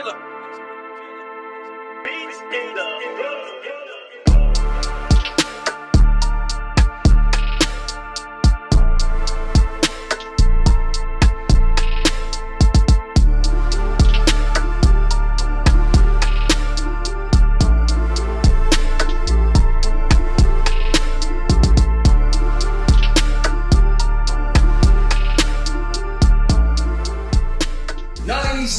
killer. Beats in the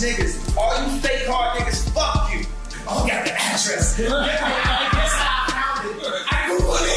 niggas, all you fake hard niggas, fuck you. Oh, got the address. That's how I found it. I Googled it.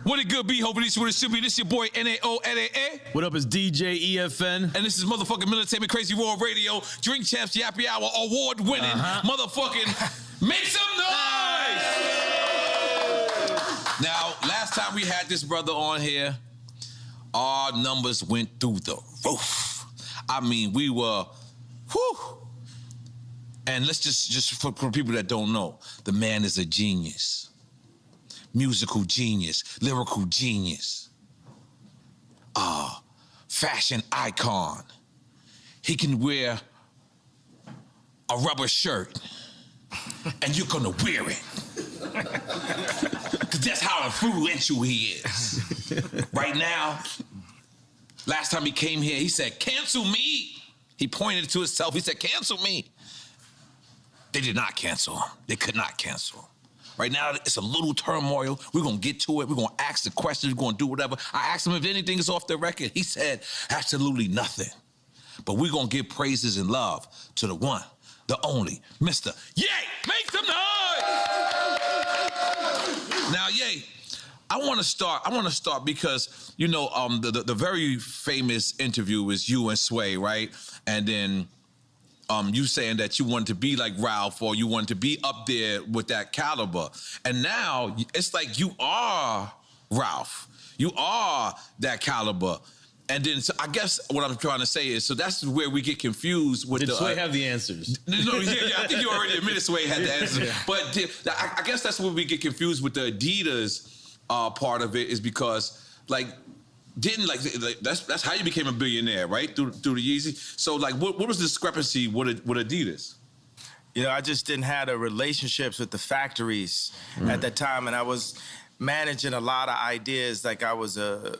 What it good be? Hoping this is what it should be. This your boy N-A-O-N-A-A. What up, it's DJ EFN. And this is motherfucking Military Crazy Raw Radio, Drink Champs Yappy Hour, award-winning motherfucking Make Some Noise! Now, last time we had this brother on here, our numbers went through the roof. I mean, we were, whew. And let's just for people that don't know, the man is a genius. Musical genius, lyrical genius, fashion icon. He can wear a rubber shirt and you're gonna wear it. Cause that's how influential he is. Right now, last time he came here, he said, cancel me. He pointed to himself, he said, cancel me. They did not cancel him. They could not cancel him. Right now, it's a little turmoil. We're gonna get to it. We're gonna ask the questions. We're gonna do whatever. I asked him if anything is off the record. He said, absolutely nothing. But we're gonna give praises and love to the one, the only, Mr. Ye! Make some noise! Now, Ye, I wanna start because, you know, the very famous interview is you and Sway, right? And then, you saying that you wanted to be like Ralph or you wanted to be up there with that caliber. And now it's like you are Ralph. You are that caliber. And then so I guess what I'm trying to say is, so that's where we get confused with Did Sway have the answers? No, yeah, I think you already admitted Sway had the answers. Yeah. But I guess that's where we get confused with the Adidas part of it is because like, that's how you became a billionaire, right? Through the Yeezy. So like, what was the discrepancy with Adidas? You know, I just didn't have the relationships with the factories at that time, and I was managing a lot of ideas. Like I was a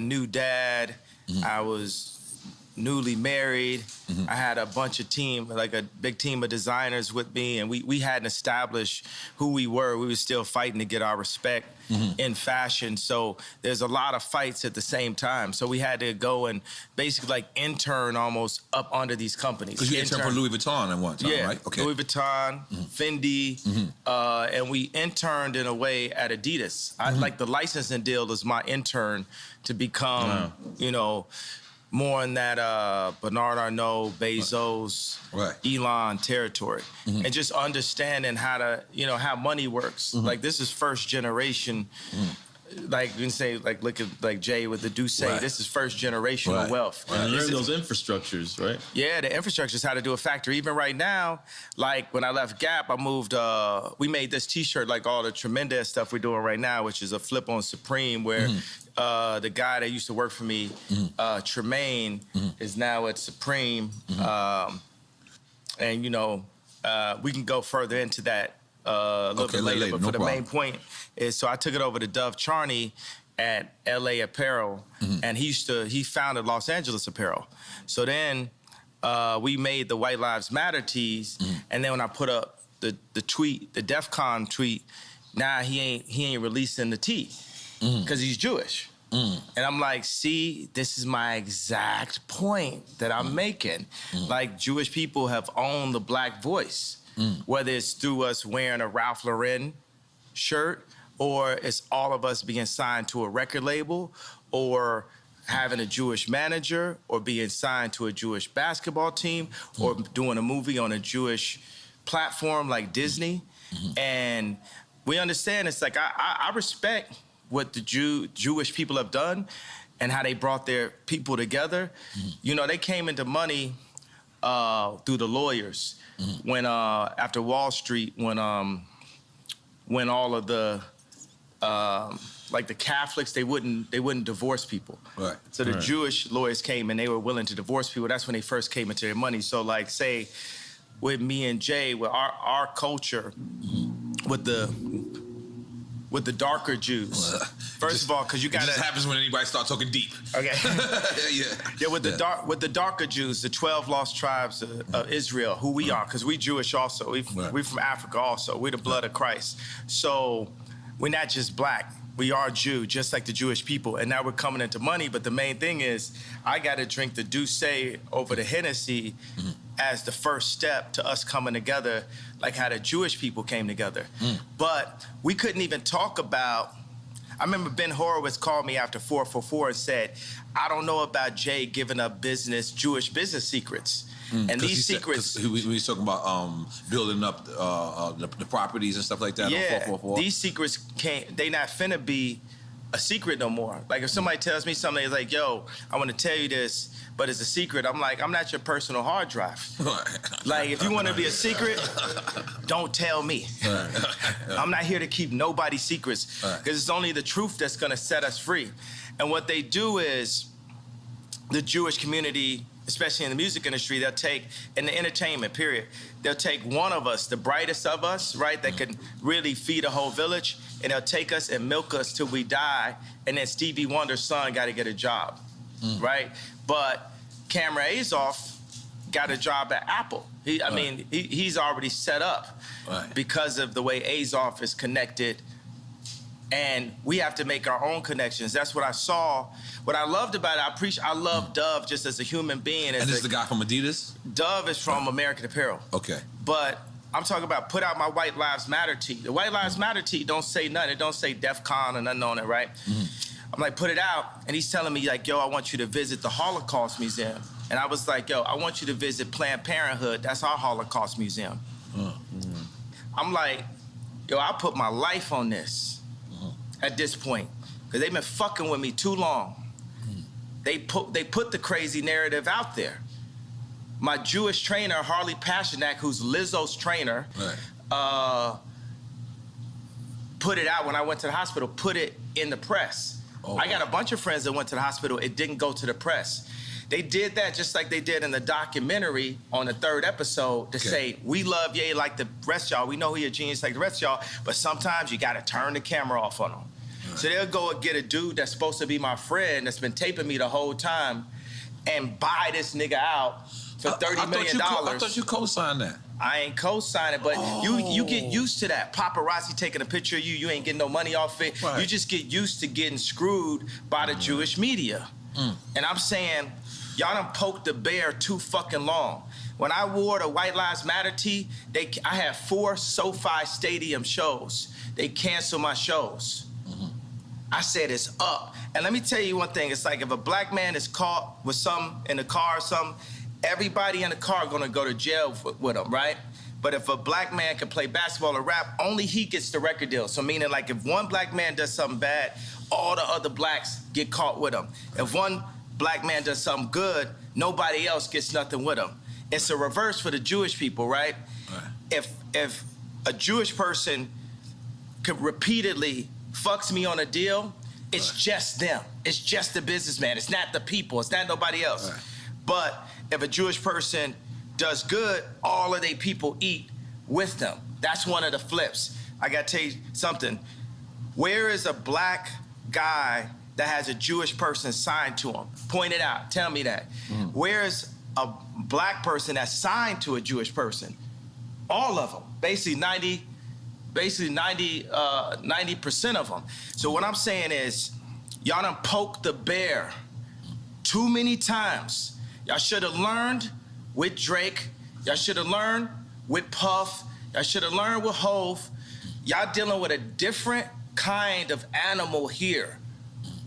new dad. I was newly married. I had a bunch of team, like a big team of designers with me, and we hadn't established who we were. We were still fighting to get our respect in fashion. So there's a lot of fights at the same time. So we had to go and basically like intern almost up under these companies. Because you interned for Louis Vuitton at one time, right? Okay. Louis Vuitton, Fendi, and we interned in a way at Adidas. I like the licensing deal was my intern to become, you know, more in that Bernard Arnault, Bezos, Elon territory. And just understanding how to, you know, how money works. Like this is first generation, like you can say, like look at like Jay with the Duce, this is first generational wealth. And learn those infrastructures, right? Yeah, the infrastructure is how to do a factory. Even right now, like when I left Gap, I moved, we made this t-shirt, like all the tremendous stuff we're doing right now, which is a flip on Supreme where the guy that used to work for me, Tremaine, is now at Supreme. And, you know, we can go further into that a little bit later. But for the main point is, so I took it over to Dove Charney at LA Apparel, and he founded Los Angeles Apparel. So then we made the White Lives Matter tees, and then when I put up the tweet, the DEF CON tweet, now he ain't releasing the tee. Because he's Jewish. And I'm like, see, this is my exact point that I'm making. Like, Jewish people have owned the black voice, whether it's through us wearing a Ralph Lauren shirt, or it's all of us being signed to a record label, or having a Jewish manager, or being signed to a Jewish basketball team, or doing a movie on a Jewish platform like Disney, and we understand it's like I respect what the Jewish people have done and how they brought their people together. You know, they came into money through the lawyers when after Wall Street, when all of the like the Catholics, they wouldn't divorce people. Right. So the Jewish lawyers came and they were willing to divorce people. That's when they first came into their money. So like say with me and Jay, with our culture, with the darker Jews. First of all, because you got it just happens when anybody starts talking deep. Okay. Yeah. With the darker Jews, the 12 lost tribes of Israel, who we are, because we Jewish also. We from Africa also. We're the blood of Christ. So we're not just black. We are Jew, just like the Jewish people. And now we're coming into money. But the main thing is, I got to drink the Douce over the Hennessy as the first step to us coming together, like how the Jewish people came together. But we couldn't even talk about, I remember Ben Horowitz called me after 444 and said, I don't know about Jay giving up Jewish business secrets. And these secrets... we was talking about building up the properties and stuff like that on 444. These secrets they not finna be a secret no more. Like if somebody tells me something, it's like, yo, I want to tell you this, but it's a secret. I'm like, I'm not your personal hard drive. Like if you want to be a secret, don't tell me. I'm not here to keep nobody's secrets, because it's only the truth that's gonna set us free. And what they do is, the Jewish community, especially in the music industry, they'll take, in the entertainment period, they'll take one of us, the brightest of us, right, that can really feed a whole village, and they'll take us and milk us till we die, and then Stevie Wonder's son got to get a job, right? But Cameron Azoff got a job at Apple. He's already set up because of the way Azoff is connected, and we have to make our own connections. That's what I saw. What I loved about it, I love Dove just as a human being. And this is the guy from Adidas? Dove is from American Apparel. Okay. But I'm talking about put out my White Lives Matter tee. The White Lives Matter tee don't say nothing. It don't say DEF CON or nothing on it, right? I'm like, put it out. And he's telling me like, yo, I want you to visit the Holocaust Museum. And I was like, yo, I want you to visit Planned Parenthood. That's our Holocaust Museum. I'm like, yo, I'll put my life on this at this point, because they've been fucking with me too long. They put the crazy narrative out there. My Jewish trainer, Harley Pasternak, who's Lizzo's trainer, put it out when I went to the hospital, put it in the press. I got a bunch of friends that went to the hospital. It didn't go to the press. They did that just like they did in the documentary on the 3rd episode to say, we love Ye like the rest of y'all. We know he a genius like the rest of y'all, but sometimes you got to turn the camera off on him. So they'll go and get a dude that's supposed to be my friend that's been taping me the whole time and buy this nigga out for $30 million. I thought you co-signed that. I ain't co-signing, but you get used to that. Paparazzi taking a picture of you, you ain't getting no money off it. You just get used to getting screwed by the Jewish media. And I'm saying, y'all done poked the bear too fucking long. When I wore the White Lives Matter tee, I had 4 SoFi Stadium shows. They canceled my shows. I said it's up. And let me tell you one thing. It's like if a black man is caught with something in the car or something, everybody in the car gonna go to jail with him, right? But if a black man can play basketball or rap, only he gets the record deal. So meaning like if one black man does something bad, all the other blacks get caught with him. If one black man does something good, nobody else gets nothing with him. It's a reverse for the Jewish people, right? If a Jewish person could repeatedly fucks me on a deal, it's just them. It's just the businessman. It's not the people. It's not nobody else. But if a Jewish person does good, all of their people eat with them. That's one of the flips. I gotta tell you something. Where is a black guy that has a Jewish person signed to him? Point it out. Tell me that. Where is a black person that's signed to a Jewish person? All of them. Basically 90% of them. So what I'm saying is, y'all done poked the bear too many times. Y'all should have learned with Drake. Y'all should have learned with Puff. Y'all should have learned with Hove. Y'all dealing with a different kind of animal here.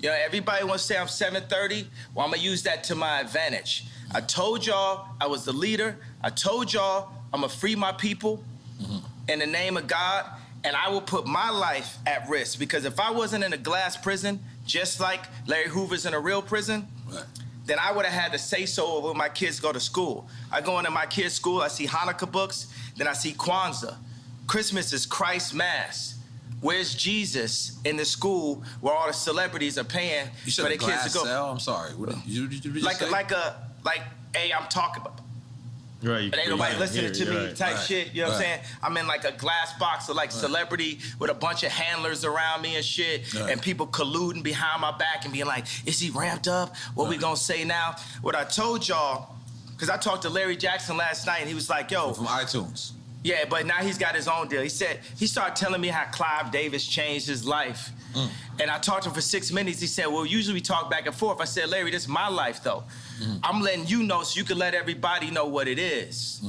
You know, everybody wants to say I'm 730. Well, I'm gonna use that to my advantage. I told y'all I was the leader. I told y'all I'm gonna free my people in the name of God, and I will put my life at risk, because if I wasn't in a glass prison, just like Larry Hoover's in a real prison, then I would have had to say so when my kids go to school. I go into my kids' school, I see Hanukkah books, then I see Kwanzaa. Christmas is Christ's Mass. Where's Jesus in the school where all the celebrities are paying for their kids to go? Cell? I'm sorry. What did you like say? Hey, I'm talking about. Right. But ain't nobody listening to me type shit. You know what I'm saying? I'm in like a glass box of like celebrity with a bunch of handlers around me and shit, and people colluding behind my back and being like, is he ramped up? What we gonna say now? What I told y'all, because I talked to Larry Jackson last night and he was like, yo. From iTunes. Yeah, but now he's got his own deal. He started telling me how Clive Davis changed his life. And I talked to him for 6 minutes. He said, well, usually we talk back and forth. I said, Larry, this is my life, though. I'm letting you know so you can let everybody know what it is.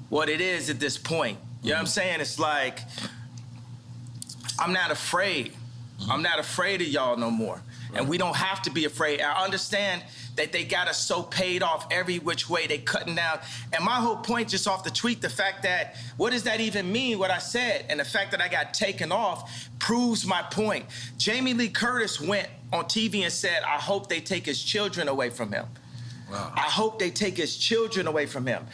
What it is at this point. You know what I'm saying? It's like, I'm not afraid. I'm not afraid of y'all no more. And we don't have to be afraid. I understand that they got us so paid off every which way, they cutting down. And my whole point just off the tweet, the fact that, what does that even mean, what I said? And the fact that I got taken off proves my point. Jamie Lee Curtis went on TV and said, I hope they take his children away from him. Wow. I hope they take his children away from him.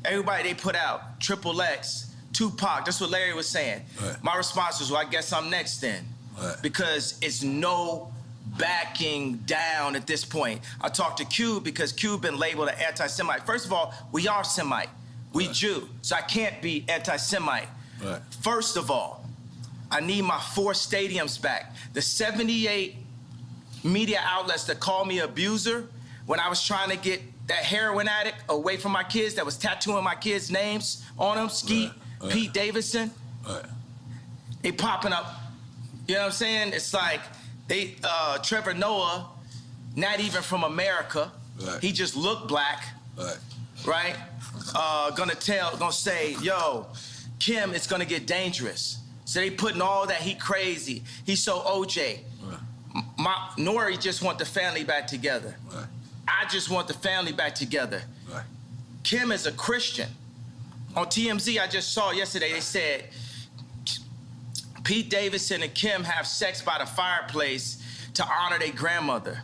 Everybody they put out, Triple X, Tupac, that's what Larry was saying. Right. My response was, well, I guess I'm next then. Right. Because it's no backing down at this point. I talked to Cube because Cube been labeled an anti-Semite. First of all, we are Semite. We Jew, so I can't be anti-Semite. Right. First of all, I need my 4 stadiums back. The 78 media outlets that called me abuser when I was trying to get that heroin addict away from my kids that was tattooing my kids' names on them, Skeet, Pete Davidson, they popping up. You know what I'm saying? It's like, Trevor Noah, not even from America. Right. He just looked black. Right? Gonna say, yo, Kim, it's gonna get dangerous. So they putting all that, he crazy. He's so OJ. Right. Nori just want the family back together. Right. I just want the family back together. Right. Kim is a Christian. On TMZ, I just saw yesterday, they said, Pete Davidson and Kim have sex by the fireplace to honor their grandmother.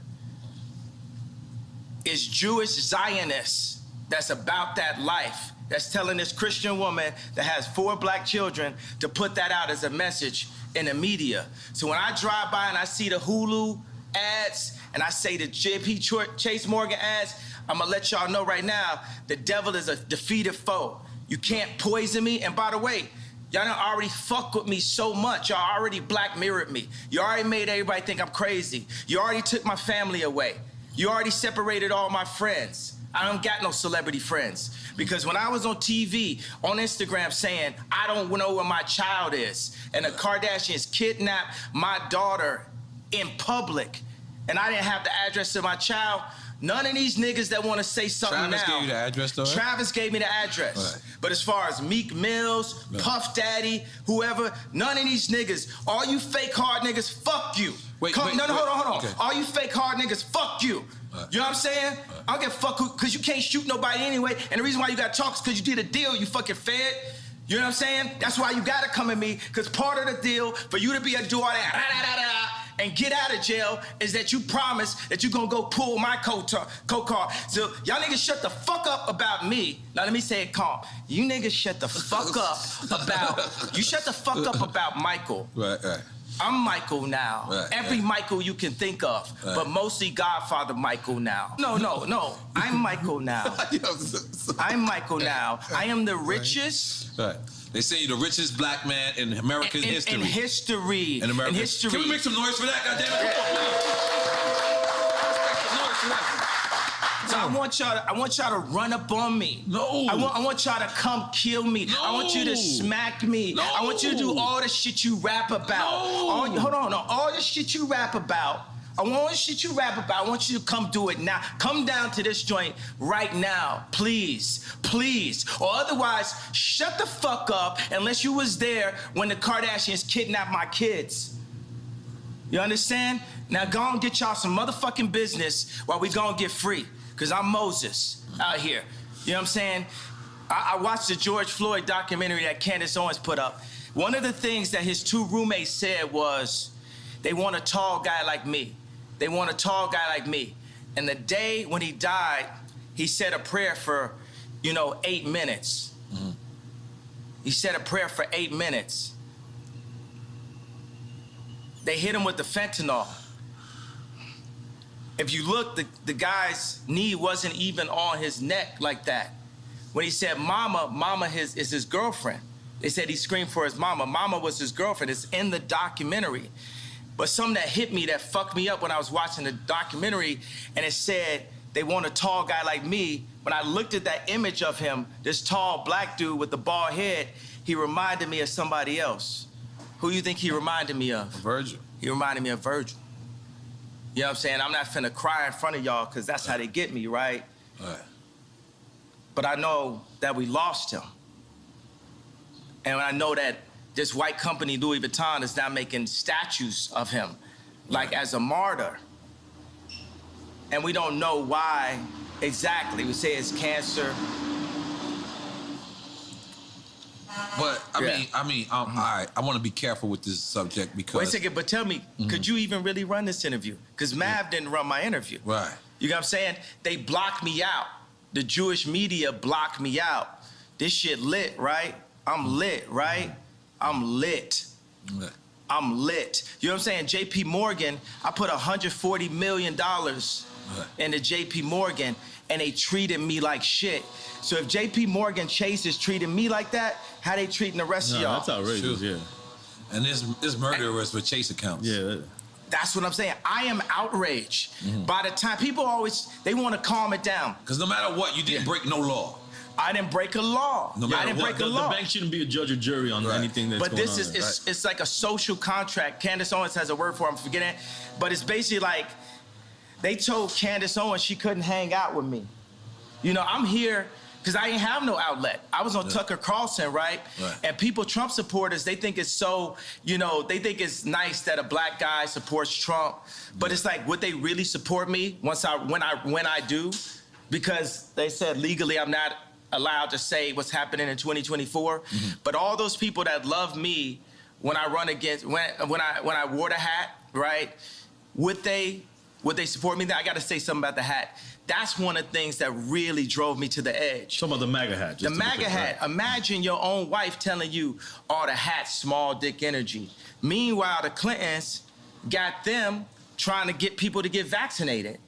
It's Jewish Zionists that's about that life, that's telling this Christian woman that has 4 black children to put that out as a message in the media. So when I drive by and I see the Hulu ads and I say the JP Chase Morgan ads, I'm gonna let y'all know right now, the devil is a defeated foe. You can't poison me. And by the way, y'all done already fucked with me so much. Y'all already black mirrored me. You already made everybody think I'm crazy. You already took my family away. You already separated all my friends. I don't got no celebrity friends. Because when I was on TV, on Instagram saying, I don't know where my child is, and the Kardashians kidnapped my daughter in public, and I didn't have the address of my child, none of these niggas that want to say something Travis now. Travis gave you the address, though? Travis gave me the address. Right. But as far as Meek Mills, Puff Daddy, whoever, none of these niggas, all you fake hard niggas, fuck you. Hold on. Okay. All you fake hard niggas, fuck you. Right. You know what I'm saying? Right. I don't give a fuck because you can't shoot nobody anyway. And the reason why you got to talk is because you did a deal, you fucking fed. You know what I'm saying? That's why you got to come at me, because part of the deal for you to be a do all that and get out of jail is that you promise that you're going to go pull my co-car. So y'all niggas shut the fuck up about me. Now let me say it calm. You niggas shut the fuck up about Michael. Right. I'm Michael now. Right, Every Michael you can think of, but mostly Godfather Michael now. No. I'm Michael now. I'm Michael now. I am the richest. Right. They say you're the richest black man in American history. In history. In American history. Can we make some noise for that, goddammit? So I want y'all to run up on me. No. I want y'all to come kill me. No. I want you to smack me. No. I want you to do all the shit you rap about. No. All the shit you rap about. I want you to come do it now. Come down to this joint right now, please. Or otherwise, shut the fuck up unless you was there when the Kardashians kidnapped my kids. You understand? Now go and get y'all some motherfucking business while we go and get free. Because I'm Moses out here. You know what I'm saying? I watched the George Floyd documentary that Candace Owens put up. One of the things that his two roommates said was, they want a tall guy like me. They want a tall guy like me. And the day when he died, he said a prayer for, 8 minutes. Mm-hmm. He said a prayer for 8 minutes. They hit him with the fentanyl. If you look, the guy's knee wasn't even on his neck like that. When he said mama is his girlfriend. They said he screamed for his mama. Mama was his girlfriend. It's in the documentary. But something that hit me, that fucked me up when I was watching the documentary, and it said, they want a tall guy like me. When I looked at that image of him, this tall black dude with the bald head, he reminded me of somebody else. Who you think he reminded me of? Virgil. He reminded me of Virgil. You know what I'm saying? I'm not finna cry in front of y'all because that's how they get me, right? Right. But I know that we lost him. And I know that this white company, Louis Vuitton, is now making statues of him, like as a martyr. And we don't know why exactly. We say it's cancer. But I mean, all right. I want to be careful with this subject because. Wait a second, but tell me, could you even really run this interview? Because Mav didn't run my interview. Right. You know what I'm saying? They blocked me out. The Jewish media blocked me out. This shit lit, right? I'm lit, right? I'm lit. Yeah. I'm lit. You know what I'm saying? JP Morgan, I put $140 million into JP Morgan, and they treated me like shit. So if JP Morgan Chase is treating me like that, how they treating the rest of y'all? That's outrageous, Sure. yeah. And this murderers with Chase accounts. Yeah. That's what I'm saying. I am outraged. By the time, people always, they want to calm it down. Because no matter what, you didn't break no law. I didn't break a law. No matter I didn't break a law. The bank shouldn't be a judge or jury on anything that's but going this on. is, it's like a social contract. Candace Owens has a word for it, I'm forgetting it. But it's basically like, they told Candace Owens she couldn't hang out with me. I'm here because I didn't have no outlet. I was on Tucker Carlson, right? And people, Trump supporters, they think it's so, they think it's nice that a black guy supports Trump. But it's like, would they really support me when I do? Because they said legally I'm not allowed to say what's happening in 2024. But all those people that love me when I run against, when I wore the hat, right? Would they support me? I got to say something about the hat. That's one of the things that really drove me to the edge. Some of the MAGA hat. The MAGA hat. Right? Imagine your own wife telling you, the hat's small dick energy. Meanwhile, the Clintons got them trying to get people to get vaccinated.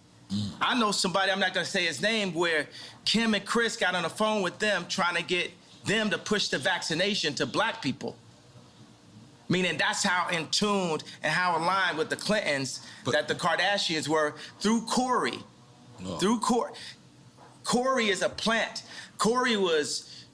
I know somebody, I'm not going to say his name, where Kim and Chris got on the phone with them trying to get them to push the vaccination to black people. Meaning that's how in tune and how aligned with the Clintons that the Kardashians were through Corey. Through Corey. Corey is a plant. Corey was,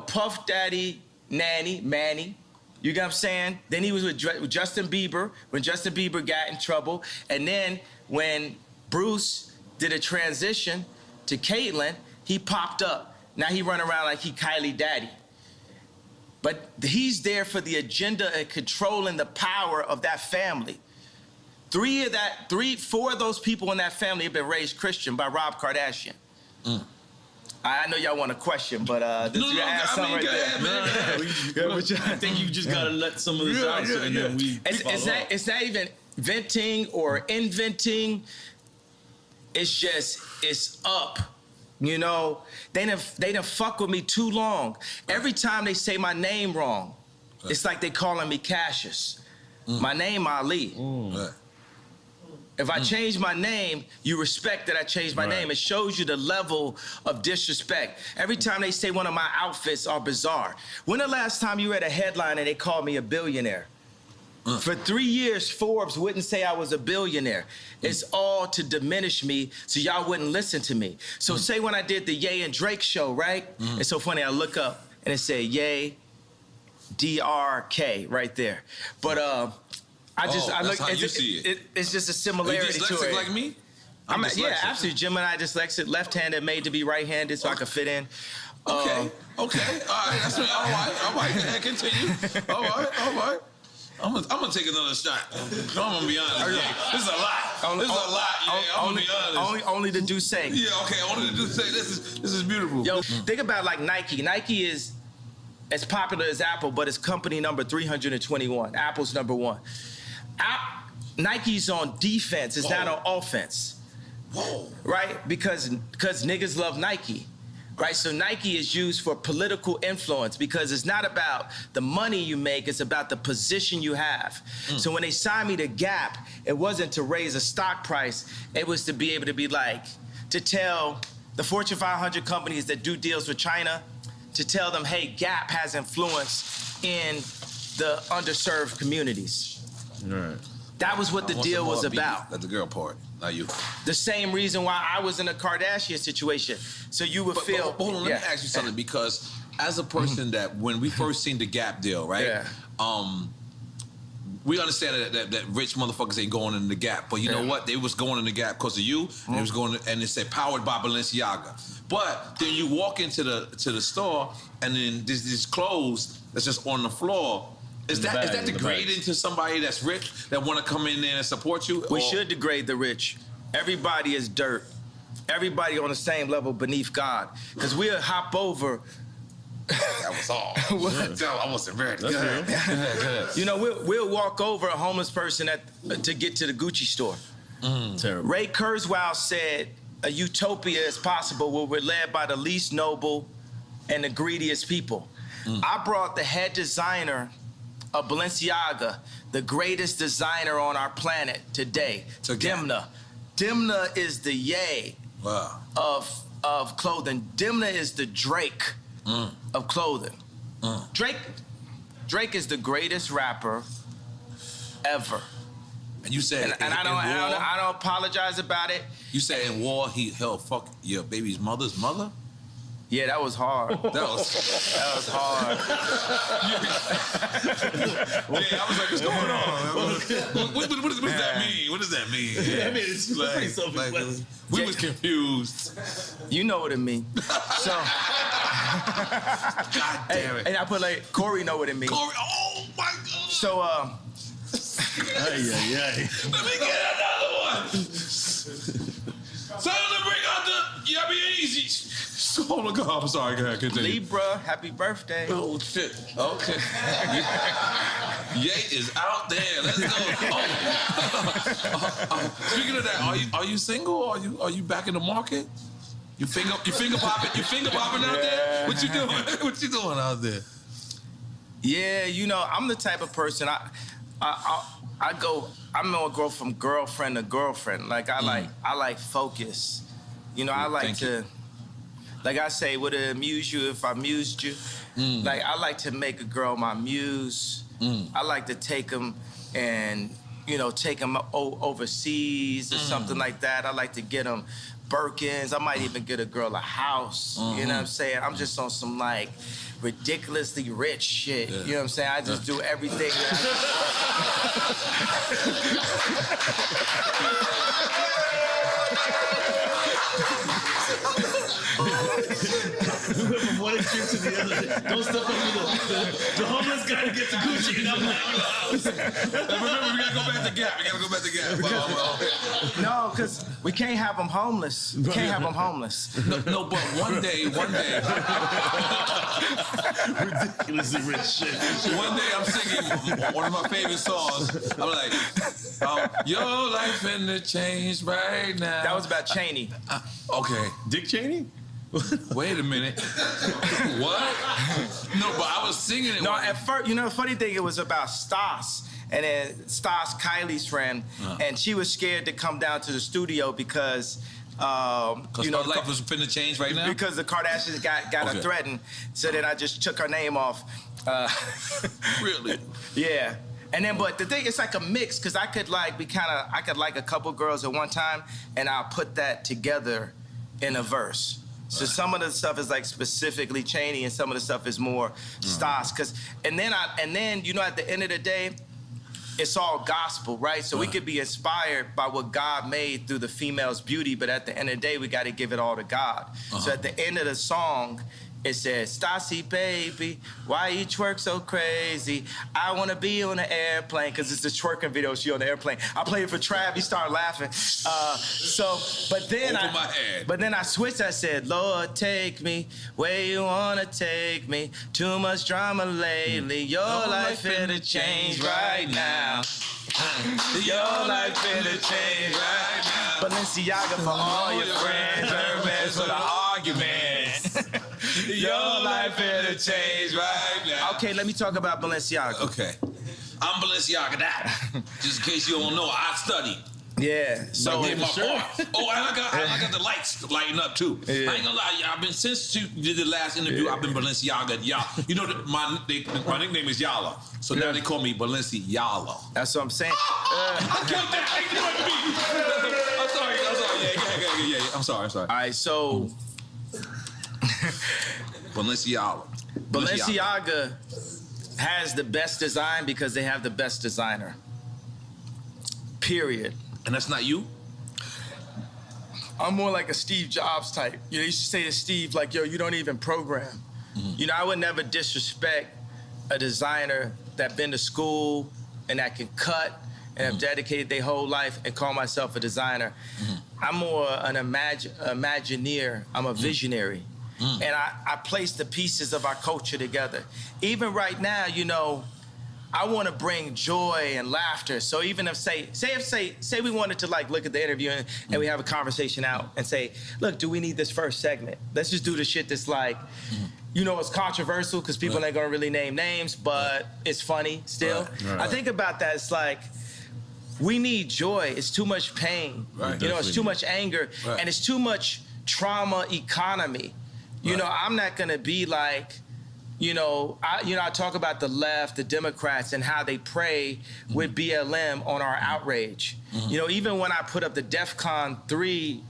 Puff Daddy, Manny. You get what I'm saying? Then he was with Justin Bieber when Justin Bieber got in trouble. And then when Bruce did a transition to Caitlyn, he popped up. Now he run around like he Kylie Daddy. But he's there for the agenda and controlling the power of that family. 4 of those people in that family have been raised Christian by Rob Kardashian. I know y'all want a question, but I think you just gotta let some of this out, and then we. It's not even venting or inventing. It's up. They done fuck with me too long. Every time they say my name wrong, it's like they calling me Cassius. My name Ali. If I change my name, you respect that I changed my name. It shows you the level of disrespect. Every time they say one of my outfits are bizarre. When the last time you read a headline and they called me a billionaire? For 3 years, Forbes wouldn't say I was a billionaire. It's all to diminish me so y'all wouldn't listen to me. So say when I did the Ye and Drake show, right? It's so funny, I look up and it said Ye, DRK right there. But I look. How you see it. It's just a similarity to it. Like me? Yeah, absolutely. Gemini dyslexic, left-handed, made to be right-handed, so I could fit in. Okay. All right. That's all right. Continue. All right. I'm gonna take another shot. I'm gonna be honest. Yeah, this is a lot. This is a lot. Yeah, I'm gonna be honest. Only the Duce. Yeah, okay. Only the Duce. This is beautiful. Yo, think about like Nike. Nike is as popular as Apple, but it's company number 321. Apple's number 1. Nike's on defense. It's not on offense. Whoa. Right? Because niggas love Nike. Right? So Nike is used for political influence because it's not about the money you make, it's about the position you have. So when they signed me to Gap, it wasn't to raise a stock price, it was to be able to be like, to tell the Fortune 500 companies that do deals with China, to tell them, hey, Gap has influence in the underserved communities. Right. That was what the deal was about. That's the girl part, not you. The same reason why I was in a Kardashian situation. So you would feel. But hold on, let me ask you something, because as a person that when we first seen the Gap deal, right? Yeah. We understand that rich motherfuckers ain't going in the Gap, but you know what? They was going in the Gap because of you, and it was going, and it said powered by Balenciaga. But then you walk into the store, and then there's these clothes that's just on the floor. Is that degrading to somebody that's rich that want to come in there and support you? We should degrade the rich. Everybody is dirt. Everybody on the same level beneath God. Because we'll hop over. That was all. I wasn't ready. Go ahead. You know, we'll walk over a homeless person to get to the Gucci store. Terrible. Ray Kurzweil said, a utopia is possible where we're led by the least noble and the greediest people. I brought the head designer of Balenciaga, the greatest designer on our planet today, to Dimna. Dimna is the Ye of clothing. Dimna is the Drake of clothing. Drake is the greatest rapper ever. And you said, and I don't apologize about it. You said in war he held fuck your baby's mother's mother? Yeah, that was hard. That was hard. Yeah, I was like, what's going on? What does that mean? What does that mean? Yeah, I mean, it's pretty self-explanatory. We was confused. You know what it means. So, God damn it. And I put like, Corey know what it means. Corey, oh my God. So, Let me get another one. Tell them to bring out the Easy. Oh my God, I'm sorry. Go ahead, continue. Libra, happy birthday. Oh shit. Okay. Ye is out there. Let's go. Speaking of that, are you single? Or are you back in the market? You finger popping? You finger popping out there? What you doing? What you doing out there? Yeah, you know, I'm the type of person I'm gonna go from girlfriend to girlfriend. Like I like focus. You know, I like to. Like I say, would it amuse you if I amused you? Like, I like to make a girl my muse. I like to take them and, you know, take them overseas or something like that. I like to get them Birkins. I might even get a girl a house. You know what I'm saying? I'm just on some, like, ridiculously rich shit. You know what I'm saying? I just do everything. We went from one extreme to the other. Don't step over the homeless guy who gets the Gucci and I'm like, Remember, we gotta go back to Gap. No, because we can't have them homeless. We can't have them homeless. No, but one day. ridiculously rich shit. One day I'm singing one of my favorite songs. I'm like, your life finna change right now. That was about Cheney. Okay. Dick Cheney? Wait a minute. What? No, but I was singing it. No, at first, you know, the funny thing, it was about Stas. And then Stas, Kylie's friend, and she was scared to come down to the studio because you know, her life was finna change right now? Because the Kardashians got her threatened. So then I just took her name off. Really? Yeah. And then, but the thing, it's like a mix, because I could like a couple girls at one time, and I'll put that together in a verse. So some of the stuff is like specifically Cheney, and some of the stuff is more Stas. And then you know, at the end of the day, it's all gospel, right? So we could be inspired by what God made through the female's beauty, but at the end of the day, we got to give it all to God. So at the end of the song, It says, Stassi, baby, why you twerk so crazy? I want to be on an airplane, because it's the twerking video, she on the airplane. I played it for Trav, he started laughing. But then I switched, I said, Lord, take me where you want to take me. Too much drama lately, your life finna change right now. Your life finna change right now. Balenciaga for all your friends, Hermes for the arguments. Your life finna change right now. Okay, let me talk about Balenciaga. Okay. I'm Balenciaga that. Just in case you don't know, I studied. Yeah. So I got the lights lighting up too. Yeah. I ain't gonna lie, I've been since you did the last interview. I've been Balenciaga. You know, my nickname is Yala, so now they call me Balenci Yala. That's what I'm saying. I killed that. I'm sorry. Yeah. I'm sorry. All right, so Balenciaga has the best design because they have the best designer. Period. And that's not you? I'm more like a Steve Jobs type. You know, you should say to Steve, like, yo, you don't even program. Mm-hmm. You know, I would never disrespect a designer that been to school and that can cut and have dedicated their whole life and call myself a designer. Mm-hmm. I'm more an imagineer. I'm a visionary. Mm-hmm. And I place the pieces of our culture together. Even right now, you know, I want to bring joy and laughter. So even if say we wanted to like look at the interview and we have a conversation out and say, look, do we need this first segment? Let's just do the shit that's like, you know, it's controversial because people ain't gonna really name names, but it's funny still. Right. I think about that. It's like, we need joy. It's too much pain. Right. You know, it's too much anger and it's too much trauma economy. You know, I'm not gonna be like, I talk about the left, the Democrats, and how they prey with BLM on our outrage. Mm-hmm. You know, even when I put up the DEFCON 3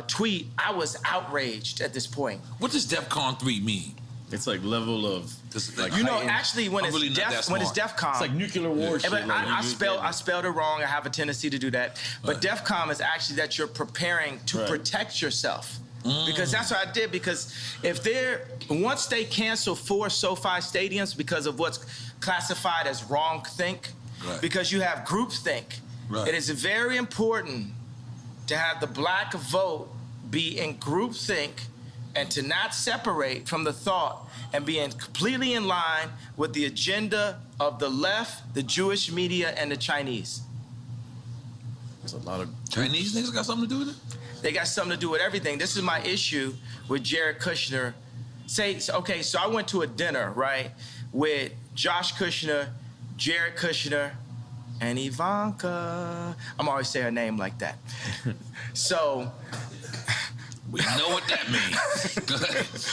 tweet, I was outraged at this point. What does DEFCON 3 mean? It's like level of, like, you know, actually when it's DEFCON, it's like nuclear war shit. But I spelled it wrong. I have a tendency to do that. But DEFCON is actually that you're preparing to protect yourself. Because that's what I did. Because once they cancel 4 SoFi stadiums because of what's classified as wrong think, because you have groupthink, it is very important to have the black vote be in groupthink and to not separate from the thought and be completely in line with the agenda of the left, the Jewish media, and the Chinese. There's a lot of Chinese niggas got something to do with it? They got something to do with everything. This is my issue with Jared Kushner. So I went to a dinner, right, with Josh Kushner, Jared Kushner, and Ivanka. I'm always saying her name like that. So we know what that means.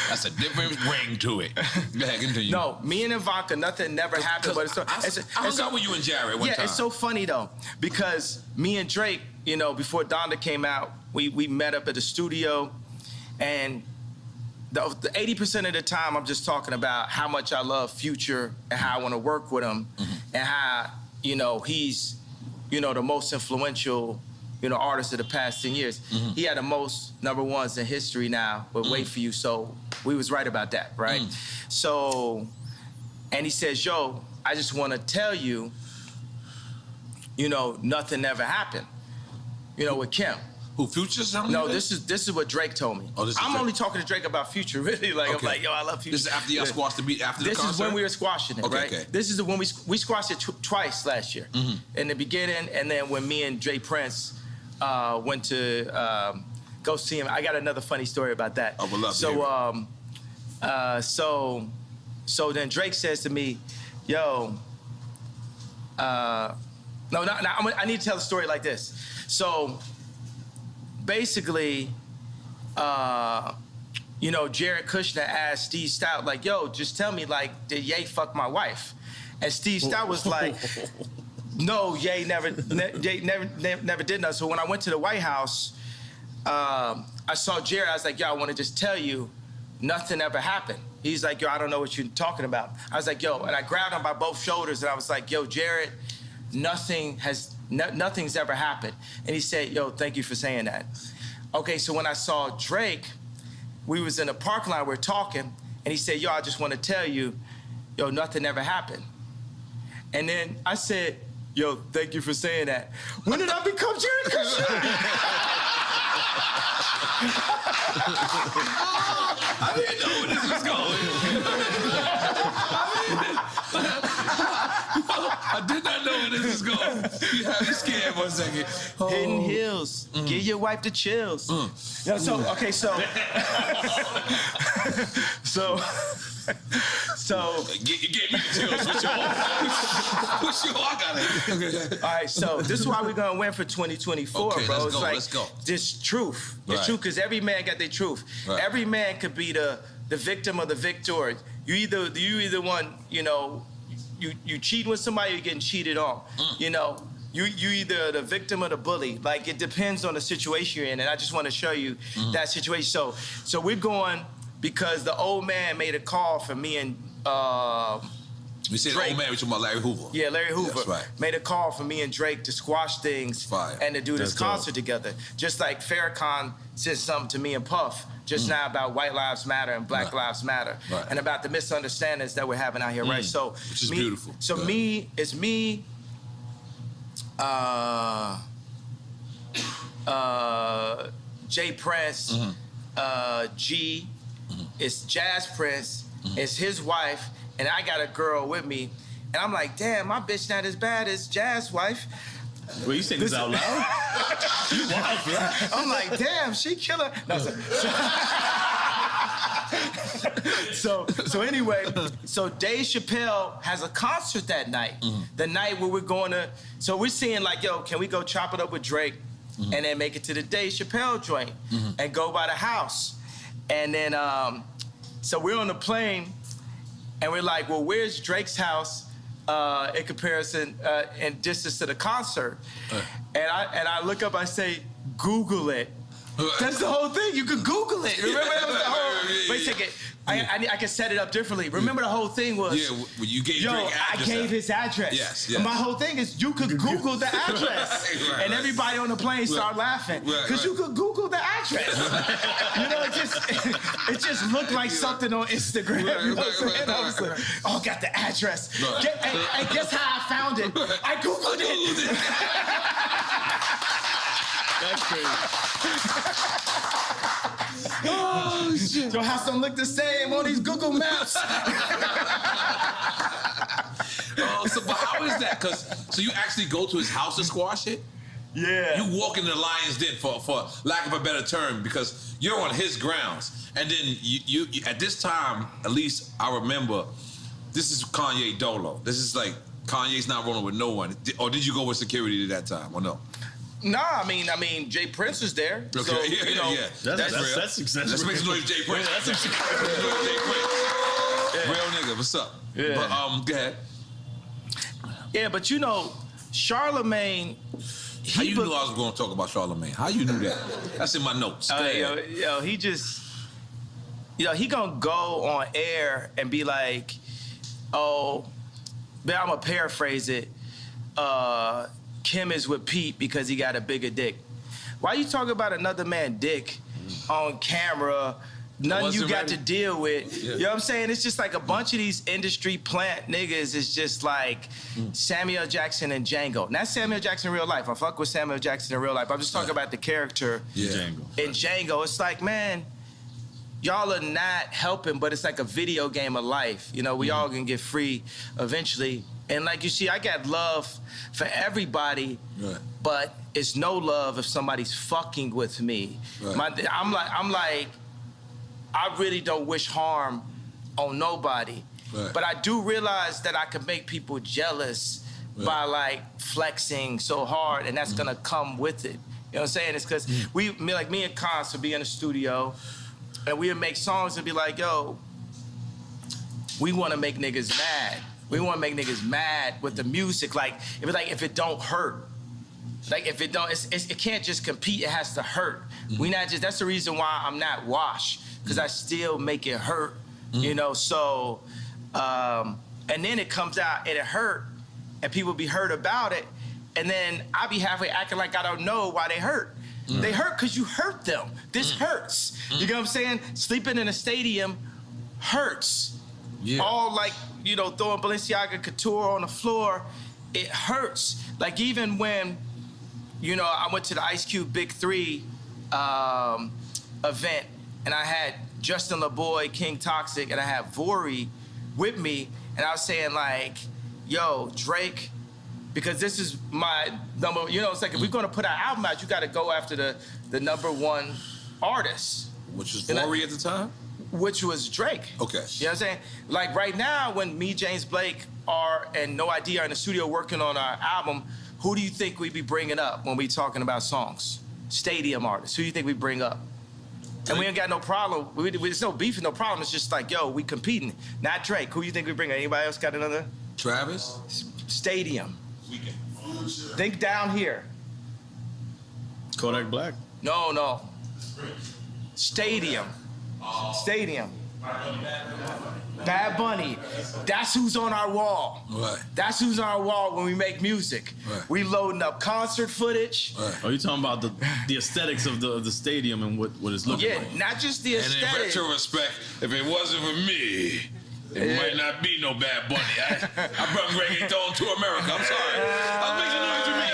That's a different ring to it. Go ahead, continue. No, me and Ivanka, nothing never happened. But I hung out with you and Jared one time. Yeah, it's so funny though, because me and Drake, you know, before Donda came out, we met up at the studio, and the 80% of the time I'm just talking about how much I love Future and how I want to work with him, and how, you know, he's, you know, the most influential, you know, artist of the past 10 years. He had the most #1s in history now with Wait For You, so we was right about that, right? So, and he says, yo, I just want to tell you, you know, nothing ever happened, you know, with Kim. Who, Future's telling you? No, this is what Drake told me. Oh, I'm only talking to Drake about Future, really. Like, okay. I'm like, yo, I love Future. This is after y'all squashed the beat, after the concert? This is when we were squashing it, right? Okay. This is when we squashed it twice last year. In the beginning, and then when me and Jay Prince went to go see him. I got another funny story about that. I would love to hear it. So then Drake says to me, yo, I need to tell the story like this. So basically, you know, Jared Kushner asked Steve Stout, like, yo, just tell me, like, did Ye fuck my wife? And Steve Stout was like, no, Ye never did nothing. So when I went to the White House, I saw Jared. I was like, yo, I want to just tell you, nothing ever happened. He's like, yo, I don't know what you're talking about. I was like, yo, and I grabbed him by both shoulders, and I was like, yo, Jared, nothing's ever happened. And he said, yo, thank you for saying that. Okay, so when I saw Drake, we was in a parking lot, we're talking, and he said, yo, I just want to tell you, yo, nothing ever happened. And then I said, yo, thank you for saying that. When did I become Jared Kushner? I didn't know where this was going. I did not know where this was going. You had me scared 1 second. Oh. Hidden Hills. Give your wife the chills. Yeah, so, okay, so. so. You gave me the chills. What's your? I got it. Okay. All right, so this is why we're gonna win for 2024, okay, bro. Let's go. This truth. This truth, because every man got their truth. Right. Every man could be the victim or the victor. You either one, you know, you cheating with somebody, you're getting cheated on. You know, you either the victim or the bully. Like, it depends on the situation you're in, and I just want to show you that situation. So we're going because the old man made a call for me and You said Drake. old man, we talking about Larry Hoover. Yeah, Larry Hoover. That's right. Made a call for me and Drake to squash things Fire. and to do this That's concert dope. together. Just like Farrakhan said something to me and Puff just now about White Lives Matter and Black Right. Lives Matter Right. and about the misunderstandings that we're having out here, right? So Which is beautiful. So Good. it's me, Jay Prince, G, it's Jazz Prince, it's his wife, and I got a girl with me. And I'm like, damn, my bitch not as bad as Jazz's wife. Well, you saying this out loud? You wild, bro. I'm like, damn, she killer. No, so anyway, so Dave Chappelle has a concert that night. The night where we're going to, so we're seeing like, yo, can we go chop it up with Drake and then make it to the Dave Chappelle joint and go by the house? And then, so we're on the plane and we're like, well, where's Drake's house in comparison in distance to the concert? And I look up, I say, Google it. That's the whole thing. You could Google it. Remember that was the whole. Wait a second. I can set it up differently. Remember the whole thing was. Yeah, when you gave Yo, Drake I address. gave his address. Yes. And my whole thing is you could Google the address. Right, and everybody on the plane started laughing. Because you could Google the address. You know, it just looked like something on Instagram. You know what I'm saying? I was like, oh, got the address. And guess how I found it? I Googled it. That's crazy. Oh, shit. Your house don't look the same on these Google Maps. So but how is that? So you actually go to his house to squash it? Yeah. You walk in the lion's den for lack of a better term because you're on his grounds. And then you at this time, at least I remember, this is Kanye Dolo. This is like Kanye's not rolling with no one. Or did you go with security at that time or no? Nah, I mean, Jay Prince is there. Okay, So, yeah. That's real. That's success. Let's make some noise, Jay Prince. Yeah, that's Jay Prince. Real nigga, what's up? Yeah. But go ahead. Yeah, but you know, Charlemagne. How you knew I was going to talk about Charlemagne? How you knew that? That's in my notes. Go ahead. Yo, he just, he gonna go on air and be like, oh, but I'm gonna paraphrase it. Kim is with Pete because he got a bigger dick. Why you talking about another man's dick on camera? Nothing you got to deal with. Yeah. You know what I'm saying? It's just like a bunch of these industry plant niggas is just like Samuel Jackson and Django. Not Samuel Jackson in real life. I fuck with Samuel Jackson in real life. I'm just talking about the character in Django. It's like, man, y'all are not helping, but it's like a video game of life. You know, we all gonna get free eventually. And like you see, I got love for everybody, but it's no love if somebody's fucking with me. Right. I'm like, I really don't wish harm on nobody. Right. But I do realize that I can make people jealous by like flexing so hard, and that's gonna come with it. You know what I'm saying? It's because me and Cons would be in the studio, and we would make songs and be like, yo, we wanna make niggas mad. We want to make niggas mad with the music. Like if it don't hurt. Like if it don't, it can't just compete. It has to hurt. We not just. That's the reason why I'm not Wash, because I still make it hurt. You know. So, and then it comes out and it hurt, and people be hurt about it, and then I be halfway acting like I don't know why they hurt. They hurt because you hurt them. This hurts. You know what I'm saying? Sleeping in a stadium hurts. Yeah. All like, you know, throwing Balenciaga Couture on the floor, it hurts. Like even when, you know, I went to the Ice Cube Big 3 event, and I had Justin LaBoy, King Toxic, and I had Vori with me, and I was saying like, yo, Drake, because this is my number, you know, it's like if we're gonna put our album out, you gotta go after the number one artist. Which was Vori at the time? Which was Drake. Okay. You know what I'm saying? Like right now, when me, James Blake, and No Idea are in the studio working on our album, who do you think we'd be bringing up when we talking about songs? Stadium artists. Who do you think we bring up? And we ain't got no problem. There's no beef and no problem. It's just like, yo, we competing. Not Drake. Who do you think we bring up? Anybody else got another? Travis? Stadium. Think down here. Kodak Black. No. Stadium. Stadium. Bad Bunny. That's who's on our wall. Right. That's who's on our wall when we make music. Right. We loading up concert footage. Right. Oh, you talking about the aesthetics of the stadium and what it's looking Yeah, like? not just the And in aesthetic. retrospect, if it wasn't for me, it might not be no Bad Bunny. I brought reggaeton to America. I'm sorry. I'm making noise with me.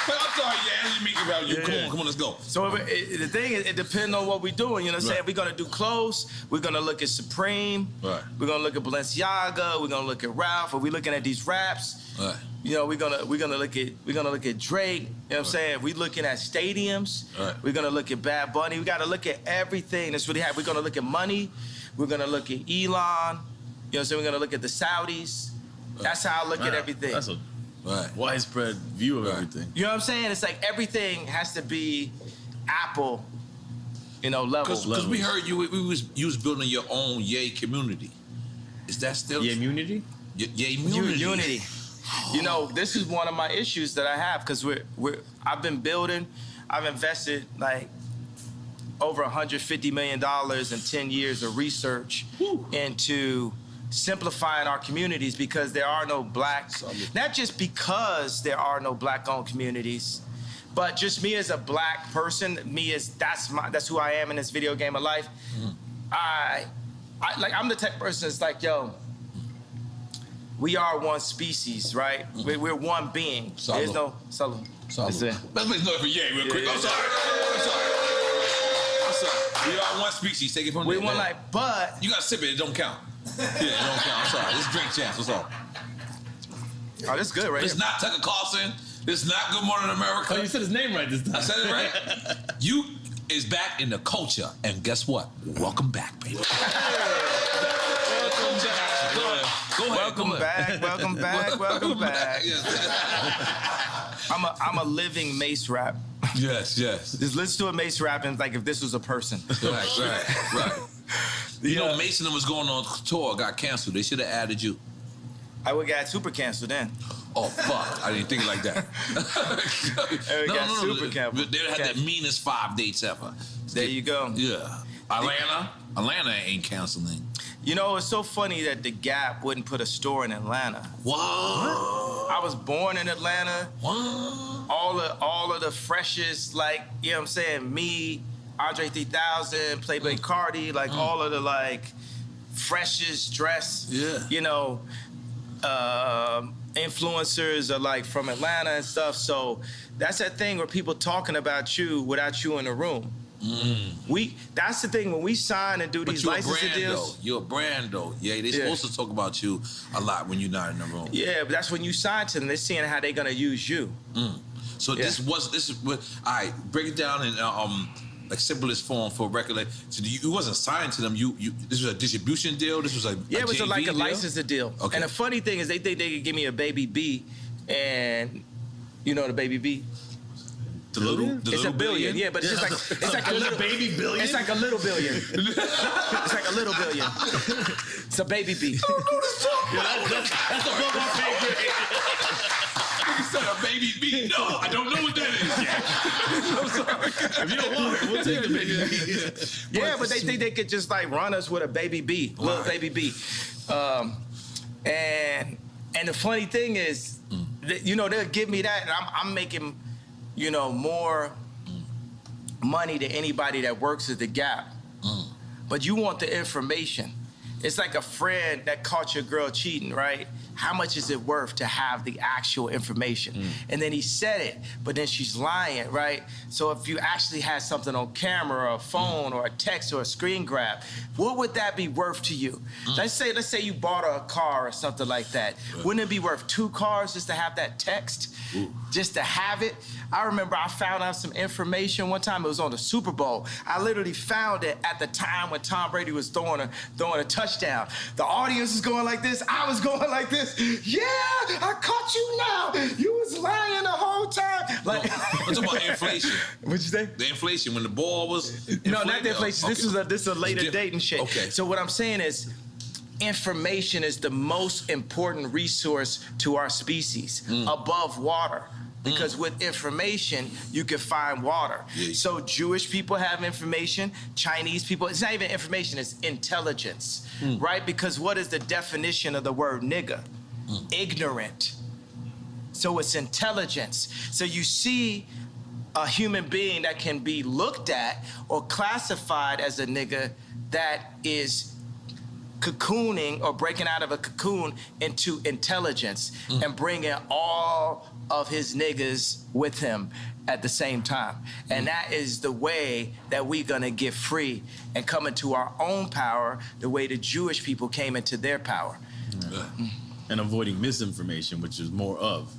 I'm sorry, yeah, let me make it about you. Come on, let's go. So the thing is, it depends on what we're doing. You know what I'm saying? We're gonna do clothes. We're gonna look at Supreme. Right. We're gonna look at Balenciaga. We're gonna look at Ralph. Are we looking at these raps? Right. You know, we're gonna look at Drake. You know what I'm saying? We're looking at stadiums. Right. We're gonna look at Bad Bunny. We gotta look at everything that's really happening. We're gonna look at money. We're gonna look at Elon. You know what I'm saying? We're gonna look at the Saudis. That's how I look at everything. That's a Right. widespread view of everything. You know what I'm saying? It's like everything has to be Apple, you know, level. Because we heard you was building your own Yay community. Is that still Yeah, immunity? Yay community? Unity. You know, this is one of my issues that I have because I've been building, I've invested like over $150 million in 10 years of research into simplifying our communities because there are no black, not just because there are no black-owned communities, but just me as a black person, that's who I am in this video game of life. I'm the type of person that's like, yo, we are one species, right? We're one being. Salud. There's no salud. Let's make noise for Yay real quick. Yeah. I'm sorry. We are one species. Take it from We there. one like, but You gotta sip it. It don't count. Yeah, it don't count. I'm sorry. This is drink chance. What's up? oh, this is good, right? It's Here. not Tucker Carlson. It's not Good Morning America. Oh, you said his name right this time. I said it right. You is back in the culture, and guess what? Welcome back, baby. Go ahead. Welcome back. Welcome back. Yes. I'm a living Mace rap. yes. Just listen to a Mace rap and like if this was a person. Right. You know, Mason was going on tour, got canceled. They should have added you. I would got super canceled then. Oh, fuck. I didn't think like that. got super canceled. They had the meanest 5 dates ever. There you go. Yeah. Atlanta ain't canceling. You know, it's so funny that the Gap wouldn't put a store in Atlanta. What? I was born in Atlanta. What? All of the freshest, like, you know what I'm saying, me, Andre 3000, Playboy Cardi, like all of the like freshest dress, you know, influencers are like from Atlanta and stuff. So that's that thing where people talking about you without you in the room. That's the thing when we sign and do these licensing deals. You're a brand though. Yeah, they supposed to talk about you a lot when you're not in the room. Yeah, but that's when you sign to them. They're seeing how they're gonna use you. So this is what all right, break it down in like simplest form for a record. Like, so you wasn't signed to them. You this was a distribution deal. This was a it was like a deal? licensing deal. Okay. And the funny thing is they think they could give me a Baby B, and you know the Baby B. It's a billion, yeah, but it's just like a little baby billion. It's like a little billion. It's like a little billion. It's a Baby B. That's above our pay grade. You said a baby beat. No, I don't know what that is yet. I'm sorry. If you don't want it, we'll take the baby. Yeah, but they think they could just like run us with a Baby B, little Baby B. And the funny thing is, that, you know, they'll give me that, and I'm making more money to anybody that works at the Gap. But you want the information. It's like a friend that caught your girl cheating, right? How much is it worth to have the actual information? And then he said it, but then she's lying, right? So if you actually had something on camera or a phone or a text or a screen grab, what would that be worth to you? Let's say you bought a car or something like that. Wouldn't it be worth 2 cars just to have that text? Just to have it? I remember I found out some information one time. It was on the Super Bowl. I literally found it at the time when Tom Brady was throwing a touchdown. The audience was going like this. I was going like this. Yeah, I caught you now. You was lying the whole time. Like, I'm talking about inflation. What'd you say? The inflation when the ball was. No, not the inflation. Okay. This is a later date and shit. Okay. So what I'm saying is, information is the most important resource to our species above water. Because with information, you can find water. Yeah. So Jewish people have information, Chinese people, it's not even information, it's intelligence, right? Because what is the definition of the word nigga? Ignorant. So it's intelligence. So you see a human being that can be looked at or classified as a nigga that is cocooning or breaking out of a cocoon into intelligence and bringing all of his niggas with him at the same time. And that is the way that we're gonna get free and come into our own power the way the Jewish people came into their power. And avoiding misinformation, which is more of.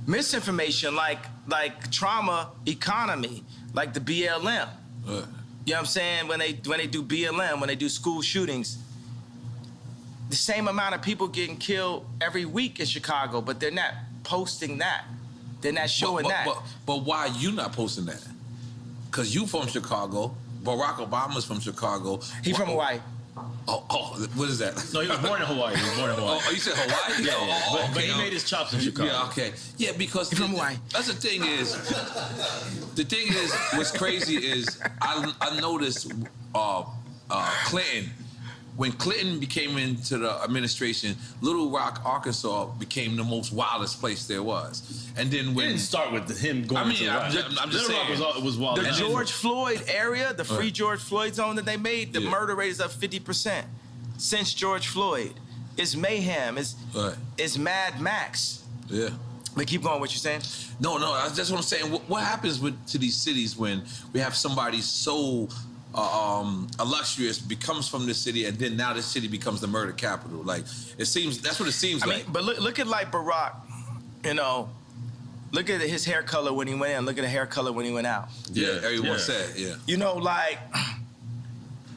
Misinformation like trauma economy, like the BLM. You know what I'm saying? When they do BLM, when they do school shootings, the same amount of people getting killed every week in Chicago, but they're not posting that. They're not showing that. But why you not posting that? Because you from Chicago. Barack Obama's from Chicago. He from Hawaii. Oh, what is that? No, he was born in Hawaii. Oh, you said Hawaii? Yeah. But he made his chops in Chicago. Yeah, okay. Yeah, because He from Hawaii. That's the thing is, what's crazy is I noticed Clinton. When Clinton became into the administration, Little Rock, Arkansas became the most wildest place there was. And then when... It didn't start with him going to I'm just Little saying. Rock was wild. The George Floyd area, the free George Floyd zone that they made, the murder rate is up 50% since George Floyd. It's mayhem. It's Mad Max. Yeah. But keep going, what you're saying? No, that's what I'm saying. What happens to these cities when we have somebody so... illustrious becomes from this city, and then now this city becomes the murder capital. Like that's what it seems like. I mean, but look at like Barack, look at his hair color when he went in, look at the hair color when he went out. Yeah, everyone said, like,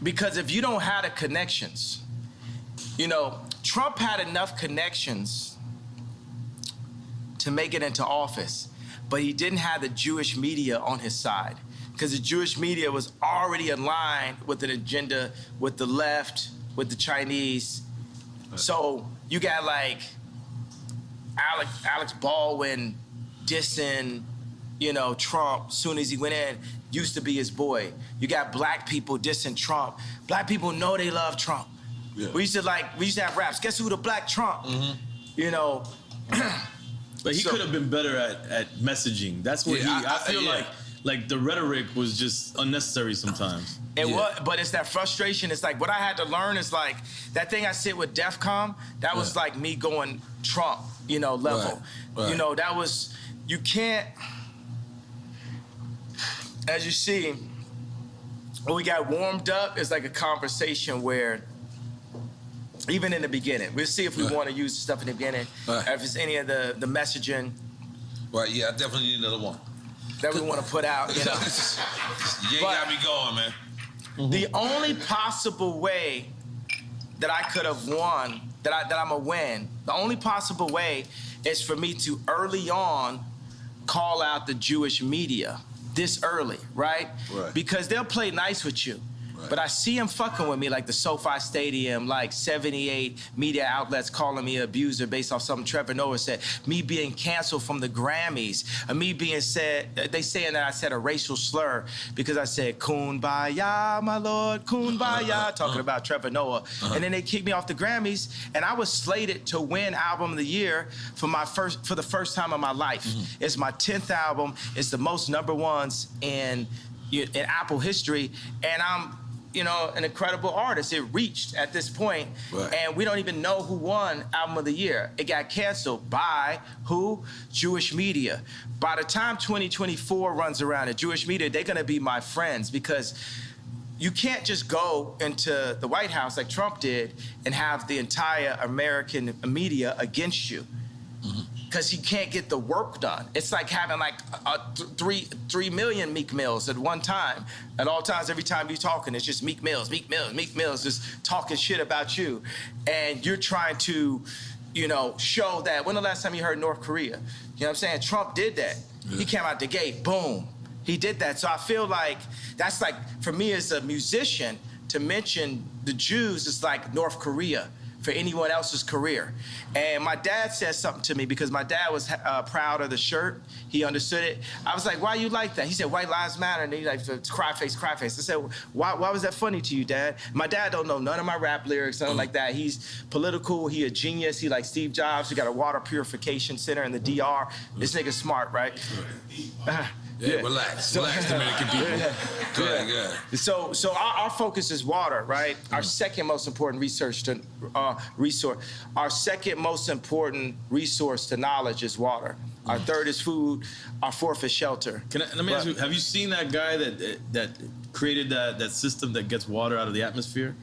because if you don't have the connections, Trump had enough connections to make it into office, but he didn't have the Jewish media on his side. Because the Jewish media was already aligned with an agenda with the left, with the Chinese. So you got like Alex Baldwin dissing, Trump soon as he went in, used to be his boy. You got black people dissing Trump. Black people know they love Trump. Yeah. We used to have raps. Guess who the black Trump? But he could have been better at messaging. That's what I feel like the rhetoric was just unnecessary sometimes. But it's that frustration. It's like what I had to learn is like that thing I sit with DEFCON, that was like me going Trump, level. Right. That was, you can't, as you see, when we got warmed up, it's like a conversation where, even in the beginning, we'll see if we want to use stuff in the beginning, if it's any of the messaging. Right, yeah, I definitely need another one. That we want to put out, You got me going, man. The only possible way that I could have won, that I'm a win, the only possible way is for me to early on call out the Jewish media this early, right? Because they'll play nice with you. Right. But I see him fucking with me, like the SoFi Stadium, like 78 media outlets calling me an abuser based off something Trevor Noah said, me being canceled from the Grammys, me being said, they saying that I said a racial slur because I said, Kumbaya, my lord, Kumbaya, talking about Trevor Noah. And then they kicked me off the Grammys, and I was slated to win Album of the Year for the first time in my life. It's my 10th album. It's the most #1s in Apple history, and I'm an incredible artist. It reached at this point, and we don't even know who won Album of the Year. It got canceled by who? Jewish media. By the time 2024 runs around, the Jewish media, they're gonna be my friends, because you can't just go into the White House like Trump did and have the entire American media against you. Because he can't get the work done. It's like having like 3 million Meek Mills at one time. At all times, every time you're talking, it's just Meek Mills, just talking shit about you. And you're trying to, show that. When the last time you heard North Korea? You know what I'm saying? Trump did that. Yeah. He came out the gate, boom. He did that. So I feel like that's like, for me as a musician, to mention the Jews is like North Korea for anyone else's career. And my dad said something to me, because my dad was proud of the shirt. He understood it. I was like, why you like that? He said, white lives matter. And he's like, cry face. I said, why was that funny to you, Dad? My dad don't know none of my rap lyrics, nothing like that. He's political, he a genius, he like Steve Jobs, he got a water purification center in the DR. This nigga's smart, right? Yeah, relax, Dominican people. Go ahead. So our focus is water, right? Our second most important resource. Our second most important resource to knowledge is water. Our third is food. Our fourth is shelter. Let me ask you: have you seen that guy that created that system that gets water out of the atmosphere?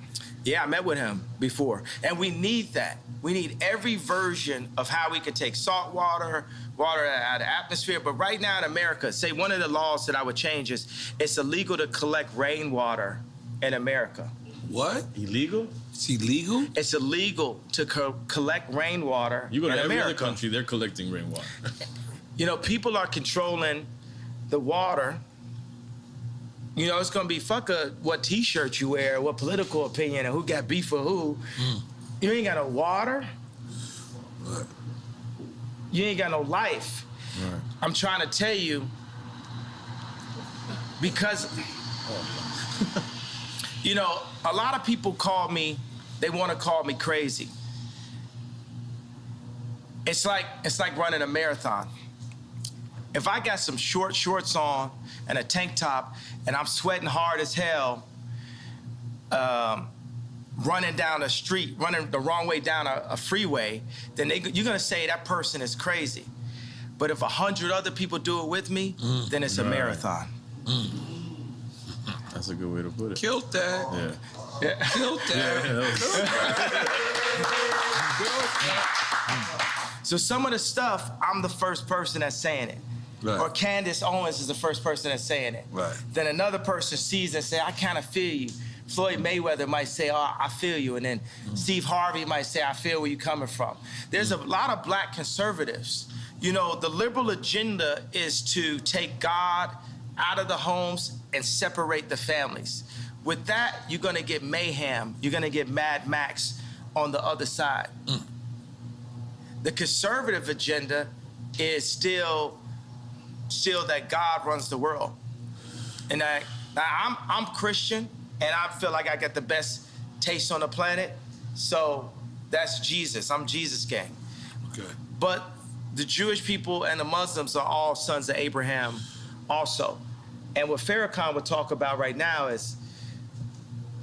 Yeah, I met with him before, and we need that. We need every version of how we could take salt water out of the atmosphere. But right now in America, say one of the laws that I would change is it's illegal to collect rainwater in America. What? Illegal? It's illegal? It's illegal to collect rainwater in America. You go to every other country, they're collecting rainwater. People are controlling the water. It's gonna be what T-shirt you wear, what political opinion, and who got beef with who. You ain't got no water. Right. You ain't got no life. Right. I'm trying to tell you, because a lot of people they want to call me crazy. It's like running a marathon. If I got some shorts on and a tank top and I'm sweating hard as hell, running down a street, running the wrong way down a freeway, then you're gonna say that person is crazy. But if 100 other people do it with me, then it's a marathon. That's a good way to put it. Killed that. Yeah. Killed that. So some of the stuff, I'm the first person that's saying it. Right. Or Candace Owens is the first person that's saying it. Right. Then another person sees it and say, I kind of feel you. Floyd Mayweather might say, oh, I feel you. And then Steve Harvey might say, I feel where you're coming from. There's a lot of black conservatives. The liberal agenda is to take God out of the homes and separate the families. With that, you're gonna get mayhem. You're gonna get Mad Max on the other side. The conservative agenda is still that God runs the world. And I'm Christian, and I feel like I got the best taste on the planet. So that's Jesus. I'm Jesus gang. Okay. But the Jewish people and the Muslims are all sons of Abraham also. And what Farrakhan would talk about right now is,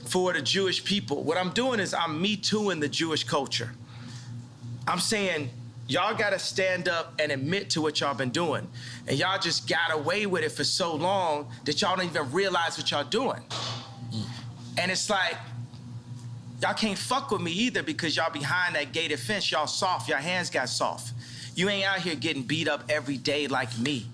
for the Jewish people, what I'm doing is I'm Me Tooing the Jewish culture. I'm saying, y'all gotta stand up and admit to what y'all been doing. And y'all just got away with it for so long that y'all don't even realize what y'all doing. And it's like, y'all can't fuck with me either, because y'all behind that gated fence, y'all soft, your hands got soft. You ain't out here getting beat up every day like me.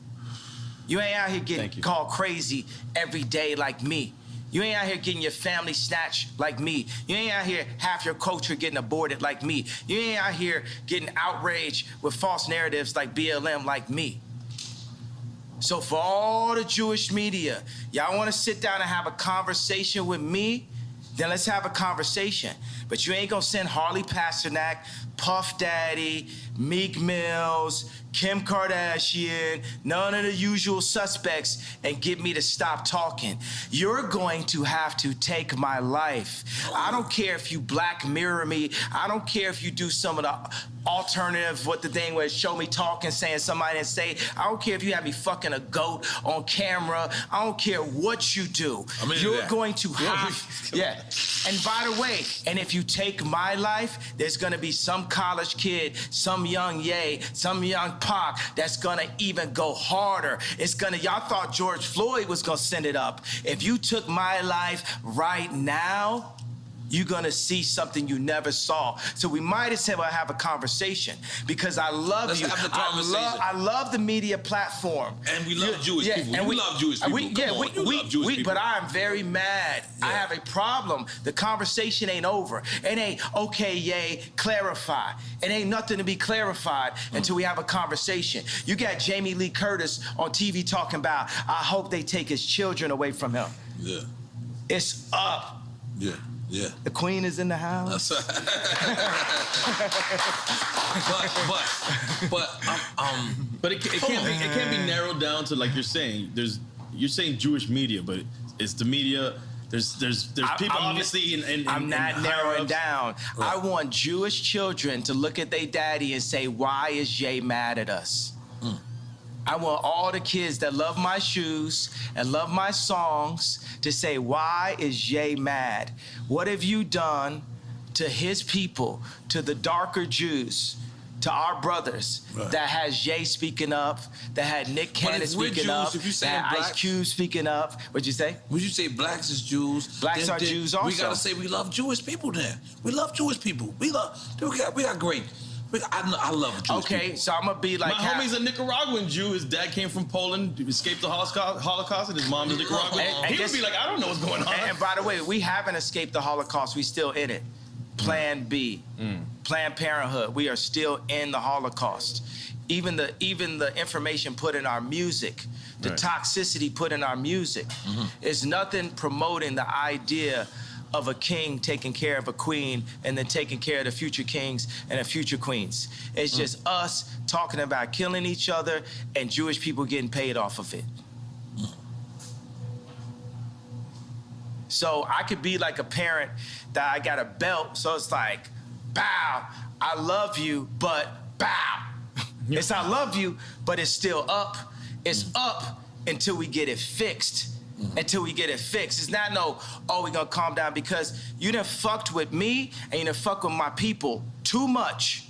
You ain't out here getting called crazy every day like me. You ain't out here getting your family snatched like me. You ain't out here half your culture getting aborted like me. You ain't out here getting outraged with false narratives like BLM like me. So for all the Jewish media, y'all want to sit down and have a conversation with me? Then let's have a conversation. But you ain't gonna send Harley Pasternak, Puff Daddy, Meek Mills, Kim Kardashian, none of the usual suspects, and get me to stop talking. You're going to have to take my life. I don't care if you Black Mirror me. I don't care if you do some of the alternative, what the thing was, show me talking, saying somebody didn't say. I don't care if you have me fucking a goat on camera. I don't care what you do. You're going to have, yeah. And by the way, and if you take my life, there's gonna be some college kid, some young Ye, some young Pac that's gonna even go harder. It's gonna, y'all thought George Floyd was gonna send it up. If you took my life right now, you're gonna see something you never saw. So we might as well have a conversation because I love Let's you. have the conversation. I love the media platform. And we love Jewish people. And we love Jewish people. Love Jewish people. But I'm very mad. Yeah. I have a problem. The conversation ain't over. It ain't, okay, yay, clarify. It ain't nothing to be clarified until we have a conversation. You got Jamie Lee Curtis on TV talking about, I hope they take his children away from him. Yeah. It's up. Yeah. Yeah. The queen is in the house. but it can't be narrowed down to, like you're saying. You're saying Jewish media, but it's the media. There's people obviously in I'm not narrowing down. Right. I want Jewish children to look at their daddy and say, why is Jay mad at us? I want all the kids that love my shoes and love my songs to say, why is Jay mad? What have you done to his people, to the darker Jews, to our brothers, that has Jay speaking up, that had Nick Cannon speaking up, that had Ice Cube speaking up? What'd you say? Would you say blacks is Jews? Blacks are Jews also. We gotta say we love Jewish people then. We love Jewish people. We got great. I love Jewish people. Okay, so I'm gonna be like... My homie's a Nicaraguan Jew. His dad came from Poland, escaped the Holocaust, and his mom is Nicaraguan. He would be like, I don't know what's going on. And by the way, we haven't escaped the Holocaust. We still in it. Plan B. Planned Parenthood. We are still in the Holocaust. Even the information put in our music, the toxicity put in our music, is nothing promoting the idea of a king taking care of a queen and then taking care of the future kings and the future queens. It's just us talking about killing each other and Jewish people getting paid off of it. So I could be like a parent that I got a belt, so it's like, bow, I love you, but bow. It's I love you, but it's still up. It's up until we get it fixed. Until we get it fixed. It's not no, oh, we gonna calm down because you done fucked with me and you done fucked with my people too much.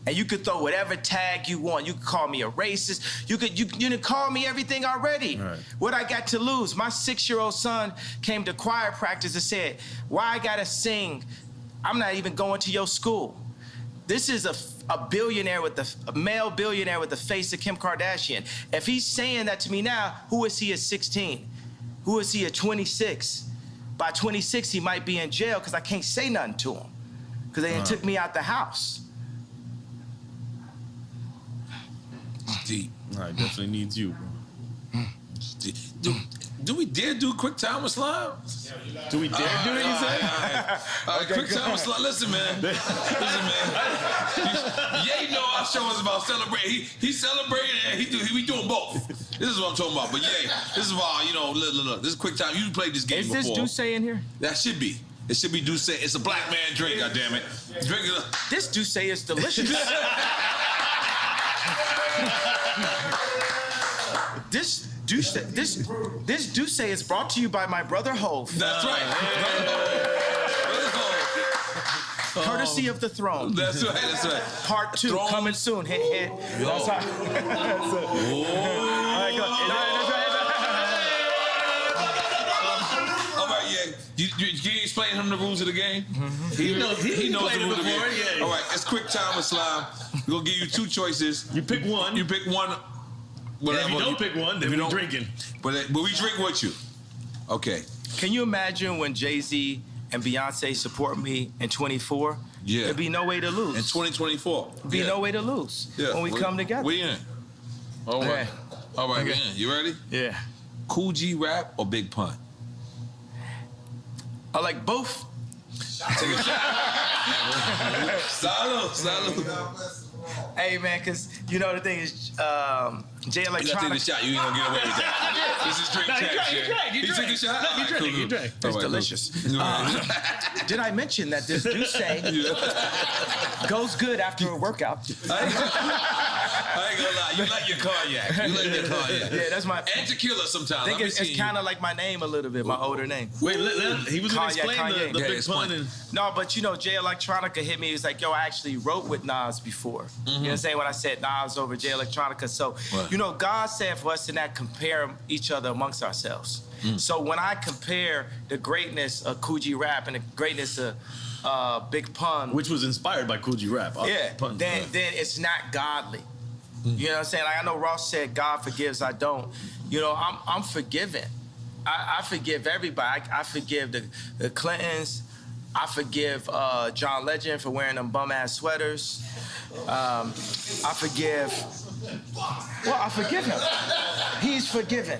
And you could throw whatever tag you want. You could call me a racist. You done call me everything already. Right. What I got to lose? My 6-year-old son came to choir practice and said, why I gotta sing? I'm not even going to your school. This is a billionaire a male billionaire with the face of Kim Kardashian. If he's saying that to me now, who is he at 16? Who is he at 26? By 26, he might be in jail because I can't say nothing to him because they took me out the house. It's deep. I definitely needs you, bro. Do we dare do quick time with slime? Do we dare do it, you say? All right, quick time with slime. Listen, man. Ye know our show is about celebrating. He celebrating and we doing both. This is what I'm talking about. But yeah, this is why, look, this is quick time. You played this game before. Is this Douce in here? That should be. It should be Douce. It's a black man drink, goddammit. Drink it up. This Douce is delicious. This Douce is brought to you by my brother Hove. That's right. Brother Hove. Courtesy of the throne. That's right. Part 2 throne. Coming soon. Hint, hint. That's right. All right, yeah. You explain him the rules of the game? He knows the rules of the game. Yeah. All right, it's quick time with slime. We're gonna give you 2 choices. You pick one. You pick one. If you don't pick one, then we're drinking. But we drink with you. Okay. Can you imagine when Jay-Z and Beyonce support me in 24? Yeah. There'd be no way to lose. In 2024. There'd be no way to lose when we come together. We in. All right. All right, man. You ready? Yeah. Cool G rap or Big Pun? I like both. Take a shot. Salud. Hey, man, because you know the thing is, Jay You gotta take the Electronica. shot. You ain't gonna get away with that. This is drink champ shit. You took a shot? No, you drank. You drank. It's delicious. Did I mention that this juice goes good after a workout? I ain't gonna lie. You like your cognac. Yeah, that's my. And tequila sometimes. I think it's kind of like my name a little bit, my older name. Wait, he was gonna Kanye, explain the Big Pun. And No, but you know, Jay Electronica hit me. He was like, yo, I actually wrote with Nas before. You know what I'm saying? When I said Nas over Jay Electronica. So, you know, God said for us to not compare each other amongst ourselves. So when I compare the greatness of Cool G Rap and the greatness of Big Pun, which was inspired by Cool G Rap. Then it's not godly. You know what I'm saying? Like I know Ross said, God forgives, I don't. You know, I'm forgiven. I forgive everybody. I forgive the Clintons. I forgive John Legend for wearing them bum-ass sweaters. I forgive... Well, I forgive him. He's forgiven.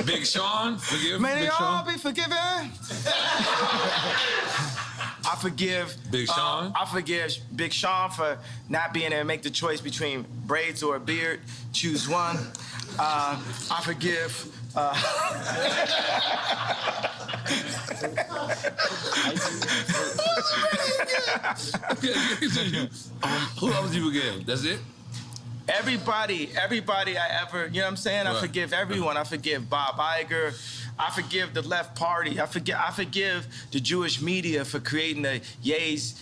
Big Sean, forgive May they Big all Sean. be forgiven. I forgive Big Sean. I forgive Big Sean for not being able to make the choice between braids or a beard. Choose one. I forgive. Who else do you forgive? That's it? Everybody I ever, you know what I'm saying? I forgive everyone. I forgive Bob Iger. I forgive the left party. I forgive the Jewish media for creating the Ye's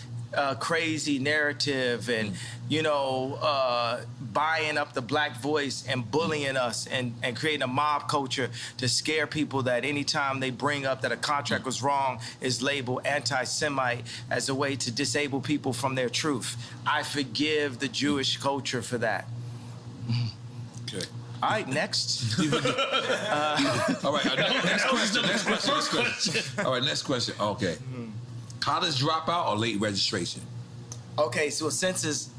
crazy narrative and, you know, buying up the black voice and bullying us and creating a mob culture to scare people that anytime they bring up that a contract was wrong is labeled anti-Semite as a way to disable people from their truth. I forgive the Jewish culture for that. Okay. All right, next. All right, next question. All right, next question. Okay. College dropout or late registration? Okay, so since it's,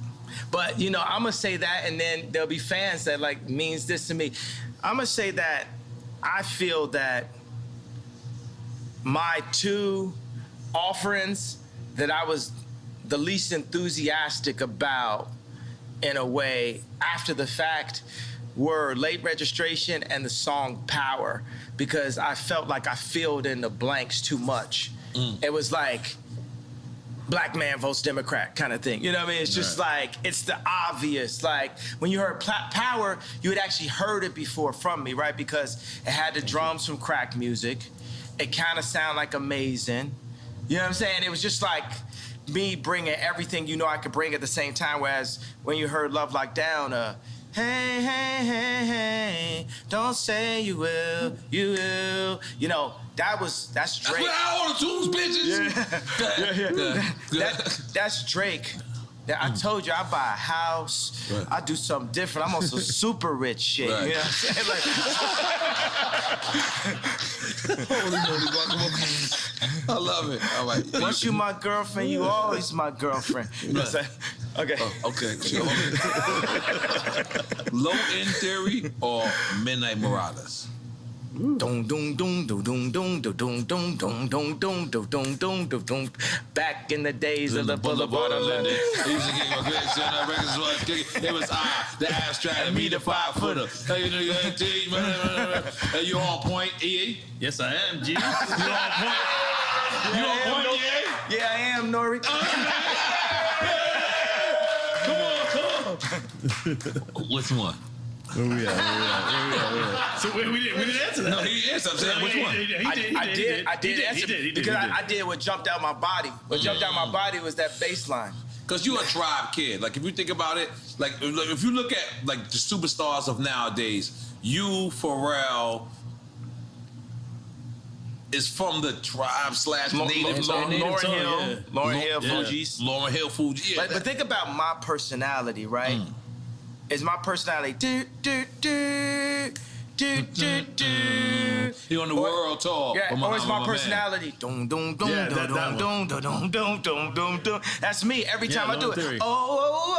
but you know, I'm gonna say that, and then there'll be fans that like means this to me. I'm gonna say that I feel that my two offerings that I was the least enthusiastic about, in a way, after the fact, were late registration and the song Power, because I felt like I filled in the blanks too much. It was like black man votes Democrat kind of thing. You know what I mean? It's just like, it's the obvious. Like when you heard Power, you had actually heard it before from me, right? Because it had the drums from crack music. It kind of sounded like Amazing. You know what I'm saying? It was just like me bringing everything you know I could bring at the same time. Whereas when you heard Love Like Down, hey, hey, hey, hey, don't say you will, you will. You know, that's Drake. That's where all the tunes, bitches. That's Drake. I told you I buy a house. I do something different. I'm on some super rich shit. Right. You know what I'm saying? Like, Holy moly, guacamole. I love it. All right. once you my girlfriend, you always my girlfriend. You know what I'm saying? Okay. Okay. Low End Theory or Midnight Marauders? Dum dum dum dum dum dum dum dum dum dum dum dum dum dum dum dum. Back in the days of the Boulevard of London. It was the abstract and me, the 5-footer. Hey, you on point, EA? yes, I am, G. You on point? You on point, EA? Yeah, I am, Nori. Which one? Where we at? So we didn't answer that. No, he answered. I'm saying, which one? I did answer because I did what jumped out my body. What jumped out my body was that bass line. Because you're a tribe kid. Like, if you think about it, like, if you look at, like, the superstars of nowadays, you, Pharrell, is from the tribe / native. Lauryn Hill, Fugees. Lauryn Hill, Fugees. Yeah. But think about my personality, right? Is my personality do do do do do do? He on the world tour. Yeah, or is my man. personality dum dum dum dum dum dum dum dum dum dum? That's me every time I do it. Theory. Oh,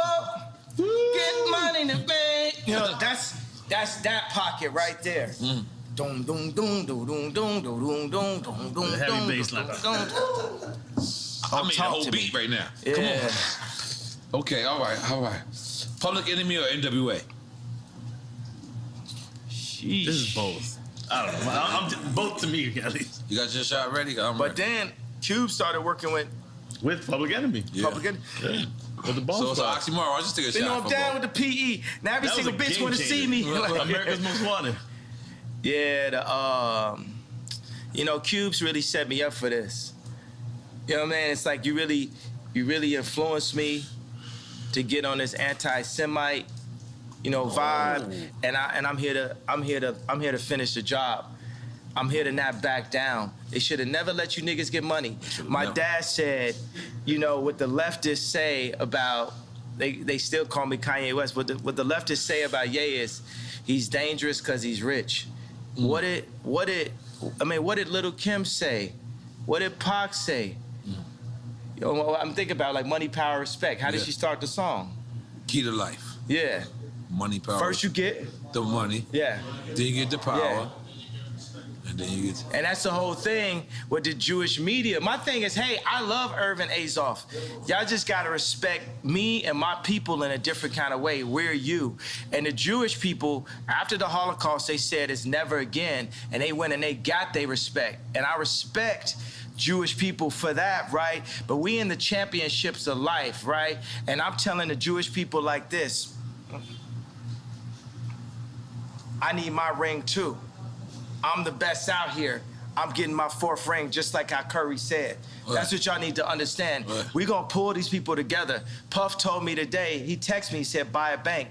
Get money in the bank. You know, that's that pocket right there. Dum dum dum dum dum dum dum dum dum dum. Heavy bass line. I'm in the whole beat right now. Yeah. Come on. Okay, all right. Public Enemy or NWA? Sheesh. This is both. I don't know. Both to me, at least. You got your shot ready? I'm But ready. then Cube started working with With Public Enemy. Public Enemy. Yeah. With the Boss So it's an Squad. oxymoron. I'll just take a You know, shot I'm for down both. with the PE. Now every That was single a bitch game want to changer. see me. America's Most Wanted. Yeah, Cube's really set me up for this. You know what I mean? It's like you really influenced me to get on this anti-Semite, vibe, and I'm here to finish the job. I'm here to not back down. They should have never let you niggas get money. My dad said, what the leftists say about, they still call me Kanye West, what the leftists say about Ye is, he's dangerous because he's rich. What did Little Kim say? What did Pac say? I'm thinking about like Money, Power, Respect. How did she start the song? Key to life. Yeah. Money, power. First you get, the money. yeah. Then you get the power. Yeah. And then you get... And that's the whole thing with the Jewish media. My thing is, hey, I love Irvin Azoff. Y'all just gotta respect me and my people in a different kind of way. We're you. And the Jewish people, after the Holocaust, they said it's never again. And they went and they got their respect. And I respect Jewish people for that, right? But we in the championships of life, right? And I'm telling the Jewish people like this, I need my ring too. I'm the best out here. I'm getting my 4th ring, just like how Curry said. Right. That's what y'all need to understand. Right. We're gonna pull these people together. Puff told me today, he texted me, he said, buy a bank.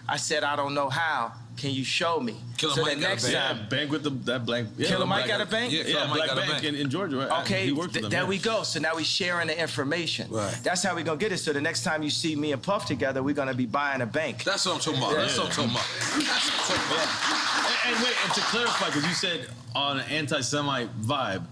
I said, I don't know how. Can you show me? Killer so Mike the got a next bank. time, Yeah, bank with that blank. Yeah, Killer Mike got a bank? Yeah, Killer Mike Black got a Bank bank. in Georgia, right? okay, He worked for them, there yeah. we go. So now we sharing the information. Right. That's how we gonna get it. So the next time you see me and Puff together, we're gonna be buying a bank. That's what I'm talking about. That's what I'm talking about. That's what I'm talking about. And wait, and to clarify, because you said on an anti-Semite vibe,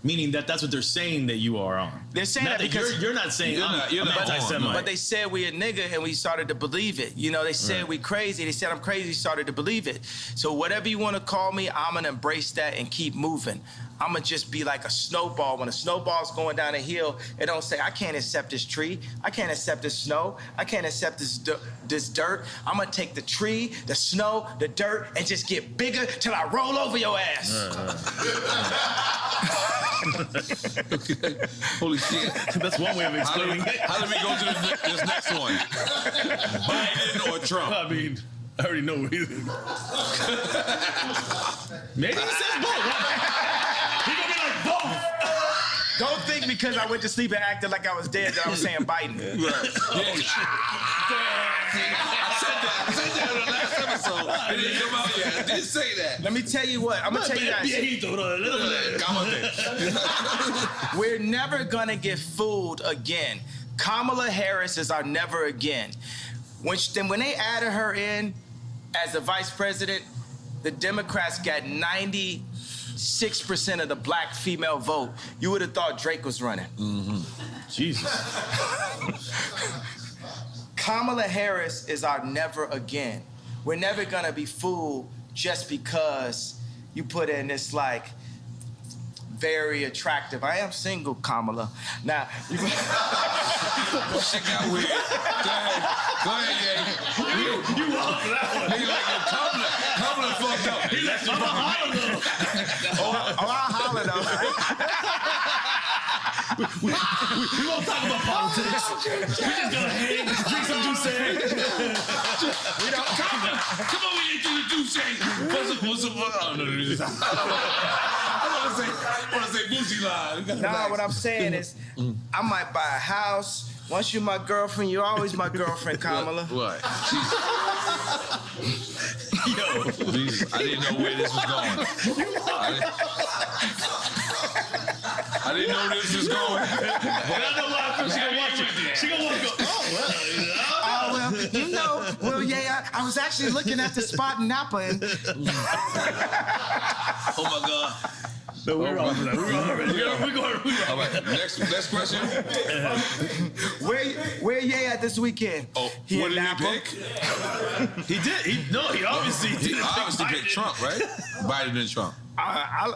meaning that's what they're saying that you are on. They're saying Not that because you're not saying You're not on. anti-Semite. But they said we a nigga and we started to believe it. They said we crazy. They said I'm crazy, started to believe it. So whatever you want to call me, I'm going to embrace that and keep moving. I'm going to just be like a snowball. When a snowball's going down a hill, it don't say, I can't accept this tree. I can't accept this snow. I can't accept this dirt. I'm going to take the tree, the snow, the dirt, and just get bigger till I roll over your ass. Okay. Holy shit. That's one way of explaining it. How did we go to this next one? Biden or Trump? I mean, I already know either. Maybe he says both. He gonna be like both. Don't think because I went to sleep and acted like I was dead that I was saying Biden. Right. I said that in the last episode. It didn't come out yet. I didn't say that. Let me tell you what. I'm going to tell you guys. We're never going to get fooled again. Kamala Harris is our never again. When they added her in as the vice president, the Democrats got 96% of the black female vote. You would have thought Drake was running. Mm-hmm. Jesus. Kamala Harris is our never again. We're never gonna be fooled just because you put in this like very attractive. I am single, Kamala. Now, Shit got weird. Go ahead, Jay. You walked for that one. Nigga like Kamala fucked up. He left you I'll holler though. We won't talk about politics. We just gonna hang, drink some juice. Come on, we ain't doing juice. What's up? I want to say Boosie line. Nah, what I'm saying is, I might buy a house. Once you're my girlfriend, you're always my girlfriend, Kamala. What? Yo, Jesus, I didn't know where this was going. I didn't know this was going. But I know why she gonna watch it. She gonna want to go, I was actually looking at the spot in Napa and... Oh my God. No, we're all for that. We're going. All right, next question. Where Ye at this weekend? Oh, He what in did he Napa? pick? He did. He obviously picked Trump, right? Biden and Trump.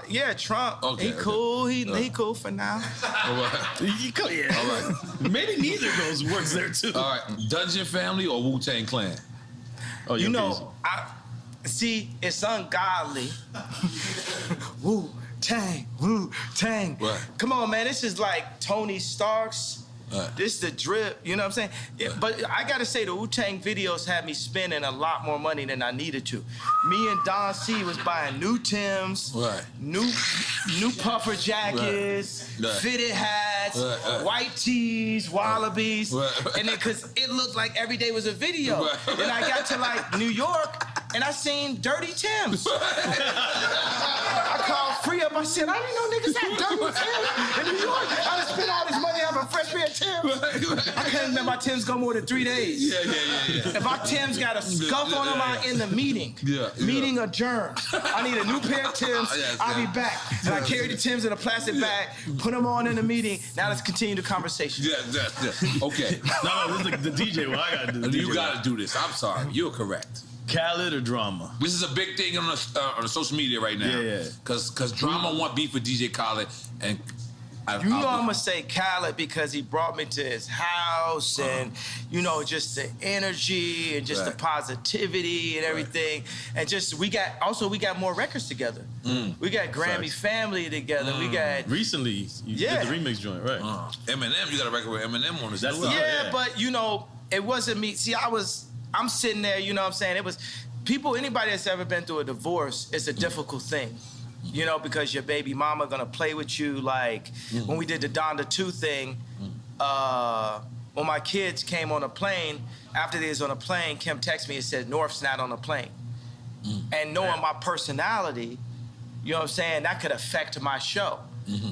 Yeah, Trump. Okay, he cool. He cool for now. All right. Yeah. All right. Maybe neither of those works there too. All right. Dungeon Family or Wu-Tang Clan? Oh, You know, see, it's ungodly. Wu-Tang. Right. Come on, man. This is like Tony Stark's. Right. This the drip, you know what I'm saying? Yeah, but I gotta say, the Wu-Tang videos had me spending a lot more money than I needed to. Me and Don C was buying new Timbs, Right. new puffer jackets, Right. fitted hats, Right. white tees, wallabies, Right. and then cause it looked like every day was a video. Right. Then I got to like New York and I seen dirty Timbs. I called Free up. I said, I didn't know niggas had dirty Timbs in New York. I done spent all this money having a fresh pair of Timbs. I couldn't let my Timbs go more than 3 days. Yeah. If my Timbs got a scuff on them, I'm in the meeting. Meeting adjourned. I need a new pair of Timbs. I'll be back. And I carry the Timbs in a plastic bag, put them on in the meeting. Now let's continue the conversation. Yeah. Okay. No, this is the DJ. Well, I gotta do. You gotta do this. I'm sorry. You're correct. Khaled or drama? This is a big thing on the social media right now. Yeah. Cause drama want beef with DJ Khaled, and I'm gonna say Khaled because he brought me to his house and just the energy and just the positivity and everything. And just we got more records together. We got Grammy Family together. We got recently you did the remix joint, right? Eminem, you got a record with Eminem on this. That's but it wasn't me. See, I'm sitting there, you know what I'm saying? It was anybody that's ever been through a divorce, it's a difficult thing. Because your baby mama gonna play with you. Like when we did the Donda 2 thing, when my kids came on a plane, after they was on a plane, Kim texted me and said, North's not on the plane. And knowing my personality, you know what I'm saying, that could affect my show.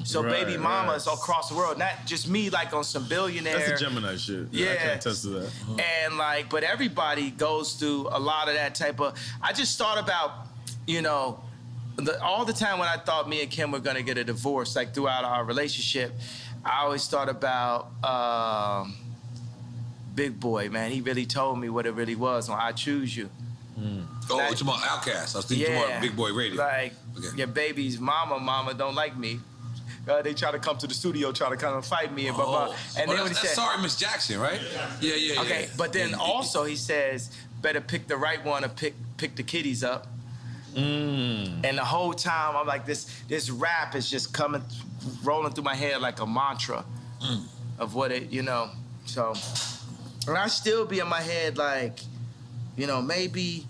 So baby mamas across the world, not just me like on some billionaire. That's the Gemini shit. Yeah. I can attest to that. And but everybody goes through a lot of that type of, I just thought about, all the time when I thought me and Kim were gonna get a divorce, like throughout our relationship, I always thought about Big Boy, man. He really told me what it really was on I Choose You. Oh, it's about Outkast. I was thinking about Big Boy Radio. Like, your baby's mama don't like me. They try to come to the studio, try to come and fight me and blah, blah. And then when he said, Sorry, Miss Jackson, right? Yeah. Okay, but then also he says, better pick the right one or pick the kiddies up. And the whole time I'm like, this rap is just rolling through my head like a mantra of what it, So, and I still be in my head like, maybe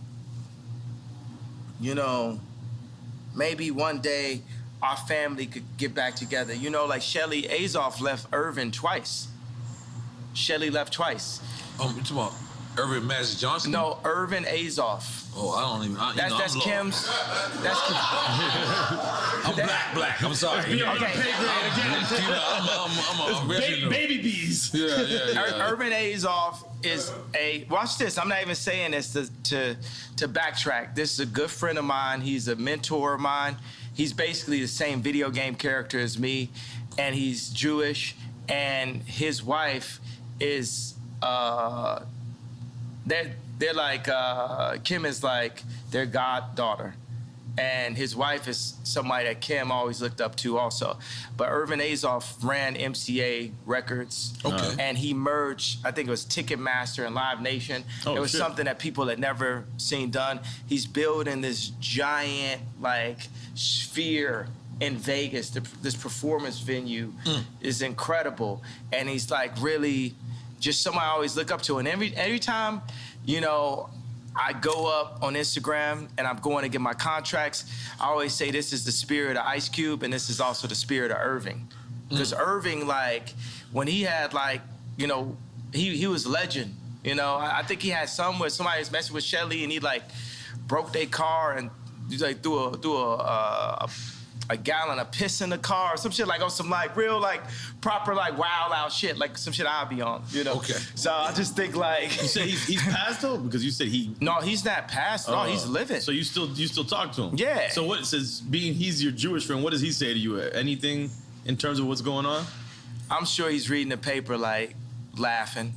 one day our family could get back together. Like Shelly Azoff left Irvin twice. Shelly left twice. Oh, you talking about Irvin Magic Johnson? No, Irvin Azoff. Oh, I don't even. That's Kim's. I'm black. I'm sorry. Okay. I'm baby bees. Yeah. Irvin Azoff is watch this. I'm not even saying this to backtrack. This is a good friend of mine. He's a mentor of mine. He's basically the same video game character as me, and he's Jewish. And his wife is they're like Kim is like their goddaughter, and his wife is somebody that Kim always looked up to also. But Irvin Azoff ran MCA Records, and he merged, I think it was Ticketmaster and Live Nation. It was something that people had never seen done. He's building this giant sphere in Vegas. This performance venue is incredible, and he's like really just somebody I always look up to. And every time, I go up on Instagram and I'm going to get my contracts, I always say this is the spirit of Ice Cube and this is also the spirit of Irving. Because Irving, when he had he was legend. I think he had some where somebody was messing with Shelly and he broke their car and threw a a gallon of piss in the car, or some shit like on some like real like proper like wild out shit, like some shit I'll be on, you know. Okay. So I just think like You said he's passed though, because you said he. no, he's not passed. No, he's living. So you still talk to him? Yeah. So what says he's your Jewish friend? What does he say to you? Anything in terms of what's going on? I'm sure he's reading the paper like laughing,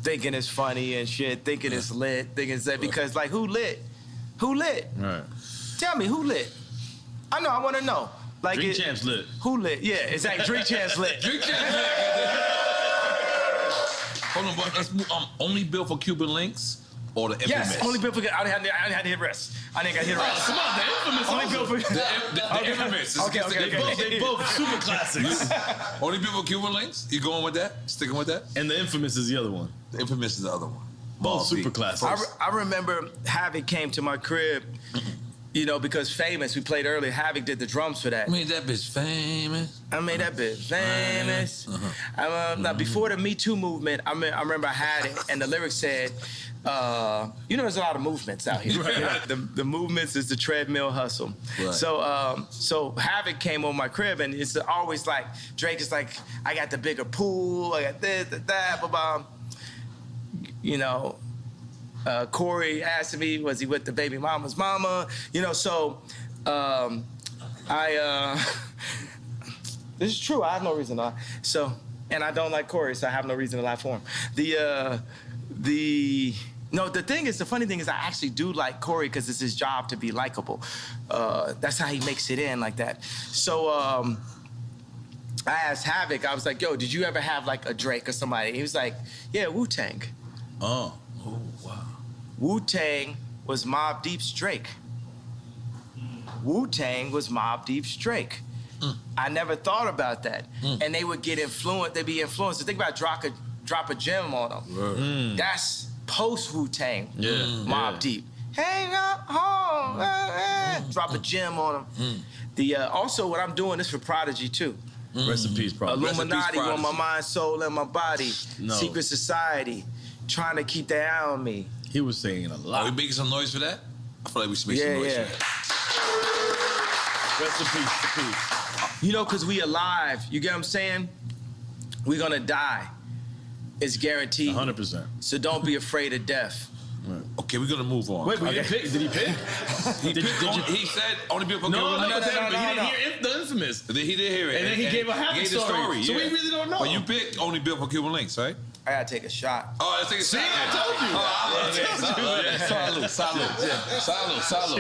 thinking it's funny and shit, thinking it's lit, thinking it's lit, because like who lit? Who lit? Right. Tell me who lit? I know. I want to know. Like Drink Champs lit. Who lit? Yeah, exactly. Drink Champs lit. Drink Champs lit. Hold on, but let's move. Only built for Cuban links or the infamous? Yes, only built for. I didn't have to hit rest. I didn't got to hit rest. Come on, the infamous. Only built for. The infamous. Okay. They both super classics. Only built for Cuban links? You going with that? Sticking with that? And the infamous is the other one. The infamous is the other one. Both super classics. I remember Havoc came to my crib, you know, because Famous, we played earlier, Havoc did the drums for that. I made that bitch famous. I made that bitch famous. Now, before the Me Too movement, I remember I had it, and the lyrics said, you know, there's a lot of movements out here. Right. The movements is the treadmill hustle. Right. So Havoc came on my crib, and it's always like, Drake is like, I got the bigger pool, I got this, that, blah, blah. You know, Corey asked me, was he with the baby mama's mama? You know, so this is true. I have no reason to lie. So, and I don't like Corey, so I have no reason to lie for him. The thing is, the funny thing is, I actually do like Corey because it's his job to be likable. That's how he makes it in like that. So I asked Havoc, I was like, yo, did you ever have like a Drake or somebody? He was like, yeah, Wu-Tang. Oh, wow. Wu-Tang was Mobb Deep's Drake. Wu-Tang was Mobb Deep's Drake. I never thought about that. And they would get influenced, they'd be influenced. Think about drop a gem on them. That's post Wu-Tang, Mobb Deep. Hang up home, drop a gem on them. Also, what I'm doing is for Prodigy too. Rest in peace, Prodigy. Illuminati on my mind, soul, and my body. No. Secret Society, trying to keep their eye on me. He was saying a lot. Are we making some noise for that? I feel like we should make some noise for that. Rest in peace. You know, because we alive. You get what I'm saying? We're going to die. It's guaranteed. 100%. So don't be afraid of death. Right. Okay, we're gonna move on. Wait, but Okay. did he pick? He said only built for No, Cuban links. but he didn't hear the infamous. He didn't hear it. And then he gave a happy the story. So we really don't know. But you picked only built for Cuban links, right? I got to take a shot. Oh, let's take a See, shot. I told you.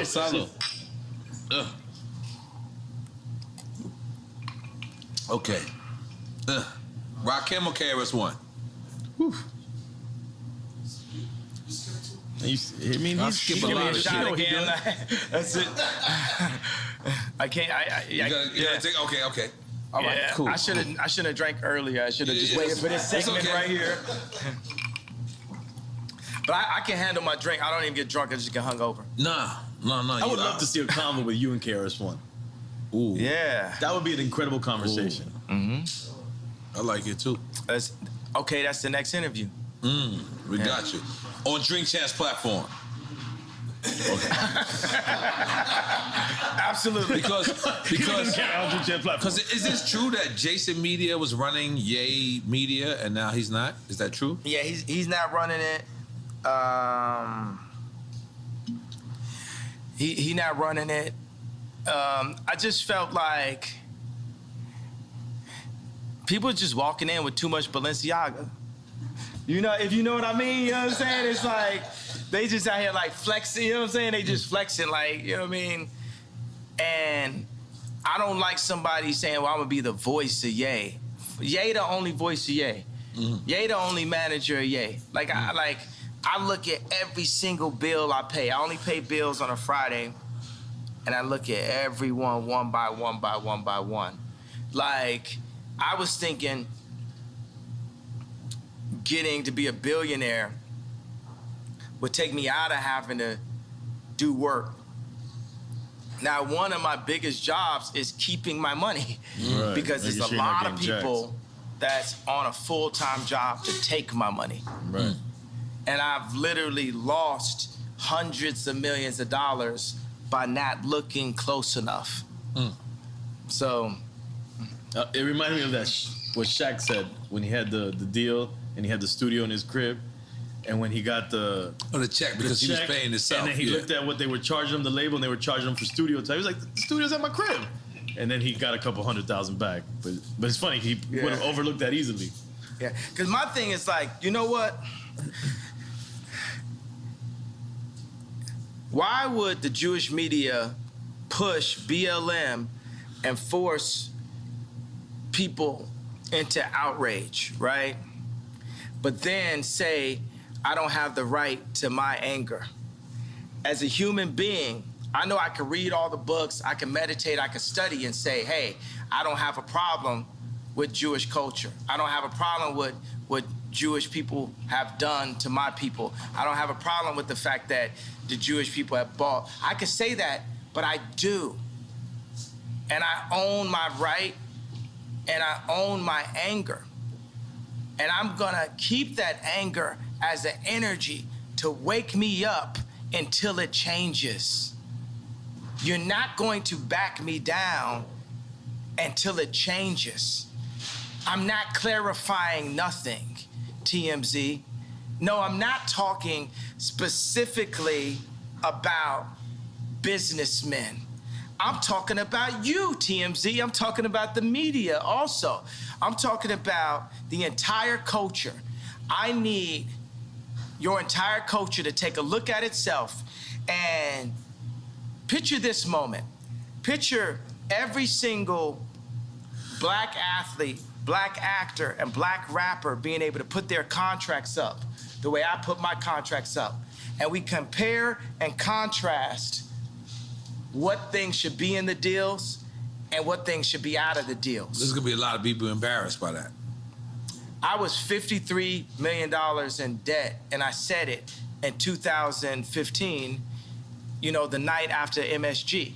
Salud. Okay. Rakim or KRS-One? He's skip a Give me lot a of shot shit. again. That's it. I can't. You gotta take. Okay. All right. Yeah, Cool. I shouldn't have drank earlier. I should have just Yeah, waited for this it's segment okay. right here. But I can handle my drink. I don't even get drunk. I just get hungover. Nah. I would love to see a convo with you and KRS-One. Ooh. Yeah. That would be an incredible conversation. I like it too. That's the next interview. We got you. On Drink Champs platform. Absolutely. Because Because is this true that Jason Media was running Ye Media and now he's not? Is that true? Yeah, he's not running it. He not running it. I just felt like people just walking in with too much Balenciaga. You know, if you know what I mean, you know what I'm saying? It's like they just out here like flexing, you know what I'm saying? They just flexing like, you know what I mean? And I don't like somebody saying, well, I'm gonna be the voice of Ye. Ye the only voice of Ye. Ye the only manager of Ye. Like I look at every single bill I pay. I only pay bills on a Friday, and I look at every one by one. Like, I was thinking getting to be a billionaire would take me out of having to do work. Now, one of my biggest jobs is keeping my money because there's a lot of people that's on a full-time job to take my money. Right. And I've literally lost hundreds of millions of dollars by not looking close enough. So it reminded me of that what Shaq said when he had the deal and he had the studio in his crib, and when he got the check because he was paying himself, and then he looked at what they were charging him, the label, and they were charging him for studio time. He was like, the studio's at my crib, and then he got a couple $100,000 back. But it's funny, he would have overlooked that easily. Yeah, because my thing is like, you know what? Why would the Jewish media push BLM and force people into outrage, right? But then say, I don't have the right to my anger. As a human being, I know I can read all the books, I can meditate, I can study and say, hey, I don't have a problem with Jewish culture. I don't have a problem with what Jewish people have done to my people. I don't have a problem with the fact that the Jewish people have bought. I can say that, but I do. And I own my right, and I own my anger. And I'm gonna keep that anger as an energy to wake me up until it changes. You're not going to back me down until it changes. I'm not clarifying nothing, TMZ. No, I'm not talking specifically about businessmen. I'm talking about you, TMZ. I'm talking about the media also. I'm talking about the entire culture. I need your entire culture to take a look at itself and picture this moment. Picture every single black athlete, black actor, and black rapper being able to put their contracts up the way I put my contracts up. And we compare and contrast what things should be in the deals and what things should be out of the deals. There's gonna be a lot of people embarrassed by that. I was $53 million in debt, and I said it in 2015, you know, the night after MSG.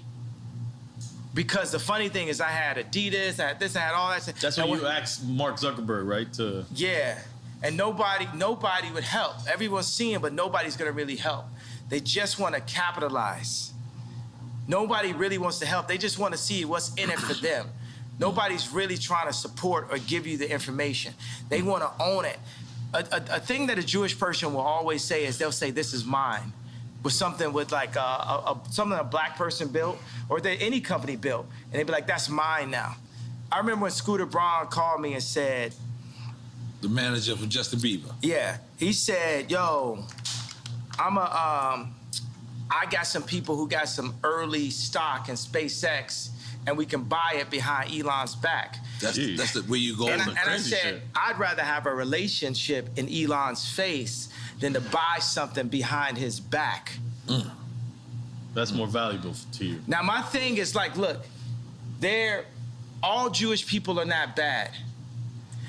Because the funny thing is I had Adidas, I had this, I had all that. That's when you asked Mark Zuckerberg, right? Yeah, and nobody would help. Everyone's seeing, but nobody's gonna really help. They just wanna capitalize. Nobody really wants to help. They just wanna see what's in it for them. Nobody's really trying to support or give you the information. They want to own it. A thing that a Jewish person will always say is they'll say, this is mine. With something with like something a black person built or that any company built. And they'd be like, that's mine now. I remember when Scooter Braun called me and said. The manager for Justin Bieber. Yeah, he said, yo, I got some people who got some early stock in SpaceX and we can buy it behind Elon's back. That's the way you go. And I said, I'd rather have a relationship in Elon's face than to buy something behind his back. That's more valuable to you. Now, my thing is like, look, all Jewish people are not bad.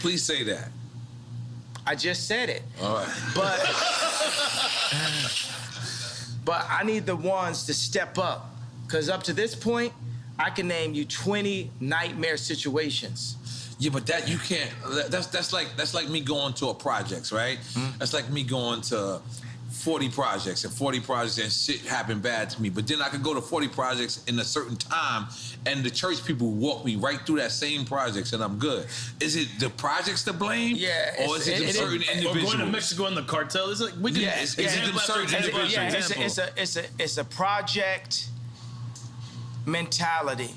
Please say that. I just said it. All right. But I need the ones to step up. Because up to this point, I can name you 20 nightmare situations. Yeah, but that you can't. That's like me going to a projects, right? That's like me going to 40 projects and 40 projects and shit happened bad to me. But then I could go to 40 projects in a certain time and the church people walk me right through that same projects and I'm good. Is it the projects to blame? Yeah. Or is it certain individuals? Or going to Mexico in the cartel? It's like we can. Yeah, is it them certain individuals? Yeah, it's a project mentality.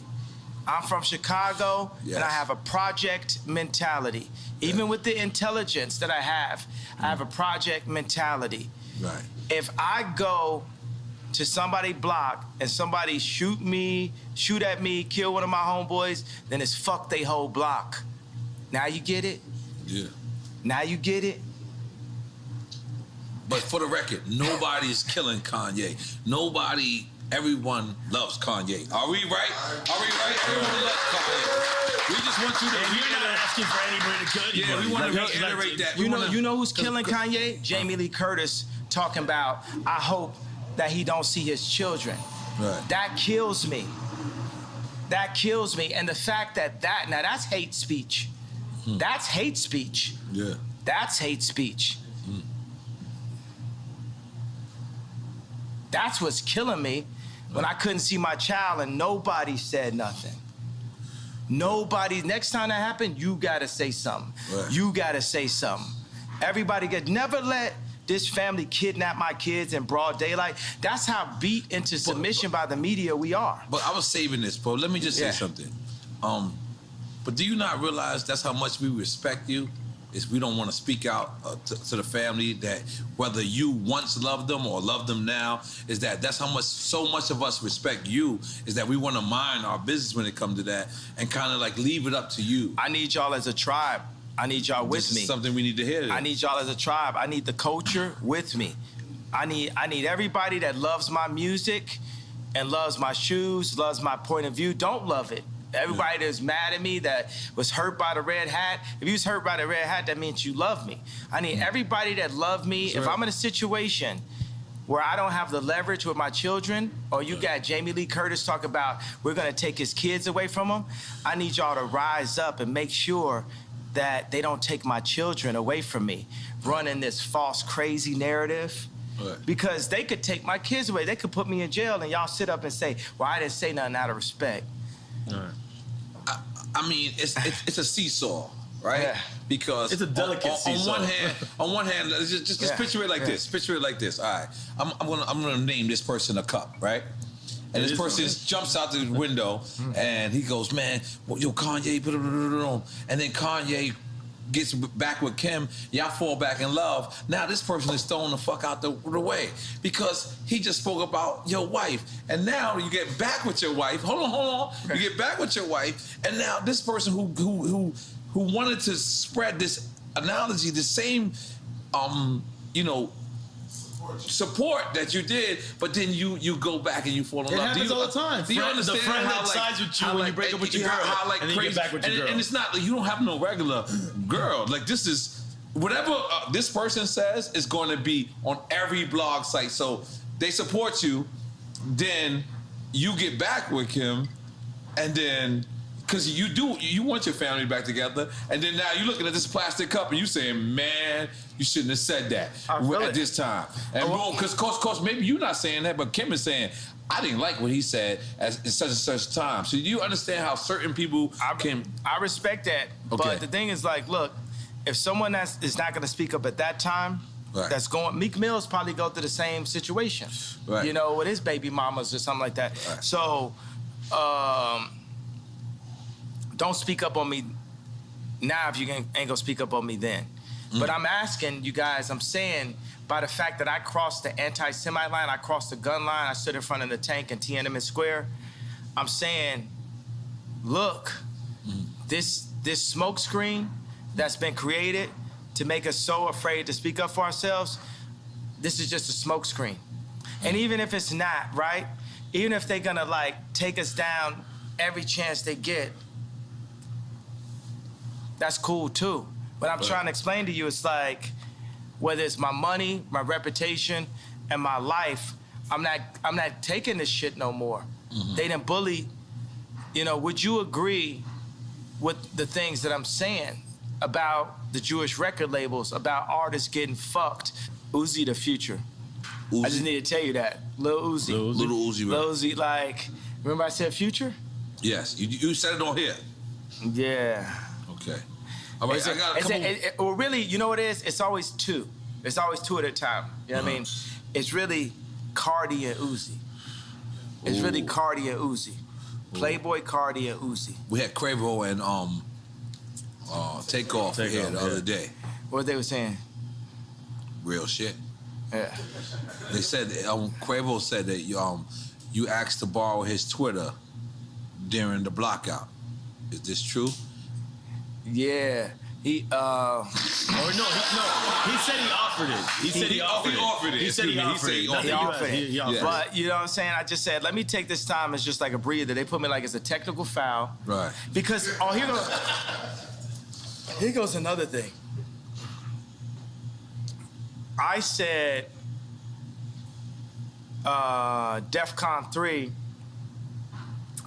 I'm from Chicago, and I have a project mentality. Even with the intelligence that I have a project mentality. Right. If I go to somebody's block and somebody shoot at me, kill one of my homeboys, then it's fuck they whole block. Now you get it? Yeah. Now you get it? But for the record, nobody's killing Kanye. Everyone loves Kanye. Are we right? Everyone loves Kanye. We just want you to. And you're not asking for anybody to kill you. Yeah, we want to reiterate that. You know who's killing Kanye? Jamie Lee Curtis talking about, I hope that he don't see his children. Right. That kills me. That kills me. And the fact that now that's hate speech. That's hate speech. Yeah. That's hate speech. That's what's killing me. when I couldn't see my child and nobody said nothing. Nobody, next time that happened, you gotta say something. Right. You gotta say something. Everybody never let this family kidnap my kids in broad daylight. That's how beat into submission by the media we are. But I was saving this, bro. Let me just say something. But do you not realize that's how much we respect you? Is we don't want to speak out to the family that whether you once loved them or love them now, is that's how much, so much of us respect you, is that we want to mind our business when it comes to that and kind of like leave it up to you. I need y'all as a tribe. I need y'all with me. This is something we need to hear. I need y'all as a tribe. I need the culture with me. I need everybody that loves my music and loves my shoes, loves my point of view. Don't love it. Everybody that's mad at me, that was hurt by the red hat. If you was hurt by the red hat, that means you love me. I need everybody that love me. Sure. If I'm in a situation where I don't have the leverage with my children, or you got Jamie Lee Curtis talk about we're gonna take his kids away from him, I need y'all to rise up and make sure that they don't take my children away from me, running this false, crazy narrative. Right. Because they could take my kids away. They could put me in jail, and y'all sit up and say, well, I didn't say nothing out of respect. All right. I mean, it's a seesaw, right? Yeah. Because it's a delicate seesaw. On one hand, just picture it like this. Picture it like this. All right, I'm gonna name this person a cup, right? And this person jumps out the window and he goes, man, yo, Kanye, blah, blah, blah, blah. And then Kanye gets back with Kim, y'all fall back in love. Now this person is thrown the fuck out the way because he just spoke about your wife. And now you get back with your wife. Hold on. You get back with your wife, and now this person who wanted to spread this analogy, the same support that you did, but then you go back and you fall in love. It happens all the time. Do you understand the friend how that sides with you when you break up with your girl, and then you get back with your girl. And it's not like you don't have no regular girl. Like this is whatever this person says is going to be on every blog site. So they support you, then you get back with him, and then because you want your family back together, and then now you're looking at this plastic cup and you saying, man, you shouldn't have said that at this time. And boom, because course, maybe you're not saying that, but Kim is saying, I didn't like what he said at such and such time. So do you understand how certain people can... I respect that, but the thing is like, look, if someone is not going to speak up at that time, that's going... Meek Mill's probably go through the same situation, you know, with his baby mamas or something like that. Right. So, don't speak up on me now if you ain't gonna speak up on me then. But I'm asking you guys, I'm saying, by the fact that I crossed the anti-Semite line, I crossed the gun line, I stood in front of the tank in Tiananmen Square, I'm saying, look, this smoke screen that's been created to make us so afraid to speak up for ourselves, this is just a smoke screen. And even if it's not, right? Even if they're gonna like take us down every chance they get, that's cool too. But I'm trying to explain to you, it's like, whether it's my money, my reputation, and my life, I'm not taking this shit no more. They done bully, would you agree with the things that I'm saying about the Jewish record labels, about artists getting fucked? Uzi the future. Uzi? I just need to tell you that. Lil Uzi. Little Uzi, right? Lil Uzi, like, remember I said future? Yes, you said it on here. Yeah. Okay. All right, I got a couple... well, really, you know what it is? It's always two. It's always two at a time. You know what I mean? It's really Cardi and Uzi. It's really Cardi and Uzi. Playboy, Cardi, and Uzi. We had Quavo and Takeoff here the other day. What they were saying? Real shit. Yeah. They said Quavo said that you asked to borrow his Twitter during the blockout. Is this true? Yeah. He said he offered it. He said he offered it. He said he offered it. But you know what I'm saying? I just said, let me take this time as just like a breather. They put me like as a technical foul. Right. Because here goes another thing. I said DEFCON 3,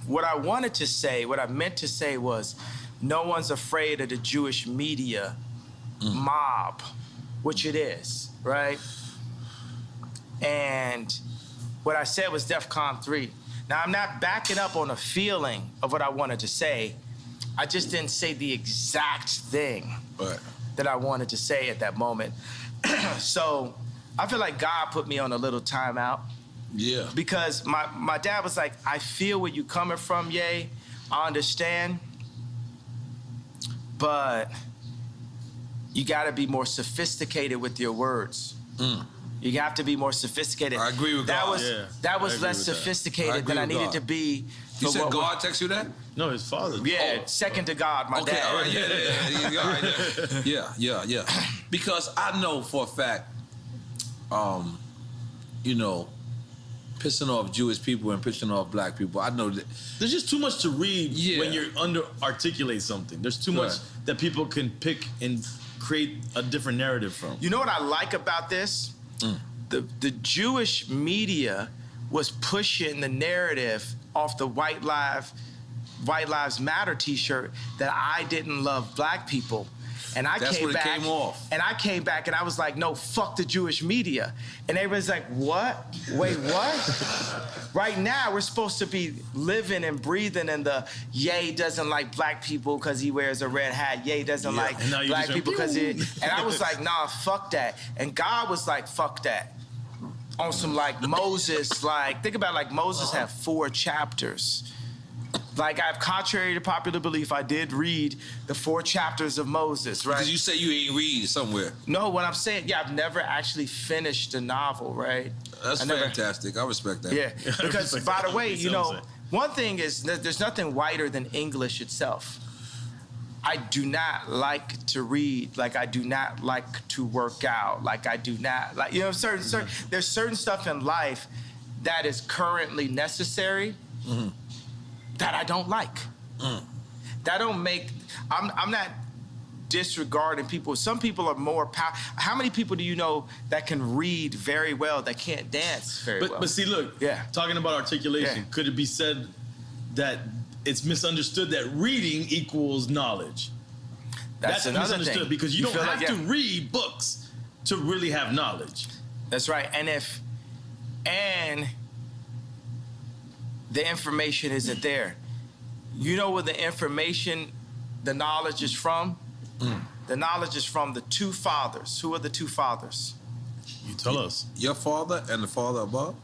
what I wanted to say, what I meant to say was, no one's afraid of the Jewish media mob, which it is, right? And what I said was DEFCON 3. Now, I'm not backing up on a feeling of what I wanted to say. I just didn't say the exact thing that I wanted to say at that moment. So I feel like God put me on a little timeout. Yeah. Because my dad was like, I feel where you coming from, Ye. I understand. But you got to be more sophisticated with your words. You have to be more sophisticated. I agree with God. That was less sophisticated than I needed to be. You said God text you that? No, his father. Yeah, second to God, my dad. All right, yeah. Because I know for a fact, you know, pissing off Jewish people and pissing off black people. I know that there's just too much to read when you're articulate something. There's too much that people can pick and create a different narrative from. You know what I like about this? The Jewish media was pushing the narrative off the White Lives Matter T-shirt that I didn't love black people. And I came back and I was like, no, fuck the Jewish media. And everybody's like, what? Wait, what? Right now, we're supposed to be living and breathing in the Ye doesn't like black people because he wears a red hat. Ye doesn't like black people because he... And I was like, nah, fuck that. And God was like, fuck that. On some like Moses, like, think about like Moses had 4 chapters. Like, I've, contrary to popular belief, I did read the 4 chapters of Moses, right? Because you say you ain't read somewhere. No, what I'm saying, I've never actually finished a novel, right? That's fantastic. I respect that. Yeah, because by the way, you know, one thing is that there's nothing whiter than English itself. I do not like to read, like I do not like to work out, like I do not like, you know, there's certain stuff in life that is currently necessary that I don't like. That don't make, I'm not disregarding people. Some people are more powerful. How many people do you know that can read very well, that can't dance very well? But see, look, talking about articulation, could it be said that it's misunderstood that reading equals knowledge? That's misunderstood thing. Because you don't have to read books to really have knowledge. That's right. And the information isn't there. You know where the information, the knowledge is from? The knowledge is from the 2 fathers. Who are the 2 fathers? You tell us. Your father and the father above?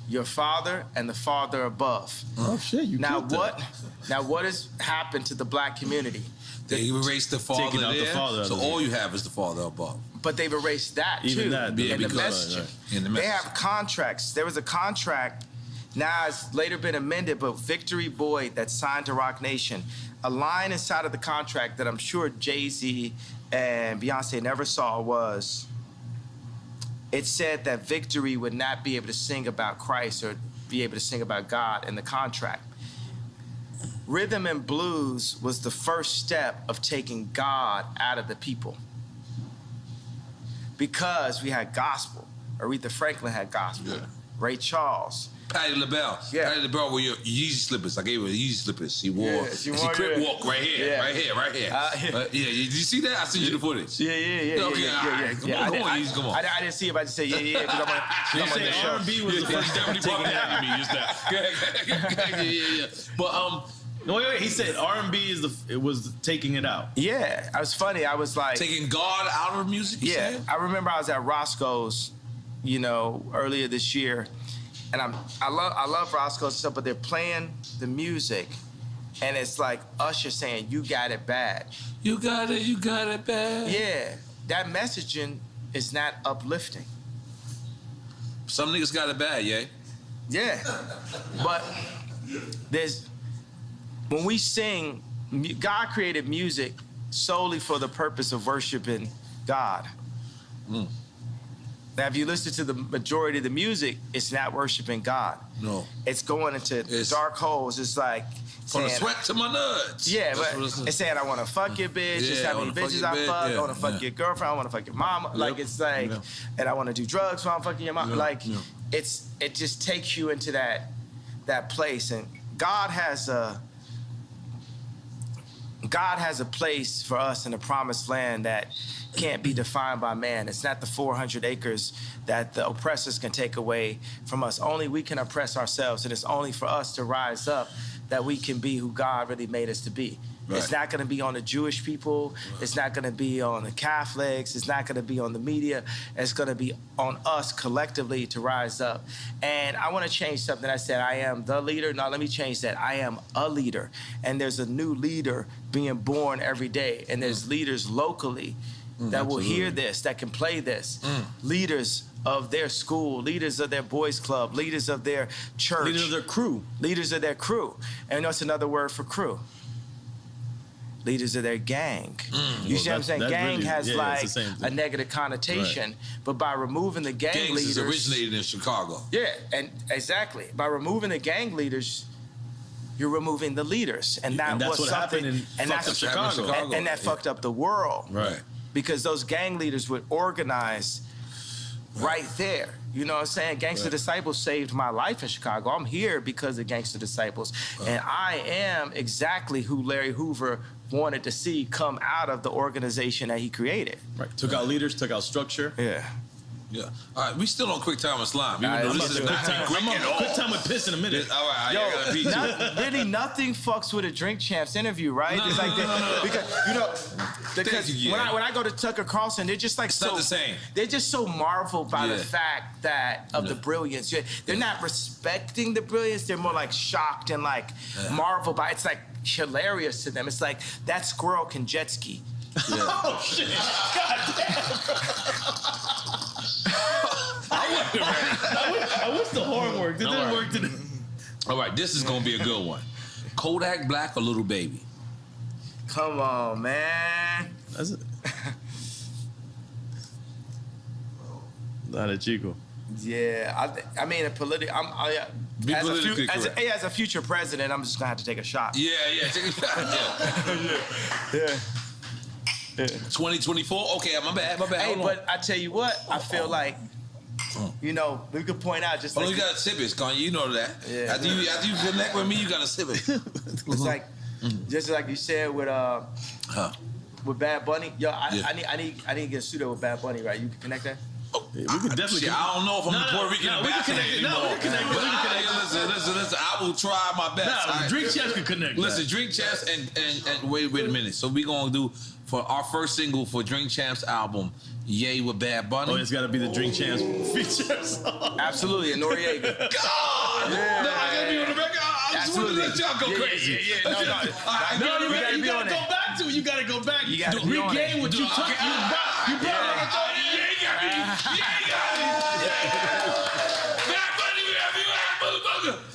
Your father and the father above. Oh shit! You now what? Now what has happened to the black community? They erased the father there, the father so all you have is the father above. But they've erased that too. In the messaging. In the message. They have contracts. There was a contract. Now it's later been amended, but Victory Boyd that signed to Rock Nation, a line inside of the contract that I'm sure Jay-Z and Beyonce never saw was, it said that Victory would not be able to sing about Christ or be able to sing about God in the contract. Rhythm and blues was the first step of taking God out of the people. Because we had gospel. Aretha Franklin had gospel. Ray Charles. Patti LaBelle. Patti LaBelle wore your Yeezy slippers. I gave her the Yeezy slippers. She wore. She crip walk right here. Right here. Did you see that? I sent you the footage. Yeah. Come on. I didn't see it, but I just say because I'm on the show. R&B was the first step taking it out of me. Just that. Yeah. But no, wait. He said R&B was taking it out. Yeah, it was funny. I was like taking God out of music. Yeah, I remember I was at Roscoe's, you know, earlier this year. And I love Roscoe's and stuff, but they're playing the music, and it's like Usher saying, "You got it bad." You got it bad. Yeah, that messaging is not uplifting. Some niggas got it bad, Yeah, but when we sing, God created music solely for the purpose of worshiping God. Now, if you listen to the majority of the music, it's not worshiping God. No. It's going into dark holes. It's like from the sweat to my nuts. Yeah, but it's saying I want to fuck your bitch. It's how many bitches I fuck. I want to fuck your girlfriend. I want to fuck your mama. Like it's like, and I want to do drugs while I'm fucking your mama. Like it just takes you into that place. And God has God has a place for us in the promised land that can't be defined by man. It's not the 400 acres that the oppressors can take away from us. Only we can oppress ourselves, and it's only for us to rise up that we can be who God really made us to be. Right. It's not going to be on the Jewish people. Right. It's not going to be on the Catholics. It's not going to be on the media. It's going to be on us collectively to rise up. And I want to change something. I said, I am the leader. No, let me change that. I am a leader. And there's a new leader being born every day. And there's leaders locally that will hear this, that can play this. Leaders of their school, leaders of their boys club, leaders of their church. Leaders of their crew. Leaders of their crew. And what's another word for crew? Leaders of their gang. You see what I'm saying? Gang really, has like a negative connotation, but by removing the gang leaders. Gangs originated in Chicago. Yeah, and exactly. By removing the gang leaders, you're removing the leaders. And that's what happened in Chicago. And that fucked up the world. Right. Because those gang leaders would organize right there. You know what I'm saying? Gangster Disciples saved my life in Chicago. I'm here because of Gangster Disciples. And I am exactly who Larry Hoover wanted to see come out of the organization that he created. Right. Took out leaders, took out structure. Yeah. Yeah. All right, we still on quick time and slime. I'm on quick time with piss in a minute. All right, yo, gotta beat really nothing fucks with a Drink Champs interview, right? It's like because you know, because when I go to Tucker Carlson, they're just like not the same. They're just so marveled by the fact that of the brilliance. They're not respecting the brilliance. They're more like shocked and like marveled by. It's like hilarious to them. It's like that squirrel can jet ski. Yeah. Oh shit! God damn! I wish the horn worked. It didn't work today. All right, this is gonna be a good one. Kodak Black or Little Baby? Come on, man. That's it. Not a Chico. Yeah, I mean, as a future president, I'm just gonna have to take a shot. Yeah, take a shot. Yeah. 2024. Okay, my bad. Hey, but I tell you what, I feel like, you know, we could point out just. You gotta sip it, Kanye. You know that. Yeah. After you connect with me, you gotta sip it. It's like, just like you said with Bad Bunny. Yo, I need to get a studio with Bad Bunny, right? You can connect that. Yeah, we can definitely. I don't know if I'm Puerto Rican we can connect. Listen. I will try my best. Drink Champs can connect. Listen, Drink Champs and wait a minute. So we gonna do for our first single for Drink Champs album, Yay with Bad Bunny. Oh, it's gotta be the Drink Champs feature song. Absolutely, and Noriega. God! Yeah. No, I gotta be on the record. I just want to let y'all go crazy. You gotta go back to it. You gotta go back. You gotta regain what you took. You brought it.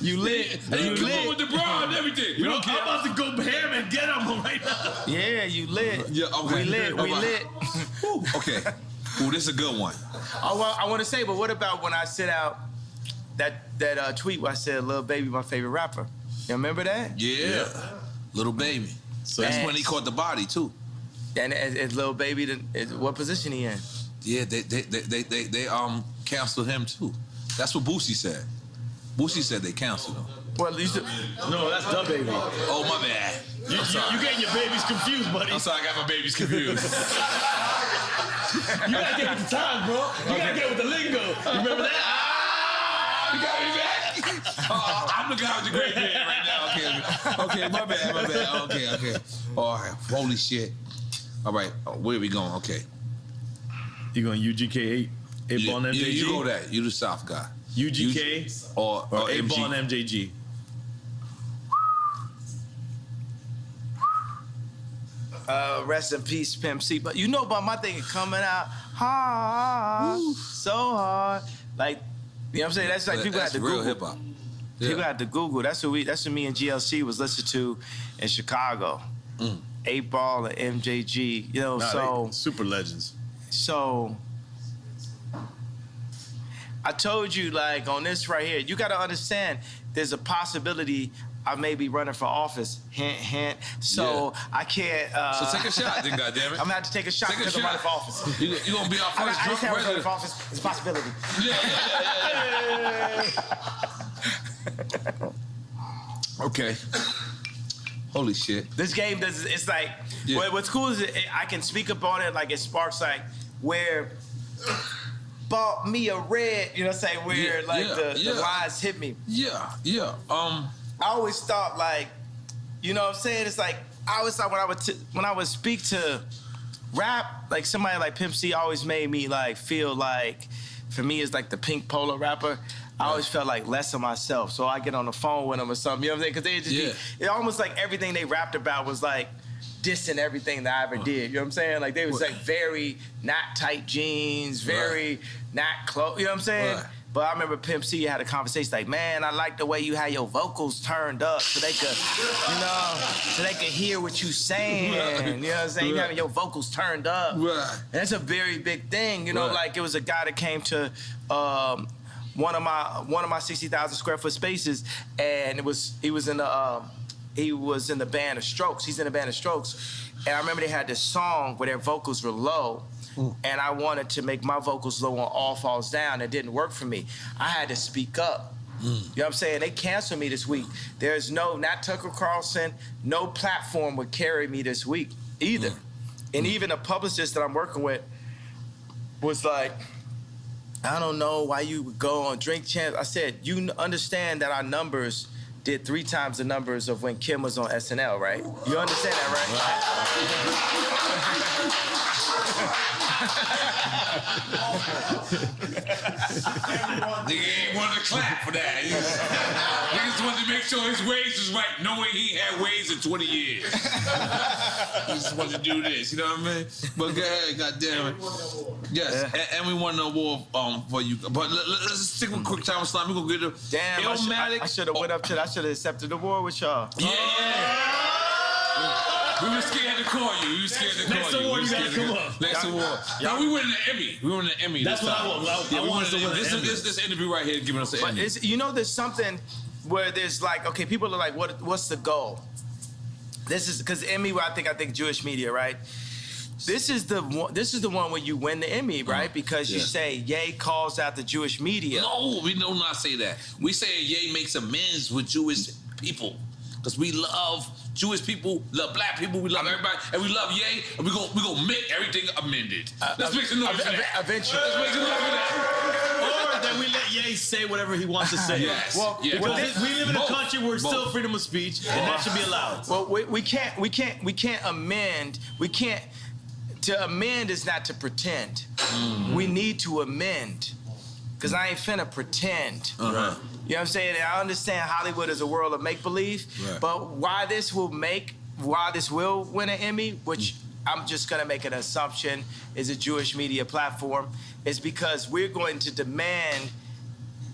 You lit. And you come on with the bra and everything. I'm about to go ham and get him right now. Yeah, you lit. Yeah, okay. We lit. Okay. Ooh, this is a good one. I want to say, but what about when I sent out that tweet where I said Lil Baby my favorite rapper? You remember that? Yeah. Little Baby. So that's when he caught the body too. And is Lil Baby, what position he in? Yeah, they canceled him too. That's what Boosie said. Boosie said they canceled him. Well, no, that's the baby. Oh, my bad. You getting your babies confused, buddy. I'm sorry, I got my babies confused. You gotta get with the times, bro. You gotta get with the lingo. You remember that? You got me back? I'm the guy with the great beard right now. Okay, my bad. Okay. All right, holy shit. All right, where are we going? Okay. You going UGK 8 Ball and MJG? You go that. You the South guy. UGK or 8 Ball and MJG? Rest in peace, Pimp C. But you know about my thing coming out so hard. Like, you know what I'm saying? That's like people had to Google. Real hip hop. Yeah. People had to Google. That's what me and GLC was listening to in Chicago. 8 Ball and MJG. You know, super legends. So I told you, like, on this right here, you got to understand there's a possibility I may be running for office. Hint, hint. So I can't. So take a shot, then, goddammit. I'm going to have to take a shot because I'm running for office. You're going to be our first drunk president. Running for office. It's a possibility. Yeah. Okay. Holy shit. This game does, it's like, what's cool is I can speak up on it, like it sparks like where bought me a red, you know what I'm saying, where the lines hit me. Yeah. I always thought like, you know what I'm saying, it's like, I always thought when I would speak to rap, like somebody like Pimp C always made me like feel like, for me it's like the Pink Polo rapper. I always felt like less of myself, so I get on the phone with them or something. You know what I'm saying? Because they just it almost like everything they rapped about was like dissing everything that I ever did. You know what I'm saying? Like they was like very not tight jeans, very not close. You know what I'm saying? Right. But I remember Pimp C had a conversation like, man, I like the way you had your vocals turned up so they could, you know, so they could hear what you saying. You know what I'm saying? You having your vocals turned up. Right. And that's a very big thing. You know, like it was a guy that came to one of my 60,000 square foot spaces, and he was in the band of Strokes. He's in the band of Strokes, and I remember they had this song where their vocals were low, and I wanted to make my vocals low on All Falls Down. It didn't work for me. I had to speak up. You know what I'm saying? They canceled me this week. There's not Tucker Carlson, no platform would carry me this week either. And even a publicist that I'm working with was like, I don't know why you would go on Drink Champs. I said, you understand that our numbers did 3 times the numbers of when Kim was on SNL, right? You understand that, Nigga ain't wanted to clap for that. Niggas wanted to make sure his waves was right, knowing he had waves in 20 years. He just wanted to do this, you know what I mean? But go ahead, goddamn it. Yes, and we won an award for you. But let's stick with quick time slime. We're gonna get a damn. I should have went up to. I should have accepted the award with y'all. Yeah. We were scared to call you. We were scared to call you. Next award, you gotta come up. Next award. No, we won an Emmy. We won an Emmy. That's what I want. I want to win an Emmy. This interview right here giving us an Emmy. But you know, there's something where there's like, okay, people are like, what's the goal? This is because Emmy. I think Jewish media, right? This is the one where you win the Emmy, right? Because you say Ye calls out the Jewish media. No, we do not say that. We say Ye makes amends with Jewish people because we love Jewish people, love black people, we love everybody, and we love Ye, and we gonna make everything amended. Let's make some noise for that. Eventually. Let's make some noise for that. Or then we let Ye say whatever he wants to say. Yes. Well, we live in a country where it's still freedom of speech, and that should be allowed. Well, we can't amend. To amend is not to pretend. We need to amend. Because I ain't finna pretend. You know what I'm saying? I understand Hollywood is a world of make-believe, but why this will win an Emmy, which I'm just gonna make an assumption is a Jewish media platform, is because we're going to demand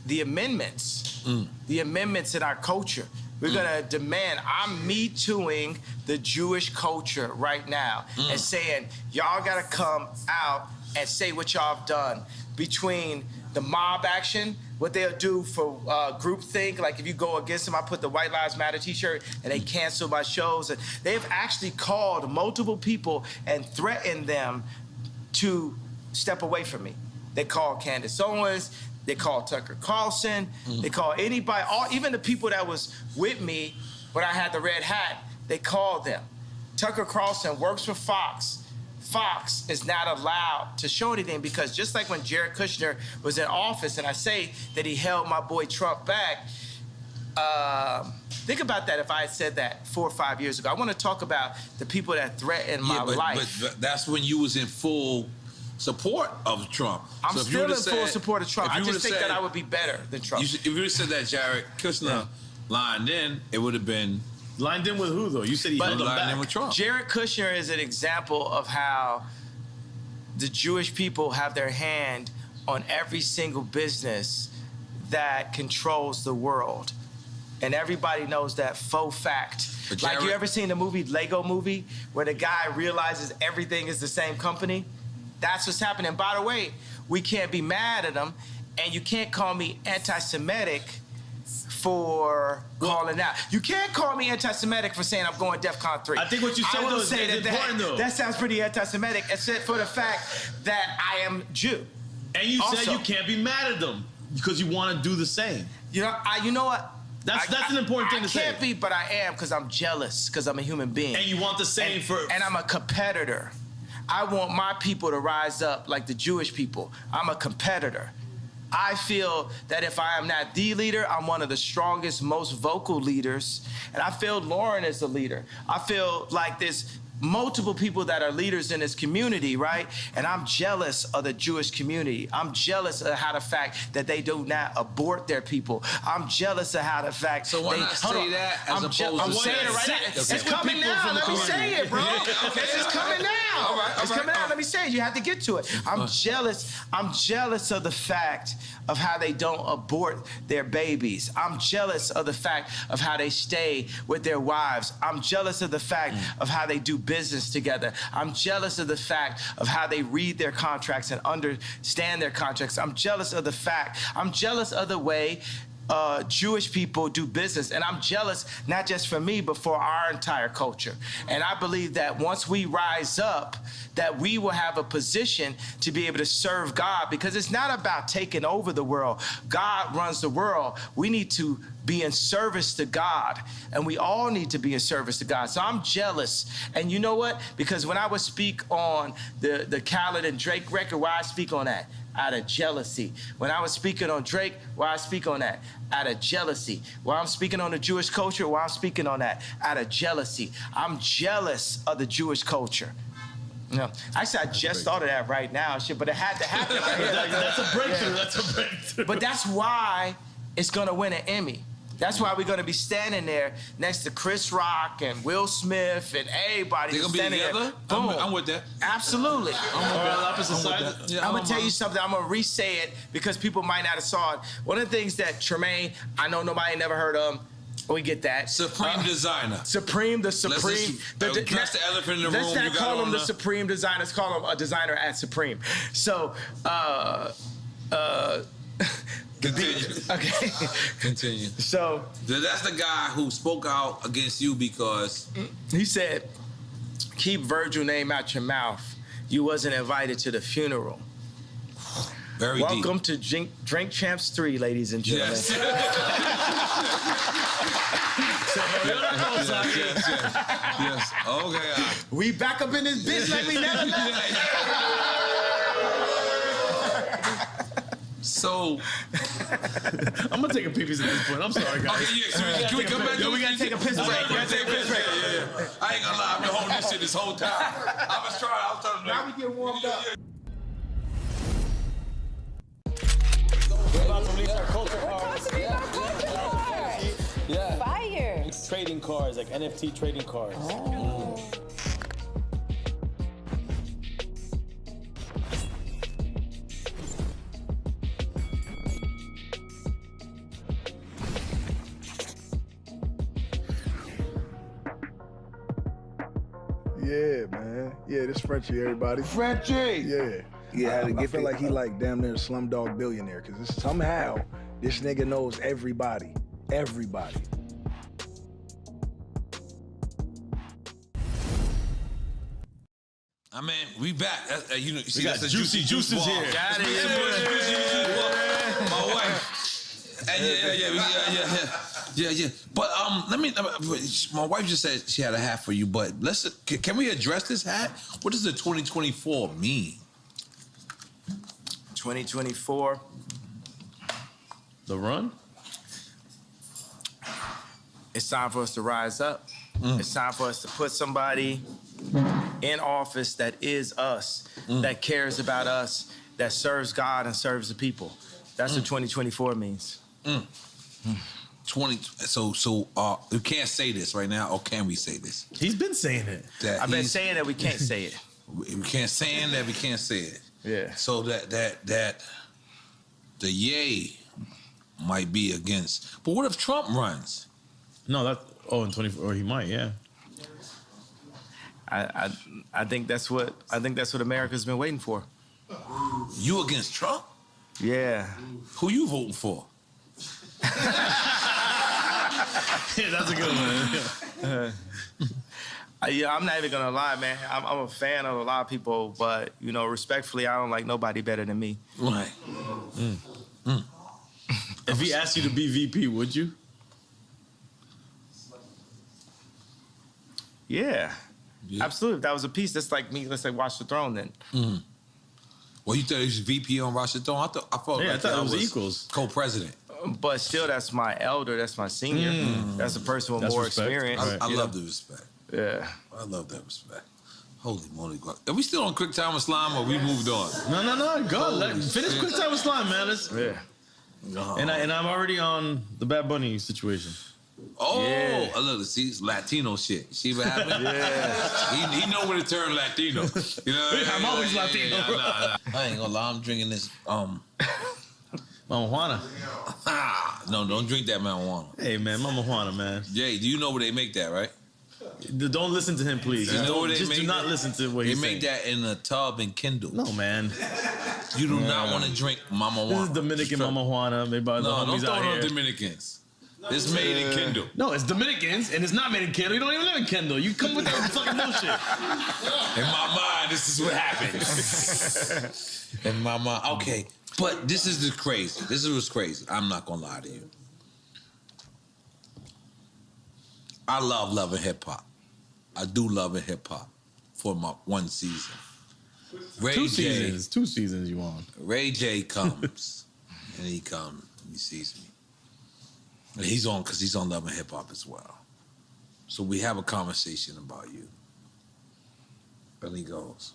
the amendments in our culture. We're gonna demand, I'm Me Tooing the Jewish culture right now and saying, y'all gotta come out and say what y'all have done between the mob action, what they'll do for groupthink. Like if you go against them, I put the White Lives Matter t-shirt and they cancel my shows. And they've actually called multiple people and threatened them to step away from me. They called Candace Owens, they called Tucker Carlson, they called anybody, even the people that was with me when I had the red hat, they called them. Tucker Carlson works for Fox. Fox is not allowed to show anything because just like when Jared Kushner was in office and I say that he held my boy Trump back, think about that if I had said that 4 or 5 years ago. I want to talk about the people that threatened my life. But that's when you was in full support of Trump. I'm still in full support of Trump. I just think that I would be better than Trump. If you would have said that Jared Kushner lined in, it would have been... Lined in with who, though? You said he held him back. In with Trump. Jared Kushner is an example of how the Jewish people have their hand on every single business that controls the world. And everybody knows that faux fact. Like, you ever seen the movie Lego Movie where the guy realizes everything is the same company? That's what's happening. By the way, we can't be mad at him, and you can't call me anti-Semitic for calling out. You can't call me anti-Semitic for saying I'm going DEFCON 3. I think what you said though is important though. That sounds pretty anti-Semitic, except for the fact that I am Jew. And you said you can't be mad at them because you want to do the same. You know what? That's an important thing to say. I can't be, but I am because I'm jealous because I'm a human being. And you want the same and I'm a competitor. I want my people to rise up like the Jewish people. I'm a competitor. I feel that if I am not the leader, I'm one of the strongest, most vocal leaders. And I feel Lauren is the leader. I feel like there's multiple people that are leaders in this community, right? And I'm jealous of the Jewish community. I'm jealous of how the fact that they do not abort their people. I'm jealous of how the fact. So why not say that as opposed to I'm saying it right now. It's coming now. Let me say it, bro. It's coming now. All right. It's coming out. Let me say it. You have to get to it. I'm jealous. I'm jealous of the fact of how they don't abort their babies. I'm jealous of the fact of how they stay with their wives. I'm jealous of the fact of how they do business together. I'm jealous of the fact of how they read their contracts and understand their contracts. I'm jealous of the way Jewish people do business. And I'm jealous, not just for me, but for our entire culture. And I believe that once we rise up, that we will have a position to be able to serve God, because it's not about taking over the world. God runs the world. We need to be in service to God, and we all need to be in service to God. So I'm jealous. And you know what? Because when I would speak on the Khaled and Drake record, why I speak on that? Out of jealousy. When I was speaking on Drake, why I speak on that? Out of jealousy. While I'm speaking on the Jewish culture, why I'm speaking on that? Out of jealousy. I'm jealous of the Jewish culture. No, actually, I just thought of that right now, shit. But it had to happen. That's a breakthrough. Yeah. That's a breakthrough. But that's why it's gonna win an Emmy. That's why we're gonna be standing there next to Chris Rock and Will Smith and everybody. They're gonna be together. Boom. I'm with that. Absolutely. I'm gonna tell you something. I'm gonna re-say it because people might not have saw it. One of the things that Tremaine, I know nobody never heard of. We get that. Supreme designer. The Supreme. Address the elephant in the room. Let's not call him the Supreme designer. Let's call him a designer at Supreme. So, Continue. Okay. Continue. So that's the guy who spoke out against you because he said, "Keep Virgil name out your mouth. You wasn't invited to the funeral." Very Welcome deep. to Drink Champs 3, ladies and gentlemen. Yes. Yes. Okay. We back up in this bitch like we never left. So I'm gonna take a pee-pee at this point. I'm sorry, guys. Okay, yeah. So can we come back? Yo, we gotta take a piss break. Yeah. I ain't gonna lie. I've been holding this shit this whole time. I was trying to. Now we get warmed up. We're about to release our culture cards. Yeah. Fire. It's trading cards, like NFT trading cards. Oh. Yeah, man. Yeah, this Frenchie, everybody. Frenchie! Yeah. Yeah, I feel like he like damn near a slumdog billionaire, because somehow this nigga knows everybody. Everybody. I mean, we back. You know, We got Juicy Juices here. Got it. My wife. Yeah. But my wife just said she had a hat for you. But can we address this hat? What does the 2024 mean? 2024. The run? It's time for us to rise up. It's time for us to put somebody in office that is us, that cares about us, that serves God and serves the people. That's what 2024 means. 20. So we can't say this right now, or can we say this? He's been saying it. I've been saying that we can't say it. We can't say that we can't say it. Yeah. So that the yay might be against. But what if Trump runs? No, in 24, or he might, yeah. I think that's what America's been waiting for. You against Trump? Yeah. Who you voting for? Yeah, that's a good one. I'm not even gonna lie, man. I'm a fan of a lot of people, but respectfully, I don't like nobody better than me. Right. If he asked you to be VP, would you? Yeah. Absolutely. If that was a piece, that's like me, let's say Watch the Throne then. Mm. Well, you thought he was VP on Watch the Throne? I thought it was equals. Co-president. But still, that's my elder, that's my senior. That's a person with more respect. experience. I love the respect. Yeah. I love that respect. Holy moly. Are we still on Quick Time with Slime or we moved on? No. Go. Finish Quick Time with Slime, man. And I'm already on the Bad Bunny situation. Oh, look, see, it's Latino shit. See what happened? Yeah. He know when to turn Latino. You know what I mean? I'm always Latino. Nah. I ain't gonna lie, I'm drinking this, Mama Juana. No, don't drink that marijuana. Hey, man, Mama Juana, man. Jay, do you know where they make that, right? Don't listen to him, please. You know where they just make do not that? listen to what he's saying. They make that in a tub and Kindle. No, man. You do not want to drink Mama Juana. This is Dominican Mama Juana, made by the homies don't out throw here. no Dominicans. It's made in Kindle. No, it's Dominicans, and it's not made in Kendall. You don't even live in Kendall. You come with that fucking bullshit. In my mind, this is what happens. In my mind, okay. But this is crazy. This is what's crazy. I'm not gonna lie to you. I love loving hip hop. I do love hip hop for my one season. Two seasons you on. Ray J comes, and he sees me. And he's on because he's on loving hip hop as well. So we have a conversation about you. And he goes,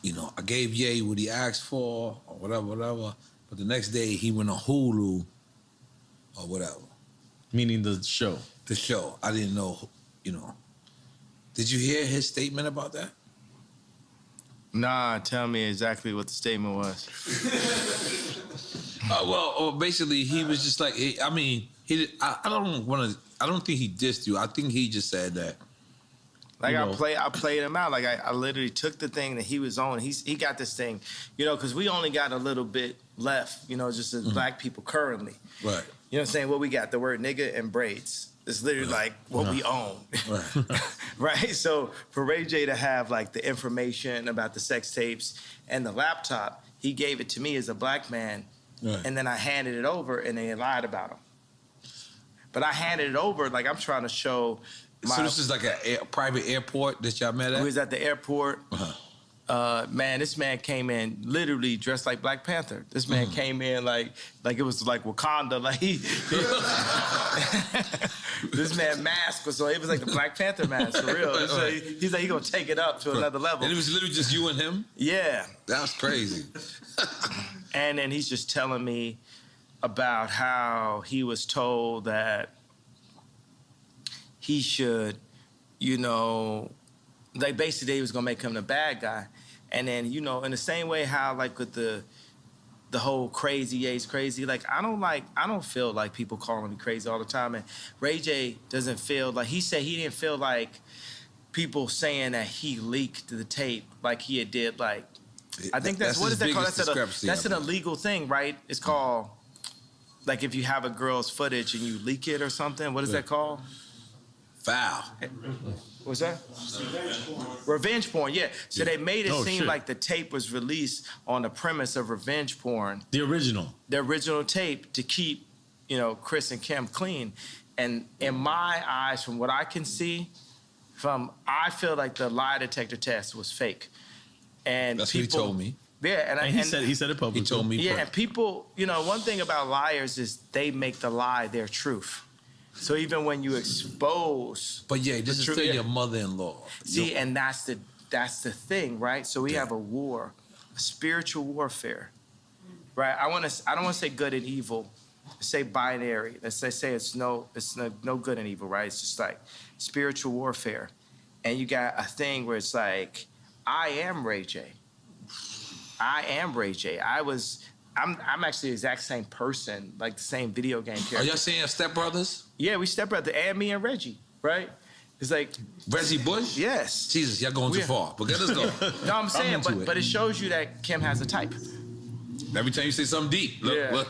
you know, I gave Ye what he asked for or whatever. But the next day he went on Hulu or whatever. Meaning the show. The show. I didn't know, you know. Did you hear his statement about that? Nah, tell me exactly what the statement was. Basically, he was just like, I don't think he dissed you. I think he just said that. Like I played him out. Like I literally took the thing that he was on. He got this thing, you know, because we only got a little bit left, you know, just as black people currently. Right. You know what I'm saying? What we got, the word nigga and braids. It's literally like what we own. Right. Right? So for Ray J to have like the information about the sex tapes and the laptop, he gave it to me as a black man. Right. And then I handed it over and they lied about him. But I handed it over like I'm trying to show so this is like a private airport that y'all met at? We was at the airport. Man, this man came in literally dressed like Black Panther. This man came in like it was like Wakanda. Like this man mask was so it was like the Black Panther mask for real. So he's like he gonna take it up to another level. And it was literally just you and him? Yeah. That was crazy. And then he's just telling me about how he was told that he should, you know, like basically he was gonna make him the bad guy. And then, you know, in the same way how like with the whole crazy, Ye's crazy, like I don't feel like people calling me crazy all the time. And Ray J doesn't feel like, he said he didn't feel like people saying that he leaked the tape like he had did like, I think that's what is that called? That's an illegal thing, right? It's called, like if you have a girl's footage and you leak it or something, what is that called? Foul. What's that? Revenge porn, yeah. So they made it seem like the tape was released on the premise of revenge porn. The original tape to keep, you know, Chris and Kim clean. And in my eyes, from what I can see, I feel like the lie detector test was fake. And that's what he told me. Yeah, and he said it publicly. He told me. Yeah, and people, you know, one thing about liars is they make the lie their truth. So even when you expose, but yeah, this is still your mother-in-law. See, and that's the thing, right? So we have a war, a spiritual warfare, right? I don't want to say good and evil, say binary. Let's say it's no good and evil, right? It's just like spiritual warfare, and you got a thing where it's like, I am Ray J. I am Ray J. I'm actually the exact same person, like the same video game character. Are y'all saying stepbrothers? Yeah, we stepbrother, and me and Reggie, right? It's like Reggie Bush? Yes. Jesus, y'all going too far. But let us go. No, I'm saying, but it shows you that Kim has a type. Every time you say something deep. Look, yeah.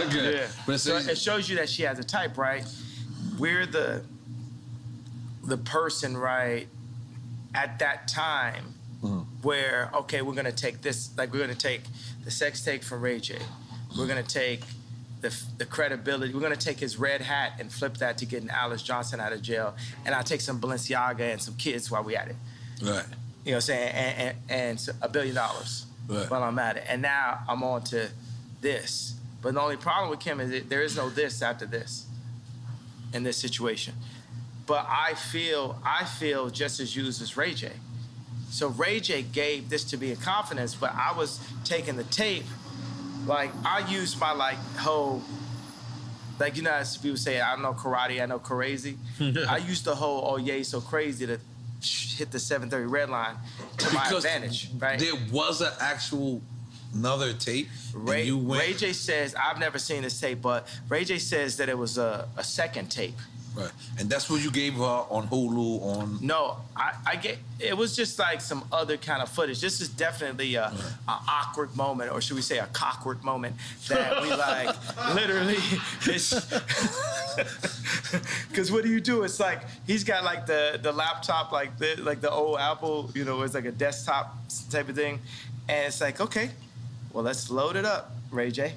Good. Yeah. But so it shows you that she has a type, right? We're the person, right, at that time where, okay, we're gonna take this, like we're gonna take the sex tape from Ray J. We're gonna take the credibility. We're gonna take his red hat and flip that to getting Alice Johnson out of jail, and I'll take some Balenciaga and some kids while we at it. Right. You know what I'm saying? And so $1 billion while I'm at it. And now I'm on to this. But the only problem with Kim is that there is no this after this in this situation. But I feel just as used as Ray J. So Ray J gave this to me in confidence, but I was taking the tape, like I used my like whole, like you know as people say, I know karate, I know crazy. I used the whole, oh yeah, so crazy to hit the 730 red line to my advantage, right? There was an actual another tape. Ray J says, I've never seen this tape, but Ray J says that it was a second tape. Right. And that's what you gave her on Hulu on... No, it was just like some other kind of footage. This is definitely a awkward moment, or should we say a cockward moment, that we like, literally, because what do you do? It's like, he's got like the laptop, like the old Apple, you know, it's like a desktop type of thing. And it's like, okay, well, let's load it up, Ray J.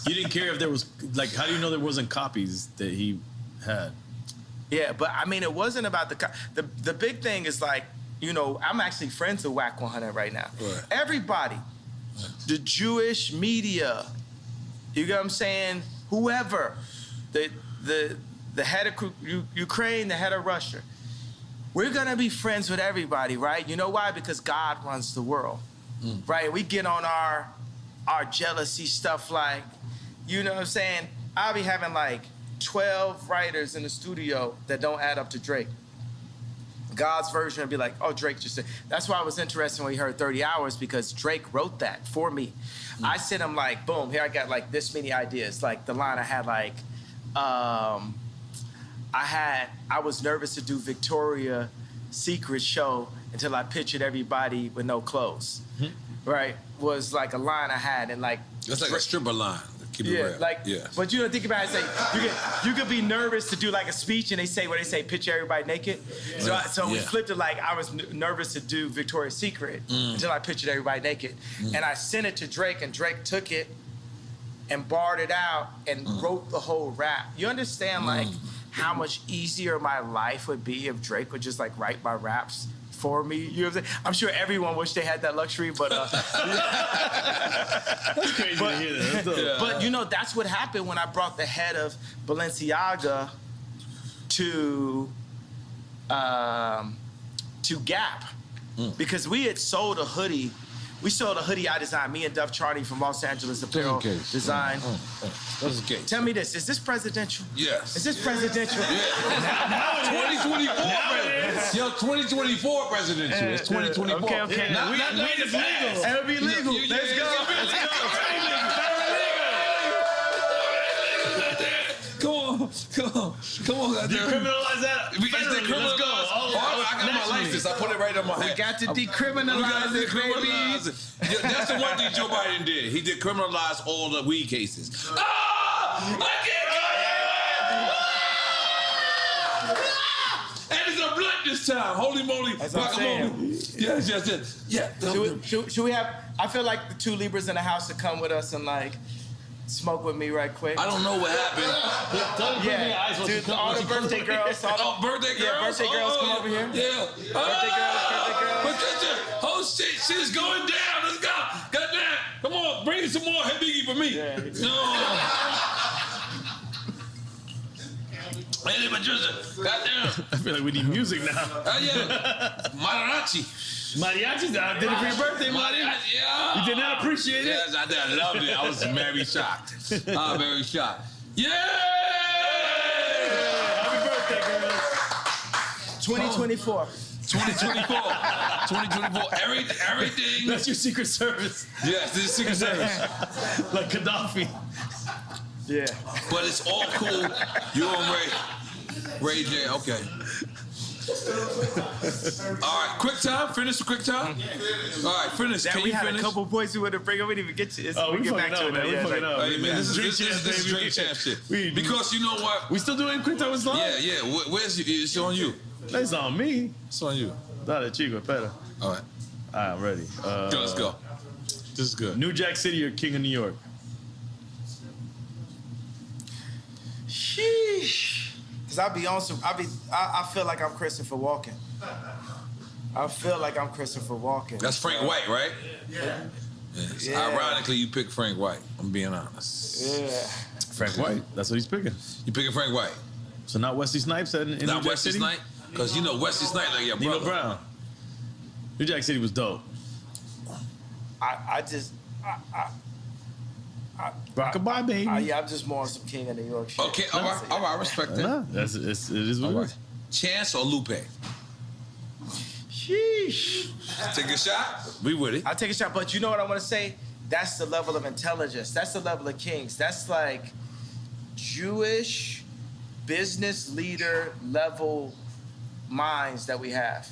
You didn't care if there was, like, how do you know there wasn't copies that he had? Yeah, but I mean, it wasn't about the big thing is like, you know, I'm actually friends with Whack 100 right now. Right. Everybody, the Jewish media, you get what I'm saying? Whoever, the head of Ukraine, the head of Russia, we're gonna be friends with everybody, right? You know why? Because God runs the world, right? We get on our jealousy stuff, like, you know what I'm saying? I'll be having like 12 writers in the studio that don't add up to Drake. God's version would be like, oh, Drake just said. That's why I was interested when we heard 30 Hours, because Drake wrote that for me. I sent him like, boom, here I got like this many ideas. Like the line I had like, I was nervous to do Victoria's Secret show until I pictured everybody with no clothes, right? Was like a line I had, and like. It's like a stripper line. Keep it real. Like, but you know, think about it. Say you could be nervous to do like a speech, and they say picture everybody naked. So we flipped it. Like I was nervous to do Victoria's Secret until I pictured everybody naked, and I sent it to Drake, and Drake took it and barred it out and wrote the whole rap. You understand like how much easier my life would be if Drake would just like write my raps for me? You know what I'm saying? I'm sure everyone wished they had that luxury, but that's crazy to hear that. But you know, that's what happened when I brought the head of Balenciaga to Gap, because we had sold a hoodie. We sold a hoodie I designed, me and Duff Charney from Los Angeles Apparel Design. That's okay. Tell me this, is this presidential? Yes. Is this presidential? Yeah. 2024. Yo, 2024 presidential. It's 2024. Okay. Not it's legal. It'll be legal. Let's go. Come on. Decriminalize that. Let's go. I got my license. I put it right on my head. We got to decriminalize it, baby. That's the one thing Joe Biden did. He decriminalized all the weed cases. I can't go. And it's a blunt this time. Holy moly. Guacamole. Yes. Yeah. Should we have, I feel like the two Libras in the house to come with us and like smoke with me right quick. I don't know what happened. Dude, all the birthday girls. Birthday girls? Yeah, birthday girls come over here. Yeah. Birthday girls. Patricia, oh shit, shit's going down. Let's go. Goddamn. Come on, bring some more Hey Biggie for me. Yeah. No. Hey, Patricia, goddamn. I feel like we need music now. Yeah. Mariachi. Mariachi, I did it for your birthday, Marty. Yeah. You did not appreciate it? Yes, I did. I loved it. I was very shocked. Very shocked. Yeah! Happy birthday, girls. 2024. 2024. Everything. That's your Secret Service. Yes, this is Secret Service. Like Gaddafi. Yeah. But it's all cool. You and Ray J. Okay. All right, quick time. Finish the quick time. All right, finish. Can we you had finish? a couple points we wanted to bring up. We didn't even get to. We get back to it. We fucking up. Hey, man, this is Drink Champ shit. Because you know what? We still doing quick time with Islam? Yeah. Where's it's on you? It's on me. It's on you. Dale, chico, espera. All right. All right, I'm ready. Let's go. This is good. New Jack City or King of New York? Sheesh. Cause I feel like I'm Christopher Walken. That's Frank White, right? Yeah. Ironically, you picked Frank White. I'm being honest. Yeah. Frank White. That's what he's picking. You picking Frank White? So not Wesley Snipes in New Jack Wesley City? Snipes? Because you know Wesley Snipes like your brother. Nino Brown. New Jack City was dope. Rockabye, baby. I'm just more on some King of New York shit. Okay, all right, I respect that. It is what it is. Chance or Lupe? Sheesh. Take a shot? We with it. I'll take a shot, but you know what I want to say? That's the level of intelligence. That's the level of kings. That's like Jewish business leader level minds that we have.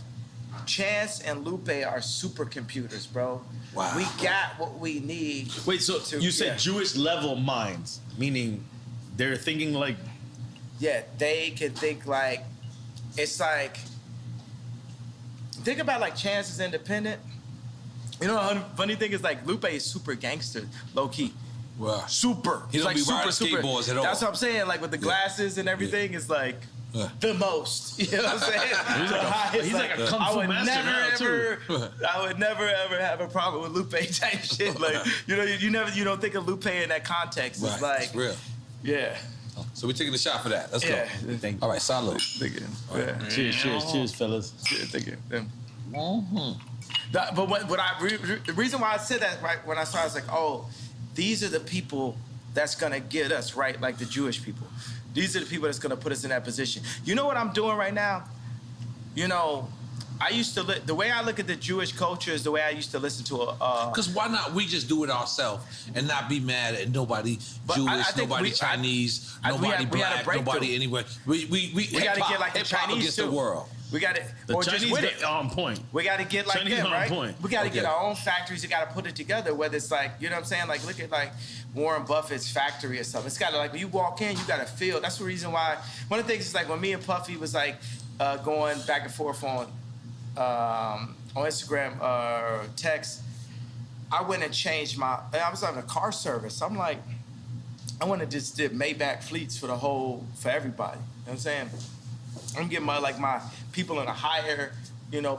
Chance and Lupe are supercomputers, bro. Wow. We got what we need. Wait, so you said Jewish level minds, meaning they're thinking like... Yeah, they can think like, it's like, think about like Chance is independent. You know, the funny thing is like Lupe is super gangster, low key. Wow. Super. He don't like be riding skateboards at all. That's what I'm saying. Like with the glasses and everything, it's like the most. You know what I'm saying? He's like a kung fu master now, too. I would never ever have a problem with Lupe type shit. Like you don't think of Lupe in that context. It's like it's real. Yeah. So we're taking a shot for that. Let's go. Thank you. All right, salute. Thank you. Right. Cheers, fellas. Cheers, thank you. But the reason why I said that right when I started, I was like, oh, these are the people that's gonna get us right, like the Jewish people. These are the people that's gonna put us in that position. You know what I'm doing right now? You know, I used to the way I look at the Jewish culture is the way I used to listen to a. Because why not we just do it ourselves and not be mad at nobody Jewish, nobody Chinese, nobody black, nobody anywhere. We gotta get like the Chinese against too. the world. We got it. The Chinese are on point. We got to get like Chinese them, on right? point. We got to get our own factories. We got to put it together. Whether it's like, you know what I'm saying? Like, look at like Warren Buffett's factory or something. It's got to like when you walk in, you got to feel. That's the reason why. One of the things is like when me and Puffy was like going back and forth on Instagram or text. I went and changed I was on a car service. I'm like, I went and just did Maybach fleets for everybody. You know what I'm saying? I'm getting my people in a higher,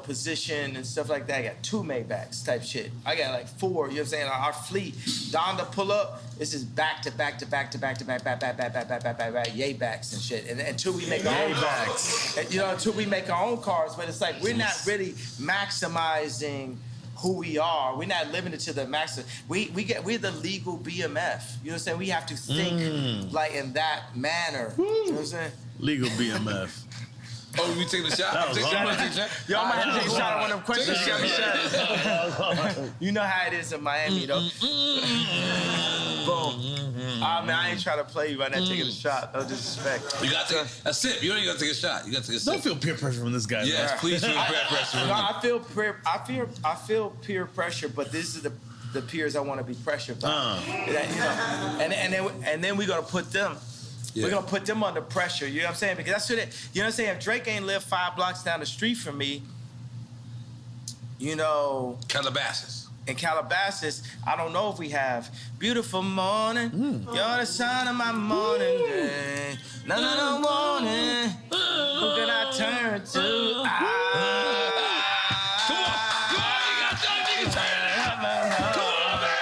position and stuff like that. I got 2 Maybachs type shit. I got like 4, you know what I'm saying? Our fleet, Donda pull up, this is back to back, yay backs and shit. And until we make our own cars. Until we make our own cars, but it's like we're not really maximizing who we are. We're not living it to the maximum. We're the legal BMF. You know what I'm saying? We have to think like in that manner. You know what I'm saying? Legal BMF. Oh, we taking a shot? Y'all might have to take a shot on one of them questions. You know how it is in Miami, though. Boom. Man, I ain't trying to play you right now taking a shot. No disrespect. You got to take a sip. You ain't got to take a shot. You got to take a sip. Don't feel peer pressure from this guy. Yes, man. please feel peer pressure. No, I feel peer pressure, but this is the peers I want to be pressured by. And then we're gonna put them. Yeah. We're gonna put them under pressure. You know what I'm saying? Because that's what you know what I'm saying. If Drake ain't lived 5 blocks down the street from me, Calabasas. In Calabasas, I don't know if we have beautiful morning. You're the sun of my morning day. No morning. Who can I turn to? Come on, you got that nigga turn. Come on, welcome back.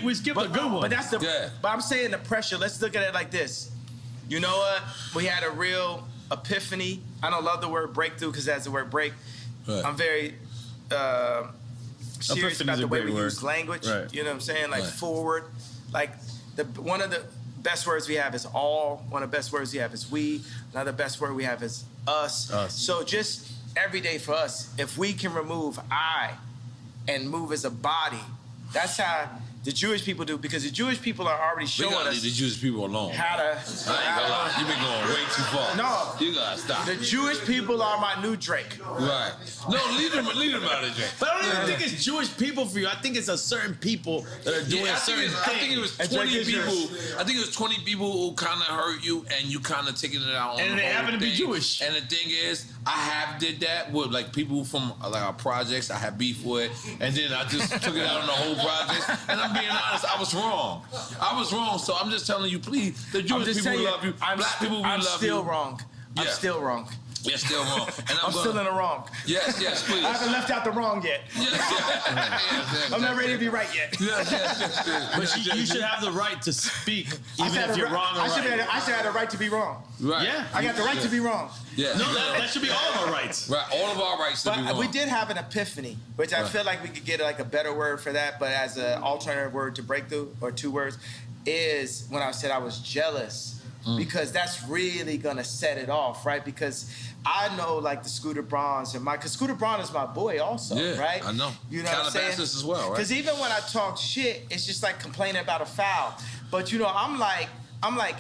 We skipped a good one. But that's But I'm saying the pressure. Let's look at it like this. You know what? We had a real epiphany. I don't love the word breakthrough because that's the word break. Right. I'm very serious about the way we use language. Right. You know what I'm saying? Like forward. Like one of the best words we have is all. One of the best words we have is we. Another best word we have is us. So just every day for us, if we can remove I and move as a body, that's how The Jewish people do, because the Jewish people are already showing us. Leave the Jewish people alone. How to. I ain't gonna lie. You've been going way too far. No. You gotta stop. The Jewish people are my new Drake. Right. No, leave them out of Drake. But I don't even think it's Jewish people for you. I think it's a certain people that are doing certain things. I think it was 20 people. I think it was 20 people who kind of hurt you, and you kind of taking it out on and the they whole happen to be thing. Jewish. And the thing is, I have did that with like people from like our projects. I have beef with, and then I just took it out on the whole project. And I'm being honest, I was wrong. So I'm just telling you, please, the Jewish people love you. Black people, we love you. I'm still wrong. I'm still wrong. You're still wrong. And I'm still in the wrong. Yes, please. I haven't left out the wrong yet. Yes. I'm not ready to be right yet. Yes. But you should have the right to speak, even if you're wrong or right. I should have the right to be wrong. Right. Yeah. I got the right to be wrong. Yeah. No, that should be all of our rights. Right. All of our rights to be But wrong. we did have an epiphany, which I feel like we could get like a better word for that, but as an alternative word to breakthrough, or 2 words, is when I said I was jealous. Because that's really gonna set it off, right? Because I know like the Scooter Brauns because Scooter Braun is my boy also, right? I know. You know what I'm saying? as well, right? Because even when I talk shit, it's just like complaining about a foul. But you know, I'm like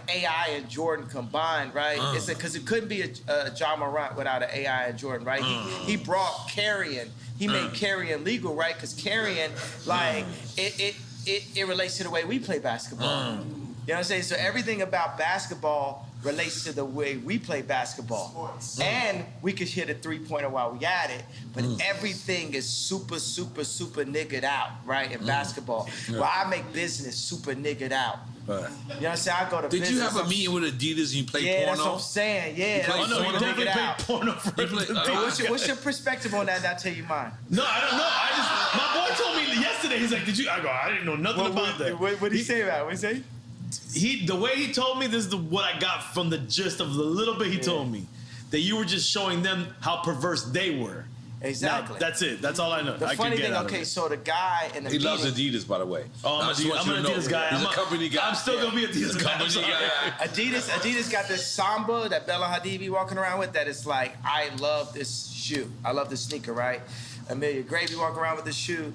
AI and Jordan combined, right? It's because it couldn't be a John Morant without an AI and Jordan, right? He brought carrying. He made carrying legal, right? Because carrying, like, it relates to the way we play basketball. You know what I'm saying? So everything about basketball relates to the way we play basketball. And we could hit a 3-pointer while we at it, but everything is super, super, super niggered out, right, in basketball. Well, I make business super niggered out. Right. You know what I'm saying? I go to business. Did you have a meeting with Adidas and you played porno? Yeah, porno? that's what I'm saying. Yeah. Oh, no, you definitely played porno for What's your perspective on that? And I'll tell you mine. No, I don't know. My boy told me yesterday, he's like, did you? I didn't know nothing about that. What did he say about it? What did he say? The way he told me, this is what I got from the gist of the little bit he told me, that you were just showing them how perverse they were. Exactly. Now, that's it. That's all I know. The funny thing, okay, so the guy in the He loves Adidas, by the way. Oh, I'm an Adidas guy. He's a company guy. I'm still gonna be an Adidas guy. Adidas got this Samba that Bella Hadid be walking around with. That is like, I love this shoe. I love this sneaker, right? Amelia Gray be walking around with this shoe.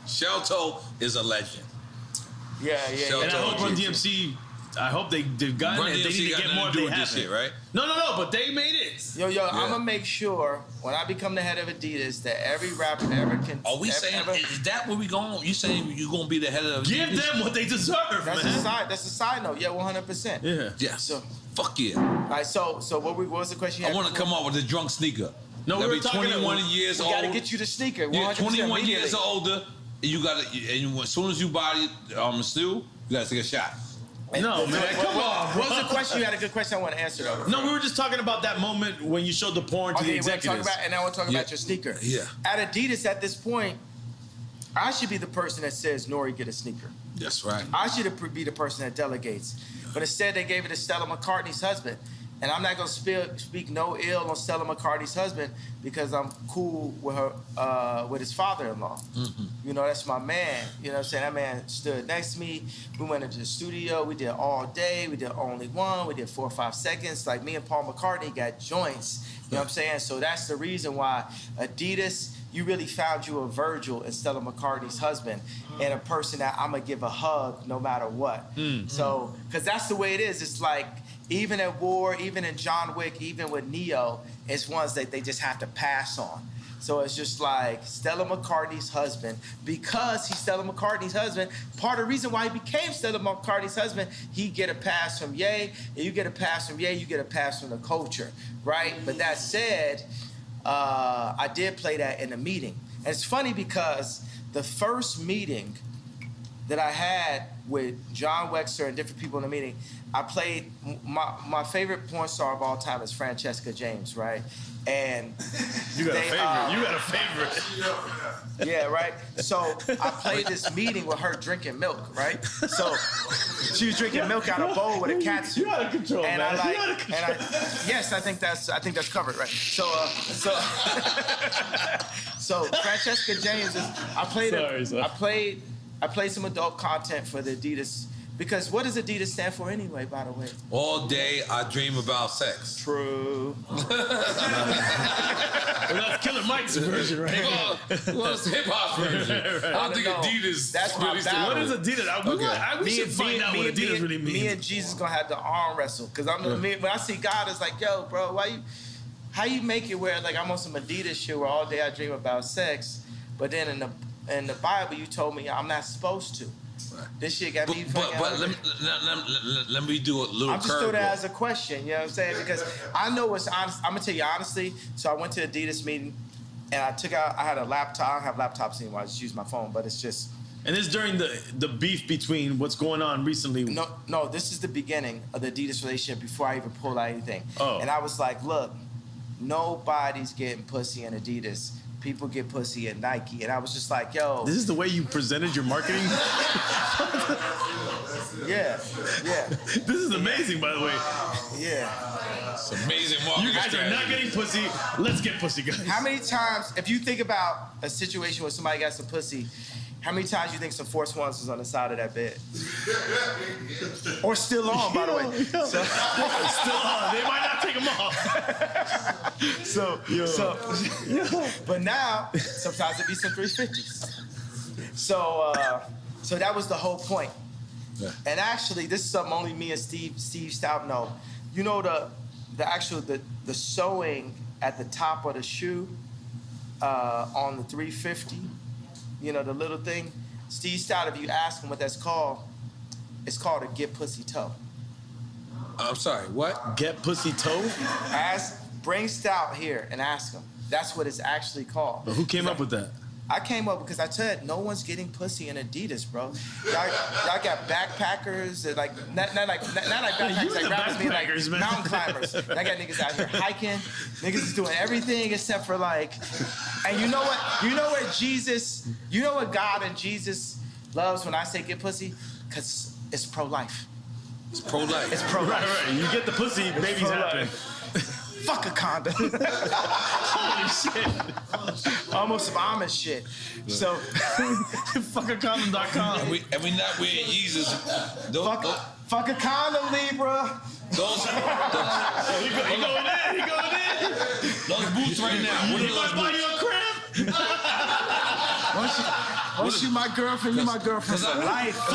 Shelto is a legend. Yeah. And I hope Run DMC. I hope they've gotten it. They need to get more if they haven't. Shit, right? No, but they made it. Yo, I'm gonna make sure when I become the head of Adidas that every rapper ever can. Are we saying, is that where we going? You saying you're gonna be the head of Adidas? Give them what they deserve, that's man. That's a side note. Yeah, 100%. Yeah. Yeah. So, fuck yeah. all right. So what was the question? I want to come up with a drunk sneaker. No, we were talking 21 years old. We gotta get you the sneaker. 100% Yeah, 21 years immediately. or older. You gotta, and as soon as you buy it, still, you gotta take a shot. No, man, come on. What was the question? You had a good question I want to answer, though. No, we were just talking about that moment when you showed the porn to the executives. And I want to talk about your sneaker. Yeah. At Adidas, at this point, I should be the person that says, Nori, get a sneaker. That's right. I should be the person that delegates. But instead, they gave it to Stella McCartney's husband. And I'm not going to speak no ill on Stella McCartney's husband because I'm cool with her, with his father-in-law. Mm-hmm. You know, that's my man. You know what I'm saying? That man stood next to me. We went into the studio. We did all day. We did only one. We did 4 or 5 seconds. Like me and Paul McCartney got joints. You know what I'm saying? So that's the reason why Adidas, you really found you a Virgil in Stella McCartney's husband and a person that I'm going to give a hug no matter what. Mm-hmm. So, because that's the way it is. It's like, even at war, even in John Wick, even with Neo, it's ones that they just have to pass on. So it's just like Stella McCartney's husband, because he's Stella McCartney's husband, part of the reason why he became Stella McCartney's husband, he get a pass from Ye, and you get a pass from Ye, you get a pass from the culture, right? But that said, I did play that in a meeting. And it's funny because the first meeting that I had with John Wexler and different people in the meeting, I played, my favorite porn star of all time is Francesca James, right? And you got a favorite. Yeah, right? So I played this meeting with her drinking milk, right? So she was drinking milk out of a bowl with a cat suit. You out of control, and man. Yes, I think that's covered, right? So Francesca James is. I played some adult content for the Adidas Because what does Adidas stand for anyway, by the way? All day I dream about sex. True. Well, that's Killer Mike's version, right? Well, it's hip hop's version. I don't think Adidas. That's my battle. What is Adidas? We should find out what Adidas really means. Me and Jesus gonna have to arm wrestle because when I see God, it's like, yo, bro, how you make it where like I'm on some Adidas shit where all day I dream about sex, but then in the Bible you told me I'm not supposed to. Right. This shit got me fucking. But let me do a little. I'm just throwing that as a question. You know what I'm saying? Because I know what's honest. I'm gonna tell you honestly. So I went to Adidas meeting, and I had a laptop. I don't have laptops anymore. I just use my phone. But it's just. And this is during the beef between what's going on recently. No. This is the beginning of the Adidas relationship before I even pulled out anything. Oh. And I was like, look, nobody's getting pussy in Adidas. People get pussy at Nike. And I was just like, yo. This is the way you presented your marketing? Yeah. This is amazing, by the way. Yeah. It's amazing marketing. You guys are not getting pussy. Let's get pussy, guys. How many times, if you think about a situation where somebody got some pussy, how many times you think some Force Ones was on the side of that bed? Or still on, by the way. So, still on. They might not take them off. But now, sometimes it be some 350s. So that was the whole point. Yeah. And actually, this is something only me and Steve Stout know. You know the sewing at the top of the shoe on the 350. You know, the little thing. Steve Stout, if you ask him what that's called, it's called a get pussy toe. I'm sorry, what? Get pussy toe? Bring Stout here and ask him. That's what it's actually called. But who came up with that? I came up because I said no one's getting pussy in Adidas, bro. Y'all got backpackers and like not like backpackers, like rappers being like man. Mountain climbers. I got niggas out here hiking. Niggas is doing everything except for like. And you know what Jesus? You know what God and Jesus loves when I say get pussy? Because it's pro-life. It's pro-life. It's pro-life. Right. You get the pussy, babies happen. Fuck a condom. Holy shit. Almost some Amish shit. So, fuckacondom.com. And we not wearing Yeezys. Fuck a condom, Libra. He going in. Those boots right now. You might buy you a crib. Once you my girlfriend, you my girlfriend for life. For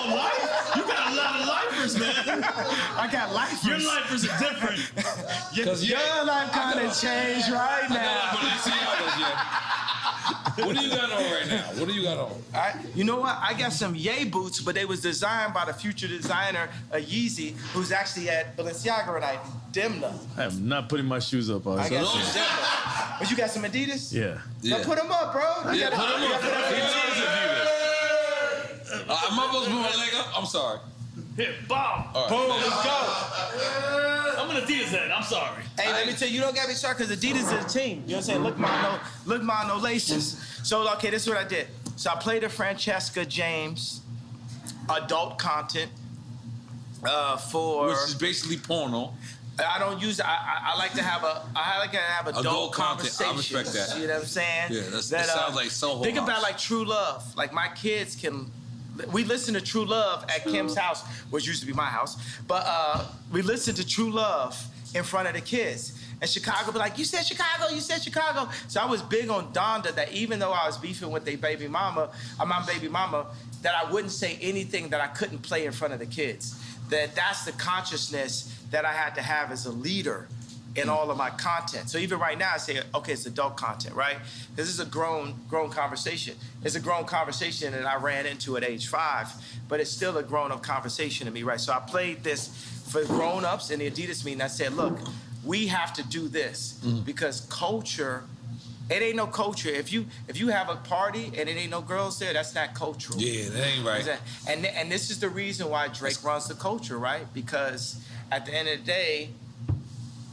life? You got a lot of lifers, man. I got lifers. Your lifers are different. Your life kind of changed right now. What do you got on right now? What do you got on? You know what? I got some Ye boots, but they was designed by the future designer, Yeezy, who's actually at Balenciaga tonight. Demna. I am not putting my shoes up. I got some Demna. But you got some Adidas? Yeah. Now put them up, bro. Put them up. Am I supposed to put my leg up? I'm sorry. Here, bomb. Right. Boom, let's go. I'm an Adidas head. I'm sorry. Hey, let me tell you, you don't got me started because Adidas is a team. You know what I'm saying? Look my no laces. So, okay, this is what I did. So I played a Francesca James adult content for... Which is basically porno. I don't use. I like to have adult conversation. I respect that. You know what I'm saying? Yeah, that sounds like Soho Think House. about like True Love. Like my kids can. We listen to True Love at Kim's house, which used to be my house. But we listen to True Love in front of the kids. And Chicago be like, you said Chicago, you said Chicago. So I was big on Donda that even though I was beefing with my baby mama, that I wouldn't say anything that I couldn't play in front of the kids. That's the consciousness that I had to have as a leader in all of my content. So even right now I say, okay, it's adult content, right? Because this is a grown conversation. It's a grown conversation that I ran into at age 5, but it's still a grown-up conversation to me, right? So I played this for grown-ups in the Adidas meeting. I said, look, we have to do this because culture, it ain't no culture. If you have a party and it ain't no girls there, that's not cultural. Yeah, that ain't right. And this is the reason why Drake runs the culture, right? Because at the end of the day,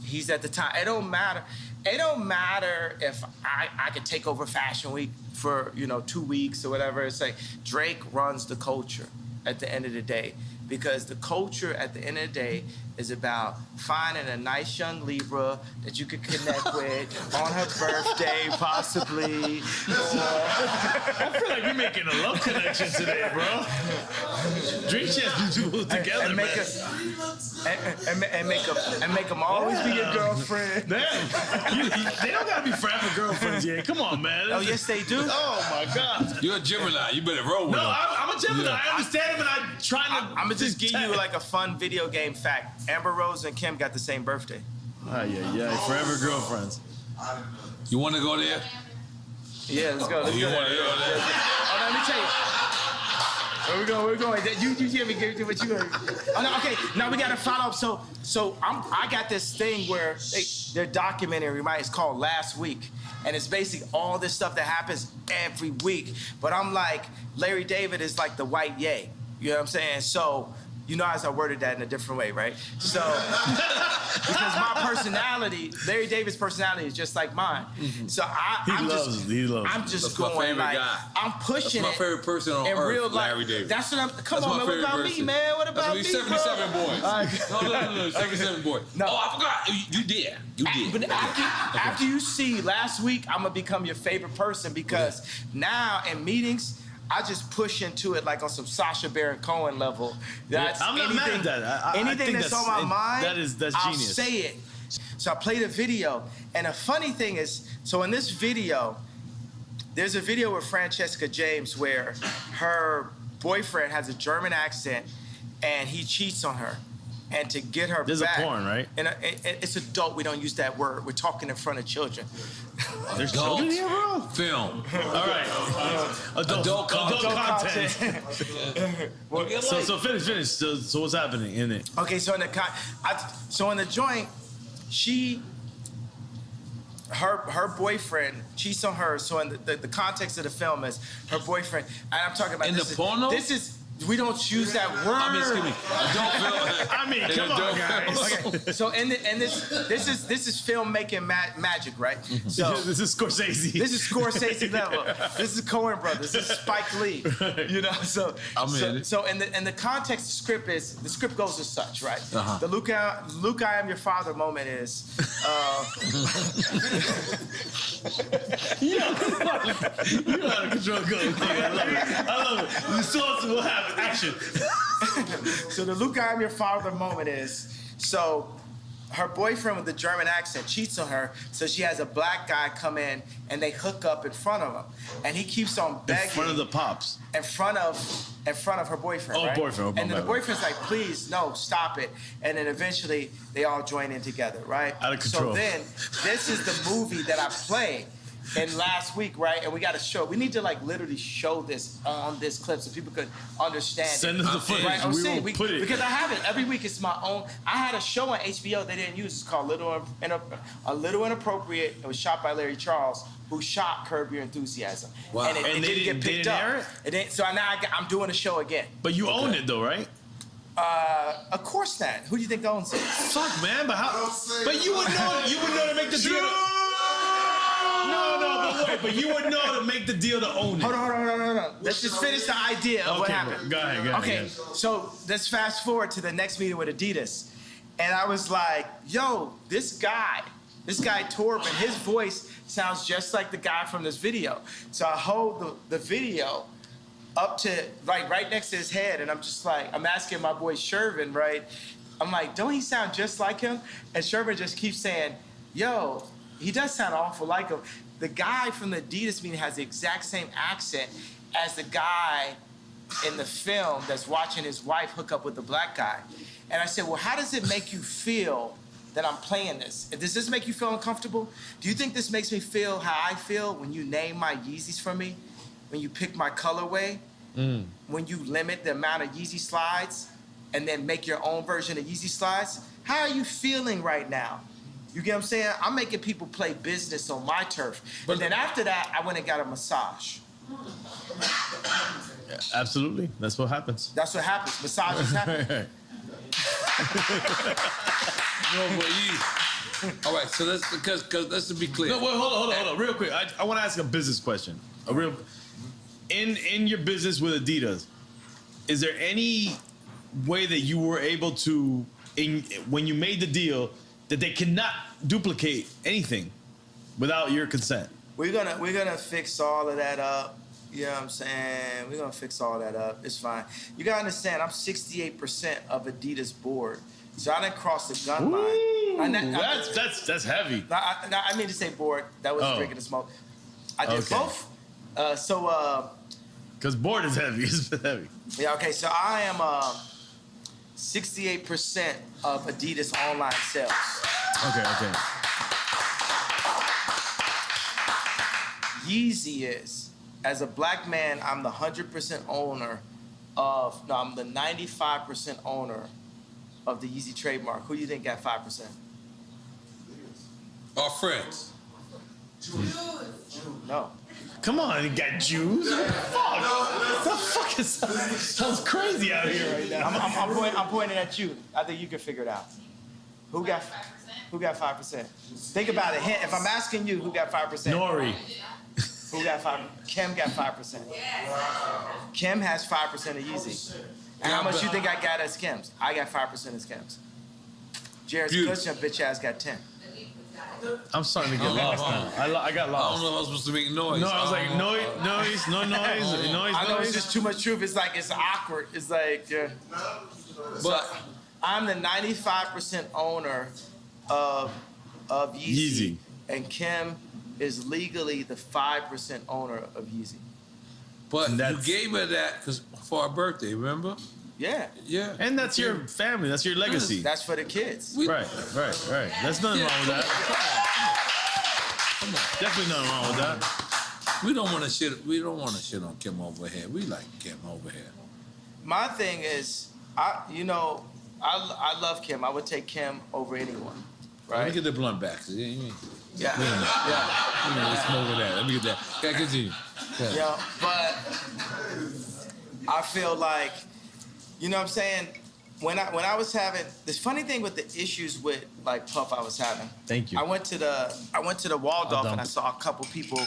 he's at the top. It don't matter. It don't matter if I could take over Fashion Week for 2 weeks or whatever. It's like Drake runs the culture at the end of the day. because the culture at the end of the day is about finding a nice young Libra that you could connect with on her birthday, possibly. I feel like we're making a love connection today, bro. Dream Chance people together, and make and make them always be your girlfriend. Damn, they don't gotta be forever girlfriends, yeah. Come on, man. Oh yes, they do. Oh my God. You're a Gemini. You better roll with them. No, I'm a Gemini. Yeah. I understand him, and I'm trying to. I'm gonna just give you like a fun video game fact. Amber Rose and Kim got the same birthday. Yeah, forever girlfriends. You want to go there? Yeah, let's go. Let's go. Want to go there? Oh, let me tell you. Where we going? You give me what you heard. Oh, no, okay. Now we got to follow up. So I got this thing where their documentary, right? It's called Last Week, and it's basically all this stuff that happens every week. But I'm like, Larry David is like the white Ye. You know what I'm saying? So. You know, as I worded that in a different way, right? So, because my personality, Larry David's personality is just like mine. Mm-hmm. So I'm just going like, guy. I'm pushing it. That's my favorite person on earth, real life. Larry David. Come on, man. What about me, man? What about me, 77 boy. No, 77 boy. No. Oh, I forgot. You did. But after you see Last Week, I'm going to become your favorite person because now in meetings, I just push into it like on some Sacha Baron Cohen level. I'm not mad at that. Anything that's on my mind, that's I'll genius. say it. So I played a video, and a funny thing is, so in this video, there's a video with Francesca James where her boyfriend has a German accent, and he cheats on her. And to get her There's back. There's a porn, right? And it's adult. We don't use that word. We're talking in front of children. There's children here, bro? Film. All right. Adult content. So finish. So what's happening in it? Okay, so in the joint, her boyfriend cheats on her. So in the context of the film is her boyfriend, and I'm talking about in the porno. This is. We don't use that word. I mean, excuse me. I mean, come on, guys. Okay. So, this is filmmaking magic, right? Mm-hmm. So this is Scorsese. This is Scorsese level. This is Coen Brothers. This is Spike Lee. You know, so in the context, the script goes as such, right? Uh-huh. The Luke, I am your father moment is. You know how to control goes. I love it. The source will happen. Action. So the Luke, I am your father moment is, so her boyfriend with the German accent cheats on her, so she has a black guy come in and they hook up in front of him, and he keeps on begging. In front of the pops. In front of her boyfriend. Oh, right? boyfriend. And then the boyfriend's like, please, no, stop it. And then eventually they all join in together, right? Out of control. So then this is the movie that I played. And Last Week, right? And we got to show. We need to like literally show this on this clip so people could understand. Send us the footage. Right? We will put it because I have it every week. It's my own. I had a show on HBO they didn't use. It's called A Little Inappropriate. It was shot by Larry Charles, who shot Curb Your Enthusiasm. Wow. And it didn't get picked up. So now I'm doing a show again. But you own it though, right? Of course not. Who do you think owns it? Fuck, man. But how? But you would know. You would know to make the deal. No, but you would know to make the deal to own it. Hold on. Let's just finish the idea of what happened. Go ahead. Okay, so let's fast forward to the next meeting with Adidas. And I was like, yo, this guy Torben, his voice sounds just like the guy from this video. So I hold the video up to, like, right next to his head, and I'm just like, I'm asking my boy Shervin, right? I'm like, don't he sound just like him? And Shervin just keeps saying, yo, he does sound awful like him. The guy from the Adidas meeting has the exact same accent as the guy in the film that's watching his wife hook up with the black guy. And I said, well, how does it make you feel that I'm playing this? Does this make you feel uncomfortable? Do you think this makes me feel how I feel when you name my Yeezys for me? When you pick my colorway? When you limit the amount of Yeezy slides and then make your own version of Yeezy slides? How are you feeling right now? You get what I'm saying? I'm making people play business on my turf. But then after that, I went and got a massage. Yeah, absolutely. That's what happens. That's what happens. Massages happen. All right, so let's let's be clear. No, wait, hold on, real quick. I want to ask a business question. In your business with Adidas, is there any way that you were able to, when you made the deal, that they cannot duplicate anything without your consent? We're gonna fix all of that up. You know what I'm saying? We're gonna fix all that up. It's fine. You gotta understand, I'm 68% of Adidas board. So I didn't cross the gun line. That's heavy. I mean to say board. That was drinking the smoke. I did both. Because board is heavy. It's heavy. Yeah, okay. So I am 68% of Adidas online sales. Okay. Yeezy is, as a black man, I'm the 100% owner of, no, I'm the 95% owner of the Yeezy trademark. Who do you think got 5%? Our friends. No. Come on, you got Jews. Fuck. The fuck is sounds crazy out here right now. I'm pointing at you. I think you can figure it out. Who got 5%? Think about it. If I'm asking you, who got 5%? Nori. Who got 5%? Kim got 5%. Kim has 5% of Yeezy. And how much you think I got as Kim's? I got 5% as Kim's. Jared's Cushion bitch ass got 10. I'm starting to get lost now. I got lost. I don't know if I was supposed to make noise. No, I was like, noise. I know it's just too much truth. It's like, it's awkward. It's like, yeah. But I'm the 95% owner of Yeezy. And Kim is legally the 5% owner of Yeezy. But you gave her that for her birthday, remember? Yeah. Yeah. And that's your family. That's your legacy. That's for the kids. Right. There's nothing wrong with that. Come on. Definitely nothing wrong with that. We don't want to shit on Kim over here. We like Kim over here. My thing is, I love Kim. I would take Kim over anyone. Right? Let me get the blunt back. Yeah. Yeah. Let's smoke with that. Let me get that. Okay, continue. Yeah, but I feel like, you know what I'm saying? When I was having this funny thing with the issues with like Puff I was having. Thank you. I went to the Waldorf and I saw a couple people.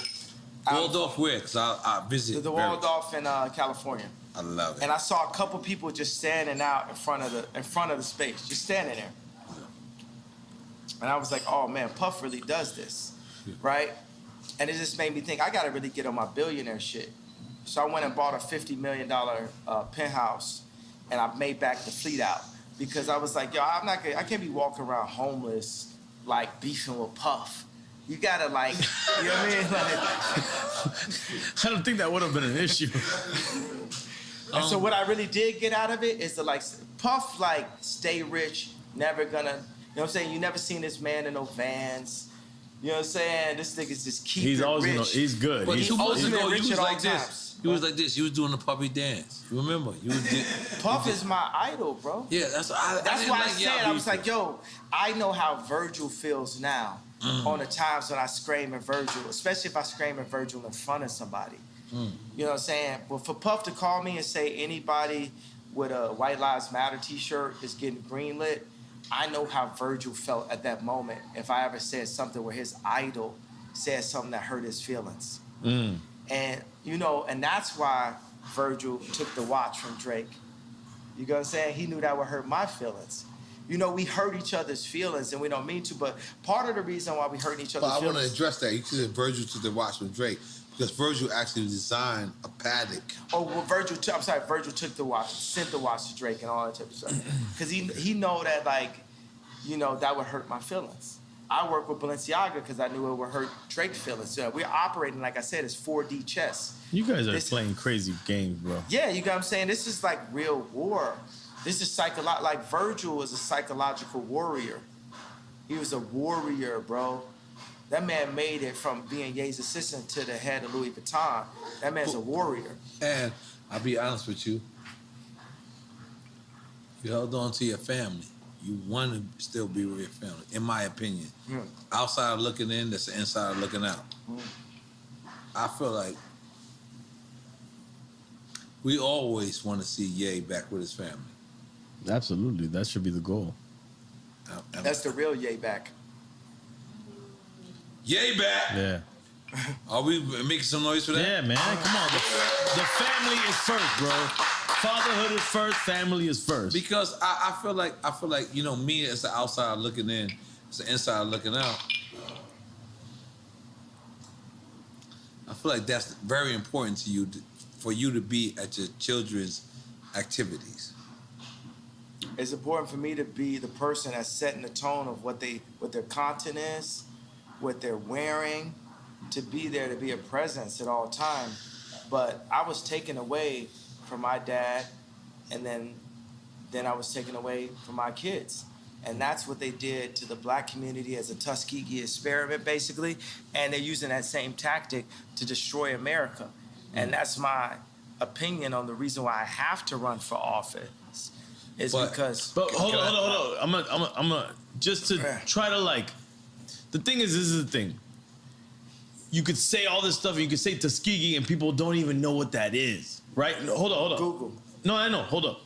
Waldorf where? Because I visit. The Waldorf in California. I love it. And I saw a couple people just standing out in front of the space, just standing there. And I was like, oh man, Puff really does this, right? And it just made me think, I gotta really get on my billionaire shit. So I went and bought a $50 million penthouse, and I made back the fleet out because I was like, yo, I can't be walking around homeless, like beefing with Puff. You gotta like, you know what I mean? Like, I don't think that would have been an issue. And so what I really did get out of it is to like, Puff like stay rich, never gonna. You know what I'm saying? You never seen this man in no Vans. You know what I'm saying? This nigga's just keep He's it always rich. He's good. But He's 2 months ago, rich you was at all like this. times. You was like this. You was doing the puppy dance. You remember? Puff is my idol, bro. Yeah, that's why I said, I was like, yo, I know how Virgil feels now on the times when I scream at Virgil, especially if I scream at Virgil in front of somebody. You know what I'm saying? But for Puff to call me and say anybody with a White Lives Matter t-shirt is getting greenlit, I know how Virgil felt at that moment if I ever said something where his idol said something that hurt his feelings. And, you know, and that's why Virgil took the watch from Drake. You know what I'm saying? He knew that would hurt my feelings. You know, we hurt each other's feelings and we don't mean to, but part of the reason why we hurt each other's feelings. But I want to address that. You said Virgil took the watch from Drake because Virgil actually designed a paddock. Oh, well, Virgil took the watch, sent the watch to Drake and all that type of stuff. Because he know that, like, you know, that would hurt my feelings. I work with Balenciaga because I knew it would hurt Drake's feelings. So we're operating, like I said, it's 4D chess. You guys are playing crazy games, bro. Yeah, you know what I'm saying? This is like real war. This is like Virgil was a psychological warrior. He was a warrior, bro. That man made it from being Ye's assistant to the head of Louis Vuitton. That man's a warrior. And I'll be honest with you. You held on to your family. You want to still be with your family, in my opinion. Outside looking in, that's the inside looking out. I feel like we always want to see Ye back with his family. Absolutely. That should be the goal. That's the real Ye back. Ye back! Yeah. Are we making some noise for that? Yeah, man. Come on. The family is first, bro. Fatherhood is first, family is first. Because I feel like me as the outsider looking in, as the insider looking out. I feel like that's very important to you, for you to be at your children's activities. It's important for me to be the person that's setting the tone of what their content is, what they're wearing, to be there, to be a presence at all time. But I was taken away from my dad, and then I was taken away from my kids. And that's what they did to the black community as a Tuskegee experiment, basically. And they're using that same tactic to destroy America. And that's my opinion on the reason why I have to run for office. But hold on. I'm gonna just to try to the thing is, this is the thing. You could say all this stuff, and you could say Tuskegee, and people don't even know what that is, right? Hold on. Google. No, I know. Hold up.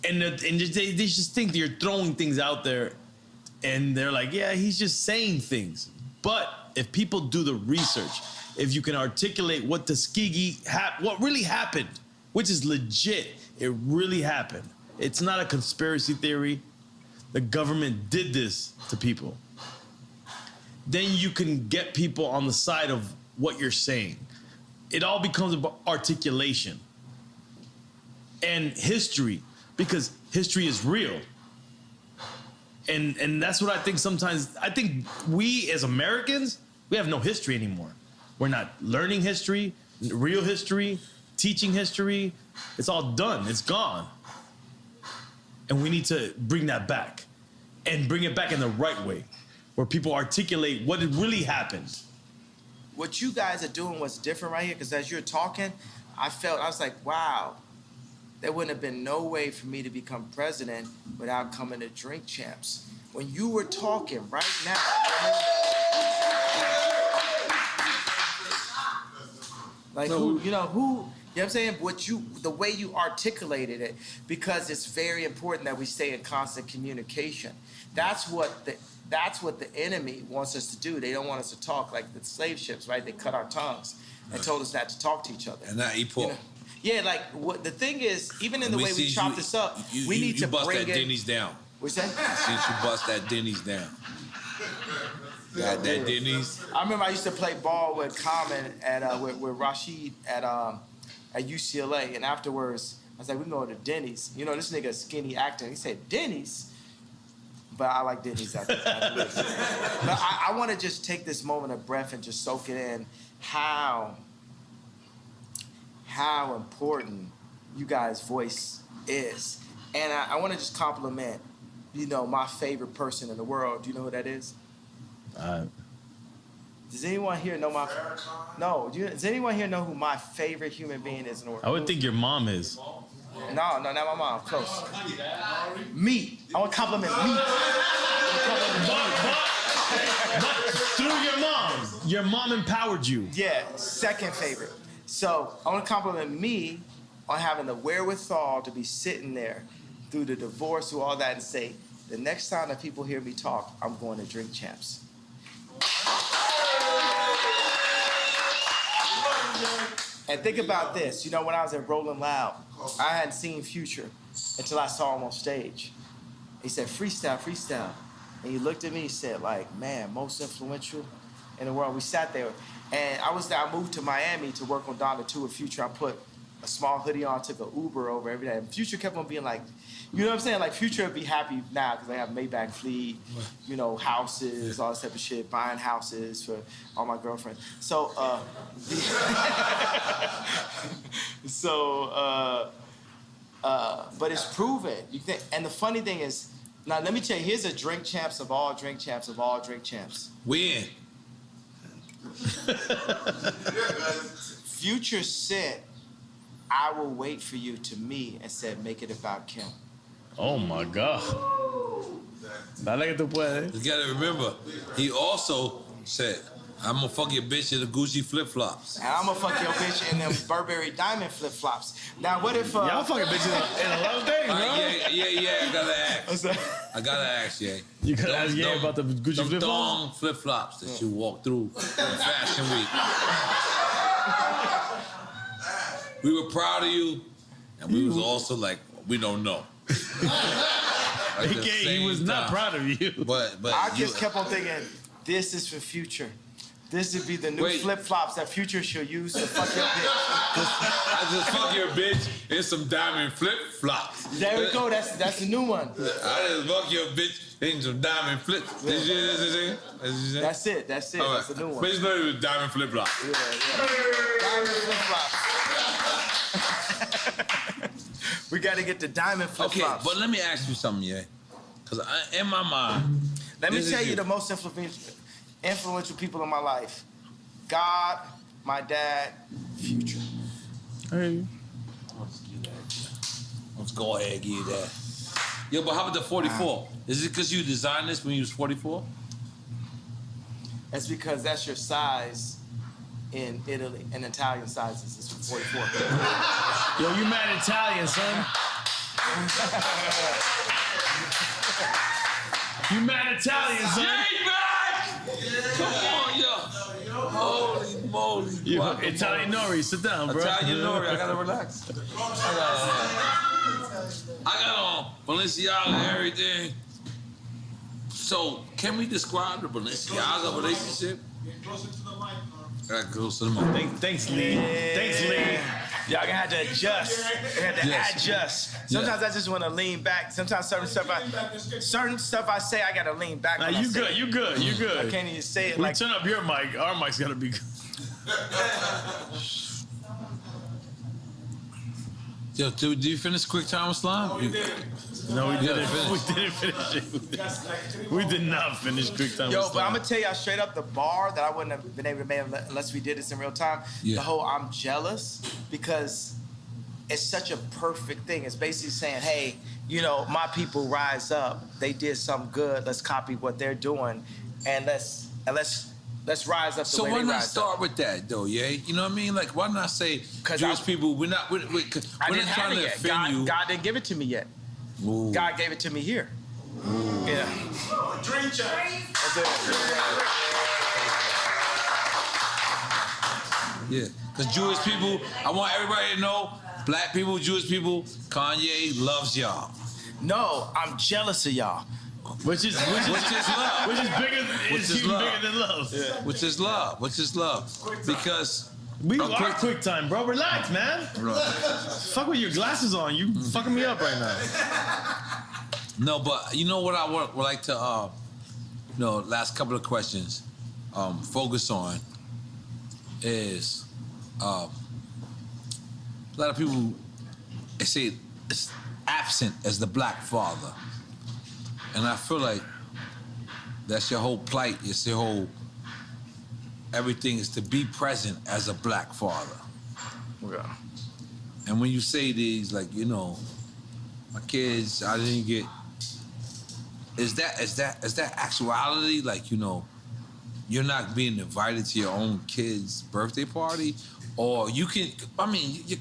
And they just think that you're throwing things out there, and they're like, yeah, he's just saying things. But if people do the research, if you can articulate what Tuskegee, what really happened, which is legit, it really happened. It's not a conspiracy theory. The government did this to people. Then you can get people on the side of what you're saying. It all becomes about articulation and history, because history is real. And that's what I think sometimes. I think we as Americans, we have no history anymore. We're not learning history, real history, teaching history. It's all done. It's gone. And we need to bring that back, and bring it back in the right way, where people articulate what really happened. What you guys are doing was different right here, because as you're talking, I was like, wow, there wouldn't have been no way for me to become president without coming to Drink Champs. When you were talking right now, you know what I'm saying? The way you articulated it, because it's very important that we stay in constant communication. That's what the enemy wants us to do. They don't want us to talk like the slave ships, right? They cut our tongues and told us not to talk to each other. And not eat pork. Yeah, the thing is, even in the way we chop this up, we need to bust bring that Denny's down. What's that? Since you bust that Denny's down. Got that Denny's. I remember I used to play ball with Common with Rashid at UCLA, and afterwards I was like, we can go to Denny's. You know, this nigga skinny acting. He said Denny's, but I like Denny's after this. But I want to just take this moment of breath and just soak it in how important you guys' voice is. And I want to just compliment, my favorite person in the world. Do you know who that is? Does anyone here know does anyone here know who my favorite human being is in the world? I would think your mom is. No, not my mom. Close. Me. I want to compliment me. But through your mom empowered you. Yeah, second favorite. So I want to compliment me on having the wherewithal to be sitting there through the divorce, through all that, and say, the next time that people hear me talk, I'm going to Drink Champs. And think about this. When I was at Rolling Loud, I hadn't seen Future until I saw him on stage. He said, freestyle, freestyle. And he looked at me, he said, man, most influential in the world. We sat there. And I moved to Miami to work on Donda 2 with Future. I put a small hoodie on, took an Uber over every day. And Future kept on being like, you know what I'm saying? Like, Future would be happy now because they have Maybach fleet, houses, all this type of shit, buying houses for all my girlfriends. So, but it's proven. And the funny thing is, now let me tell you, here's a Drink Champs of all Drink Champs of all Drink Champs. Win. Future said, I will wait for you to me, and said, make it about Kim. Oh my God. Dale que tú puedes. You gotta remember, he also said, I'm gonna fuck your bitch in the Gucci flip-flops. And I'm gonna fuck your bitch in them Burberry diamond flip-flops. Now, what if... Y'all fucking bitches in a love day, bro. Yeah, I gotta ask. I gotta ask, yeah. You gotta ask, about the Gucci flip-flops? Thong flip-flops that you walk through in Fashion Week. We were proud of you. And we was also like, we don't know. He was not proud of you. But I just kept on thinking, this is for Future. This would be the new flip-flops that Future should use to fuck your bitch. I just fuck your bitch in some diamond flip-flops. There we go. That's the new one. I just fuck your bitch in some diamond flip. That's it. That's it. Right. That's the new one. Bitch, know it was diamond flip-flops. Yeah. Diamond flip-flops. We got to get the diamond flip-flops. Okay, but let me ask you something, yeah. Because in my mind... Let me tell you the most influential people in my life. God, my dad, Future. Hey. Let's go ahead and give you that. Yo, but how about the 44? Is it because you designed this when you was 44? That's because that's your size in Italy, and Italian sizes is 44. Yo, you mad Italian, son? You mad Italian, son? Jay back! Come on, yo. Holy moly. Italian Nori, sit down, bro. Italian Nori, I gotta relax. I got on Balenciaga and everything. So, can we describe the Balenciaga relationship? Get closer to the mic, I got close to the mic. Thanks, Lee. Thanks, Lee. Y'all gonna have to adjust. Adjust. Sometimes I just want to lean back. Sometimes certain stuff I say I gotta lean back. Nah, you good. You good. You good. I can't even say it. We turn up your mic. Our mic's gotta be good. Yo, did you finish Quick Time with Slime? No, we didn't. We didn't finish it. We did not finish Quick Time. Yo, but I'm gonna tell y'all straight up, the bar that I wouldn't have been able to make unless we did this in real time. Yeah. The whole I'm jealous because it's such a perfect thing. It's basically saying, hey, you know, my people rise up. They did something good. Let's copy what they're doing, and let's rise up. So why not start with that though, yeah? You know what I mean? Like, why not say Jewish people? We're not trying to offend you. God didn't give it to me yet. Ooh. God gave it to me here. Ooh. Yeah. Dream check. Yeah, because Jewish people, I want everybody to know, black people, Jewish people, Kanye loves y'all. No, I'm jealous of y'all. Which is love. Which is bigger. Bigger than love. Yeah. Which is love. Because we are Quick Time, bro. Relax, man. Right. Fuck with your glasses on. You fucking me up right now. No, but you know what I would like to, last couple of questions, focus on is a lot of people say it's absent as the black father. And I feel like that's your whole plight. It's your whole, everything is to be present as a black father. Yeah. And when you say these, like, you know, my kids, I didn't get, is that actuality? Like, you know, you're not being invited to your own kid's birthday party? Or you can, I mean, you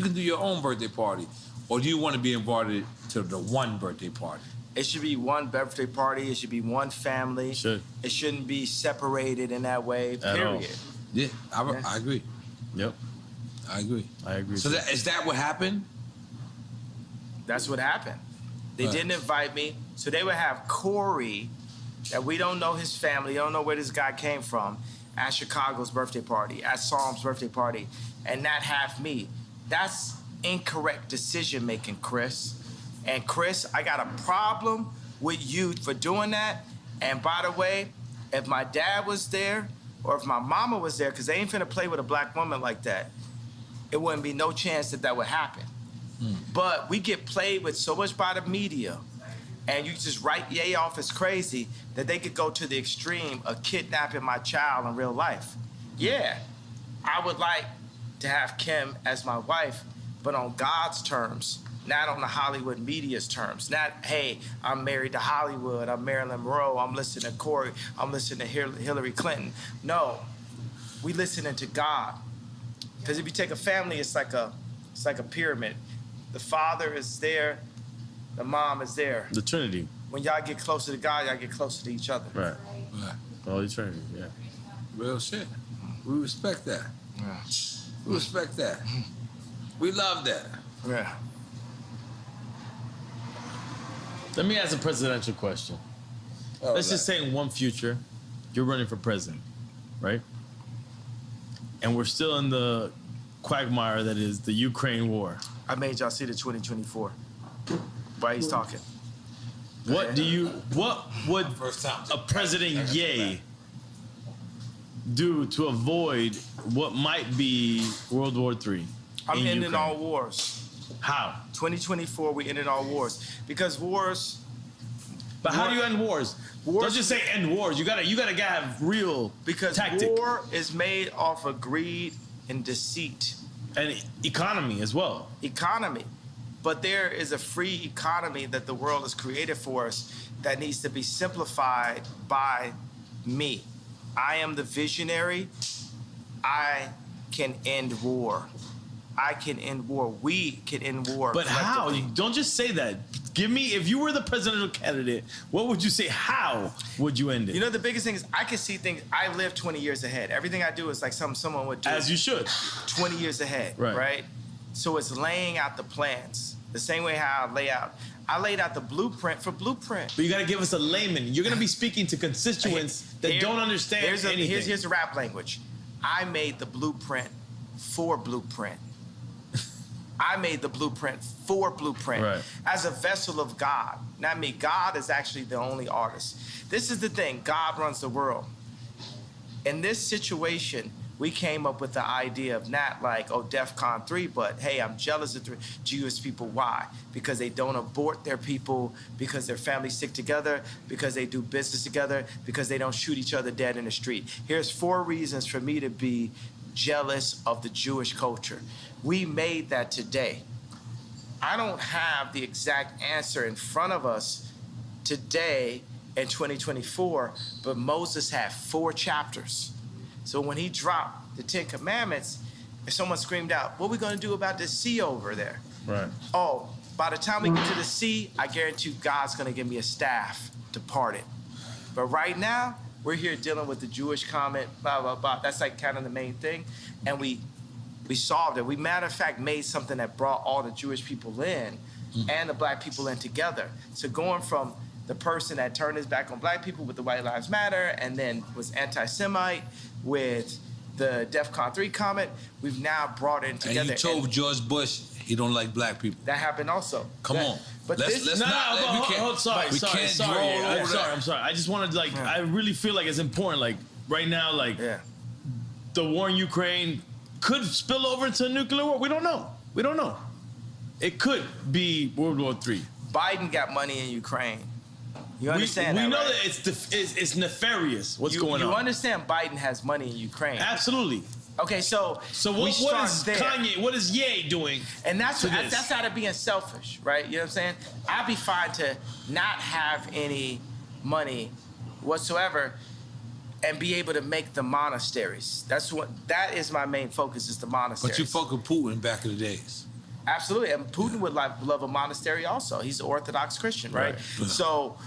can do your own birthday party. Or do you want to be invited to the one birthday party? It should be one birthday party. It should be one family. Should. It shouldn't be separated in that way, period. Yeah, I agree. Yep. I agree. So is that what happened? That's what happened. They didn't invite me. So they would have Corey, that we don't know his family, don't know where this guy came from, at Chicago's birthday party, at Psalm's birthday party, and not have me. That's incorrect decision making, Chris. And Chris, I got a problem with you for doing that. And by the way, if my dad was there or if my mama was there, because they ain't finna play with a black woman like that, it wouldn't be no chance that would happen. But we get played with so much by the media, and you just write Ye off as crazy that they could go to the extreme of kidnapping my child in real life. Yeah, I would like to have Kim as my wife, but on God's terms, not on the Hollywood media's terms. Not, hey, I'm married to Hollywood, I'm Marilyn Monroe, I'm listening to Corey, I'm listening to Hillary Clinton. No, we listening to God. Because if you take a family, it's like a pyramid. The father is there, the mom is there. The Trinity. When y'all get closer to God, y'all get closer to each other. Right. Holy Trinity, yeah. Real shit. We respect that. Yeah. We respect that. We love that. Yeah. Let me ask a presidential question. Let's just say in one future, you're running for president, right? And we're still in the quagmire that is the Ukraine war. I made y'all see the 2024. While he's talking. What would a President Ye do to avoid what might be World War III? I'm ending all wars. How? 2024, we ended all wars. Because wars... But how do you end wars? Don't just say end wars. You gotta have real tactic. War is made off of greed and deceit. And economy as well. Economy. But there is a free economy that the world has created for us that needs to be simplified by me. I am the visionary. I can end war. I can end war. We can end war. But how? Don't just say that. Give me, if you were the presidential candidate, what would you say? How would you end it? You know, the biggest thing is I can see things. I live 20 years ahead. Everything I do is like someone would do. As you should. 20 years ahead, right? So it's laying out the plans. The same way how I laid out the blueprint for Blueprint. But you got to give us a layman. You're going to be speaking to constituents that don't understand anything. Here's the rap language. I made the blueprint for Blueprint. I made the blueprint for Blueprint as a vessel of God. Not me. God is actually the only artist. This is the thing. God runs the world. In this situation, we came up with the idea of not like, oh, DEFCON 3, but hey, I'm jealous of the Jewish people. Why? Because they don't abort their people, because their families stick together, because they do business together, because they don't shoot each other dead in the street. Here's 4 reasons for me to be jealous of the Jewish culture. We made that today. I don't have the exact answer in front of us today in 2024, but Moses had 4 chapters. So when he dropped the 10 Commandments, if someone screamed out, what are we going to do about this sea over there? Right. Oh, by the time we get to the sea, I guarantee God's going to give me a staff to part it. But right now, we're here dealing with the Jewish comment, blah, blah, blah. That's like kind of the main thing. And we solved it. We, matter of fact, made something that brought all the Jewish people in and the black people in together. So going from the person that turned his back on black people with the White Lives Matter and then was anti-Semite with the DEFCON 3 comment, we've now brought it together. And you told George Bush he don't like black people. That happened also. Come on. But I'm sorry. I just wanted to I really feel like it's important. Like right now, the war in Ukraine could spill over into a nuclear war. We don't know. It could be World War III. Biden got money in Ukraine. You understand we that, know right? that it's nefarious what's going on. You understand Biden has money in Ukraine. Absolutely. Okay, so what is Kanye, what is Ye doing? And that's out of being selfish, right? You know what I'm saying? I'd be fine to not have any money whatsoever and be able to make the monasteries. That is my main focus, is the monasteries. But you fuck with Putin back in the days. Absolutely, and Putin would love a monastery also. He's an Orthodox Christian, right? So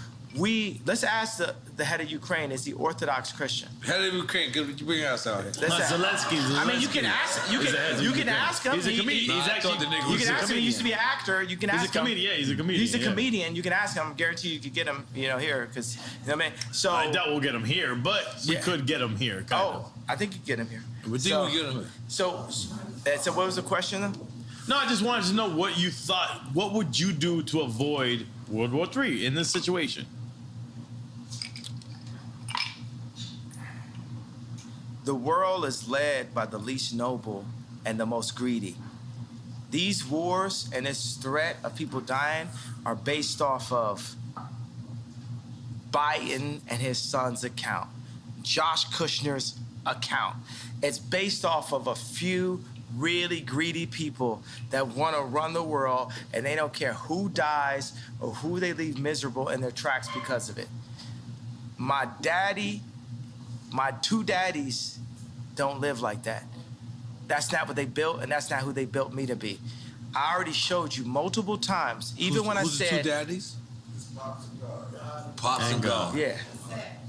let's ask the head of Ukraine, is he Orthodox Christian? Head of Ukraine, you bring us out here. Zelensky. I mean, you can ask him. He's a comedian. You can ask him. He used to be an actor. You can ask him. Yeah, he's a comedian. He's a comedian. You can ask him. I guarantee you could get him, here, because, you know what I mean? So I doubt we'll get him here, but we could get him here. I think you get him here. We think we get him here. So what was the question then? No, I just wanted to know what you thought. What would you do to avoid World War III in this situation? The world is led by the least noble and the most greedy. These wars and this threat of people dying are based off of Biden and his son's account, Josh Kushner's account. It's based off of a few really greedy people that want to run the world, and they don't care who dies or who they leave miserable in their tracks because of it. My 2 daddies don't live like that. That's not what they built, and that's not who they built me to be. I already showed you multiple times, even when I said... Who's the 2 daddies? Pops and God.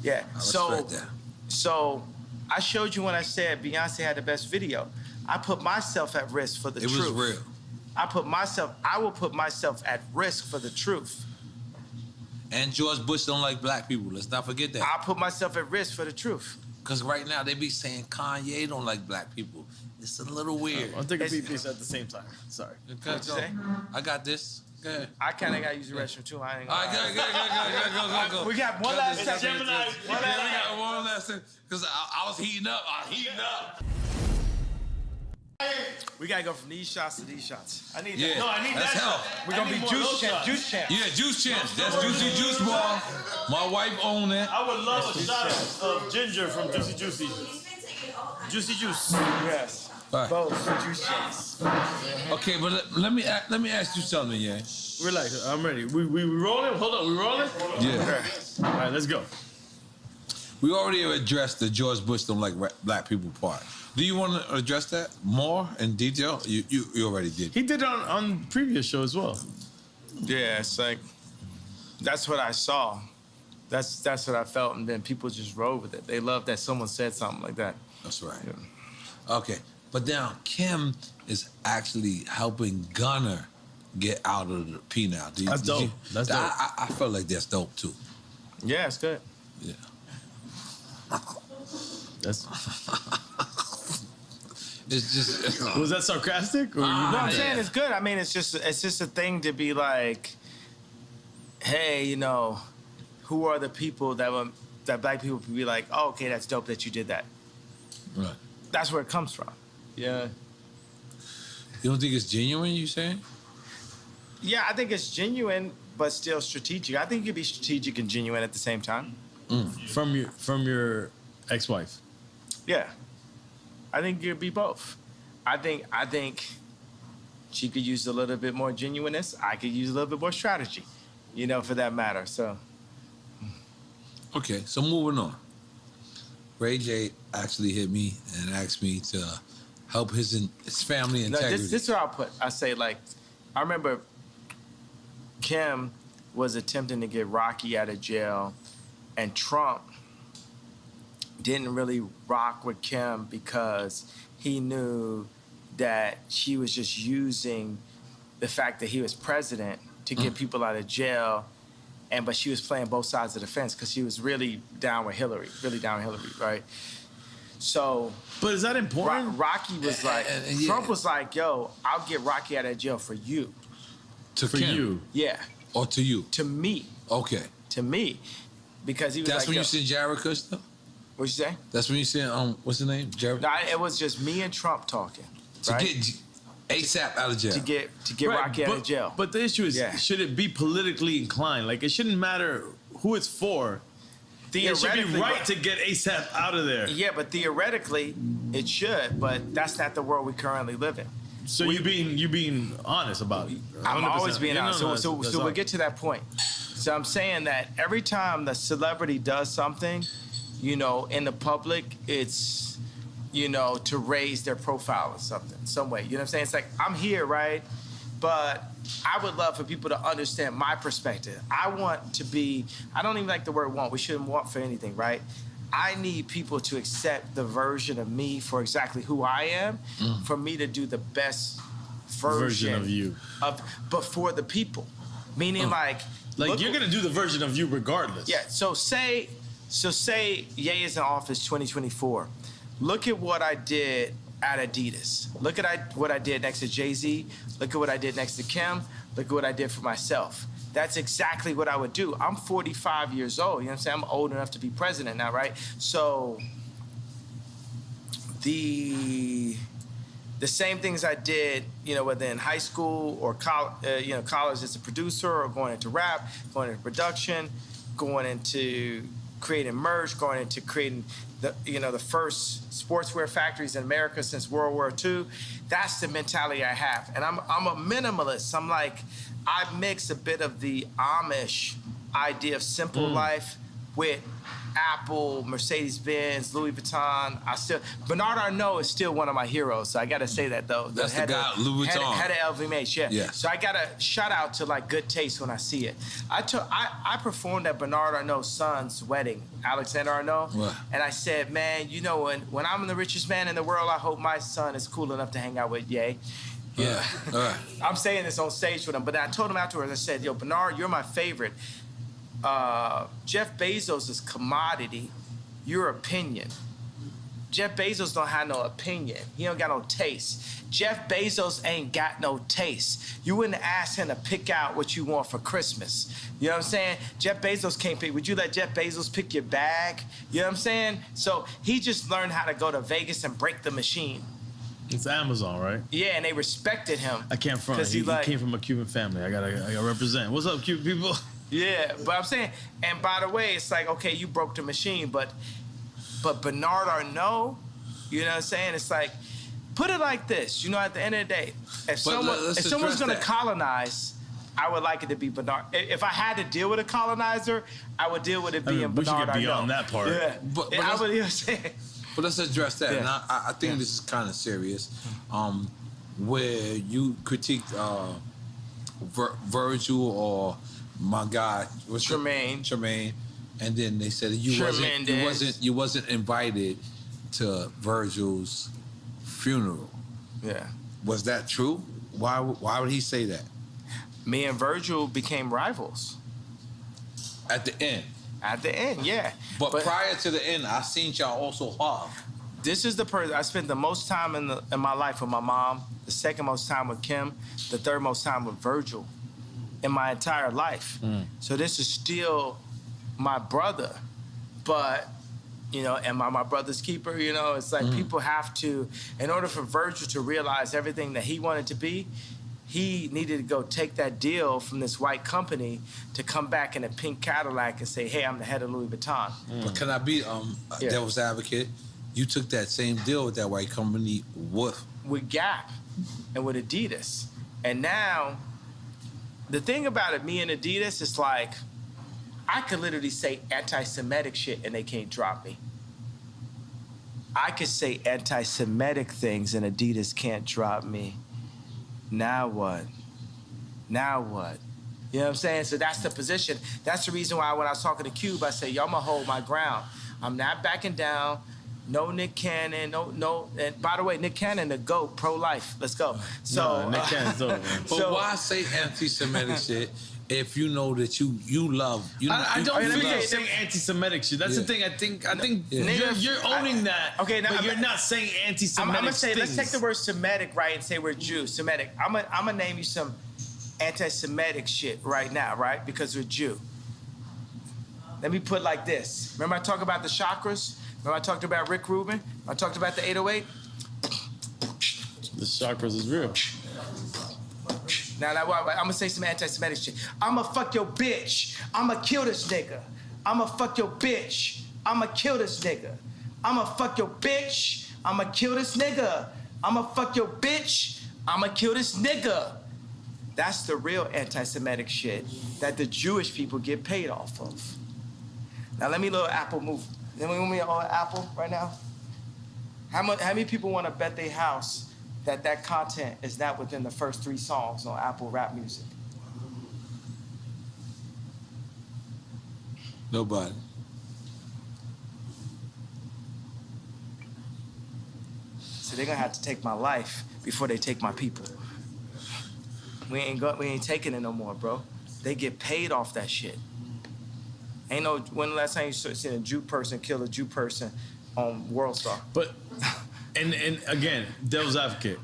Yeah. So I showed you when I said Beyonce had the best video. I put myself at risk for the truth. It was real. I will put myself at risk for the truth. And George Bush don't like black people. Let's not forget that. I put myself at risk for the truth. Because right now they be saying Kanye don't like black people. It's a little weird. I'm taking PPs at the same time. Sorry. What'd you say? I got this. Go ahead. I kind of got to use the restroom too. I ain't All right, go. We got one last second. Gemini. We got one last second. Because I was heating up. We gotta go from these shots to these shots. I need that. No, I need that's that. help. We're gonna be juice champs. Yeah, juice champs. That's Juicy Juice Bar. My wife owned that. I would love a shot of ginger from Juicy Juicy. Juicy Juice. Yes. Right. Both juice champs. Okay, but let me ask you something, yeah. Relax, I'm ready. We rolling? Hold on, we rolling? Yeah. All right, let's go. We already addressed the George Bush don't like black people part. Do you want to address that more in detail? You already did. He did it on previous show as well. Yeah, it's like that's what I saw. That's what I felt, and then people just rode with it. They loved that someone said something like that. That's right. Yeah. Okay, but now Kim is actually helping Gunner get out of the P now. That's dope. That's dope. I felt like that's dope too. Yeah, it's good. Yeah. That's. It's just. Was that sarcastic? Or No, I'm saying it's good. I mean, it's just a thing to be like, hey, you know, who are the people that black people can be like, oh, okay, that's dope that you did that. Right. That's where it comes from. Yeah. You don't think it's genuine? You saying? Yeah, I think it's genuine, but still strategic. I think you can be strategic and genuine at the same time. From your ex-wife. Yeah. I think you could be both. I think she could use a little bit more genuineness. I could use a little bit more strategy, you know, for that matter. So. Okay, so moving on. Ray J actually hit me and asked me to help his family integrity. No, this is what I'll put. I say, like, I remember Kim was attempting to get Rocky out of jail, and Trump didn't really rock with Kim because he knew that she was just using the fact that he was president to get people out of jail, but she was playing both sides of the fence because she was really down with Hillary, right? So, but is that important? Rocky was like, Trump was like, yo, I'll get Rocky out of jail for you. For you? Yeah. Or to you? To me. Okay. To me. Because he was That's like, when you seen Jared Kushner? What'd you say? That's when you seen, what's the name? Jared? No, it was just me and Trump talking. To get ASAP out of jail. To get Rocky out of jail. But the issue is, should it be politically inclined? Like, it shouldn't matter who it's for. It should be right to get ASAP out of there. Yeah, but theoretically, it should. But that's not the world we currently live in. So you being honest about it. 100%. I'm always being honest. So that's we'll get to that point. So I'm saying that every time the celebrity does something, you know, in the public, it's, you know, to raise their profile or something, some way. You know what I'm saying? It's like, I'm here, right? But I would love for people to understand my perspective. I want to be, I don't even like the word want. We shouldn't want for anything, right? I need people to accept the version of me for exactly who I am, for me to do the best version of you. But for the people. Meaning like you're gonna do the version of you regardless. Yeah, so say Ye is in office 2024. Look at what I did at Adidas. Look at what I did next to Jay-Z. Look at what I did next to Kim. Look at what I did for myself. That's exactly what I would do. I'm 45 years old. You know what I'm saying? I'm old enough to be president now, right? So the same things I did, you know, whether in high school or college as a producer, or going into rap, going into production, going into creating merch, going into creating the first sportswear factories in America since World War II. That's the mentality I have. And I'm a minimalist. I'm like, I mix a bit of the Amish idea of simple life with Apple, Mercedes-Benz, Louis Vuitton. Bernard Arnault is still one of my heroes, so I gotta say that though. That's the guy, Louis Vuitton. Head of LVMH, yeah. So I gotta shout out to like good taste when I see it. I performed at Bernard Arnault's son's wedding, Alexander Arnault, and I said, man, you know, when I'm the richest man in the world, I hope my son is cool enough to hang out with Ye. Yeah. I'm saying this on stage with him, but I told him afterwards, I said, yo, Bernard, you're my favorite. Jeff Bezos is commodity. Your opinion. Jeff Bezos don't have no opinion. He don't got no taste. Jeff Bezos ain't got no taste. You wouldn't ask him to pick out what you want for Christmas. You know what I'm saying? Jeff Bezos can't pick. Would you let Jeff Bezos pick your bag? You know what I'm saying? So he just learned how to go to Vegas and break the machine. It's Amazon, right? Yeah, and they respected him. I can't front. He came from a Cuban family. I gotta represent. What's up, Cuban people? Yeah, but I'm saying, and by the way, it's like, okay, you broke the machine, but Bernard Arnault, you know what I'm saying? It's like, put it like this, you know, at the end of the day, if someone's gonna colonize, I would like it to be Bernard. If I had to deal with a colonizer, I would deal with it being Bernard Arnault. We should get beyond that part. Yeah, but I would, you know what I'm saying? But let's address that. Yeah. And I think this is kind of serious, where you critiqued Virgil or my guy, Tremaine, and then they said you wasn't invited to Virgil's funeral. Yeah. Was that true? Why would he say that? Me and Virgil became rivals. At the end. At the end, yeah. But prior to the end, I seen y'all also hug. This is the person I spent the most time in my life with my mom, the second most time with Kim, the third most time with Virgil in my entire life. So this is still my brother, but, you know, am I my brother's keeper? You know, it's like people have to, in order for Virgil to realize everything that he wanted to be, he needed to go take that deal from this white company to come back in a pink Cadillac and say, hey, I'm the head of Louis Vuitton. But can I be devil's advocate? You took that same deal with that white company with Gap and with Adidas. And now, the thing about it, me and Adidas, is like, I could literally say anti-Semitic shit and they can't drop me. I could say anti-Semitic things and Adidas can't drop me. Now what? Now what? You know what I'm saying? So that's the position. That's the reason why when I was talking to Cube, I said, yo, I'm gonna hold my ground. I'm not backing down. No Nick Cannon, no. And by the way, Nick Cannon, the GOAT, pro-life. Let's go. So Nick Cannon's over. But why say anti-Semitic shit if you know that you love? I don't feel you're saying anti-Semitic shit. That's the thing. I think you're owning that. Okay, now, but you're not saying anti-Semitic. I'm gonna say, things. let's take the word Semitic, right, and say we're Jew. Semitic. I'm gonna name you some anti-Semitic shit right now, right? Because we're Jew. Let me put it like this. Remember I talked about the chakras? Remember I talked about Rick Rubin? I talked about the 808? The chakras is real. Now, I'm gonna say some anti-Semitic shit. I'ma fuck your bitch. I'ma kill this nigga. I'ma fuck your bitch. I'ma kill this nigga. I'ma fuck your bitch. I'ma kill this nigga. I'ma fuck your bitch. I'ma kill this nigga. That's the real anti-Semitic shit that the Jewish people get paid off of. Now let me little Apple move. Let me on Apple right now. How many people want to bet their house that content is not within the first 3 songs on Apple Rap Music? Nobody. So they're gonna have to take my life before they take my people. We ain't taking it no more, bro. They get paid off that shit. Ain't no, when the last time you seen a Jew person kill a Jew person on World Star? But, and again, devil's advocate.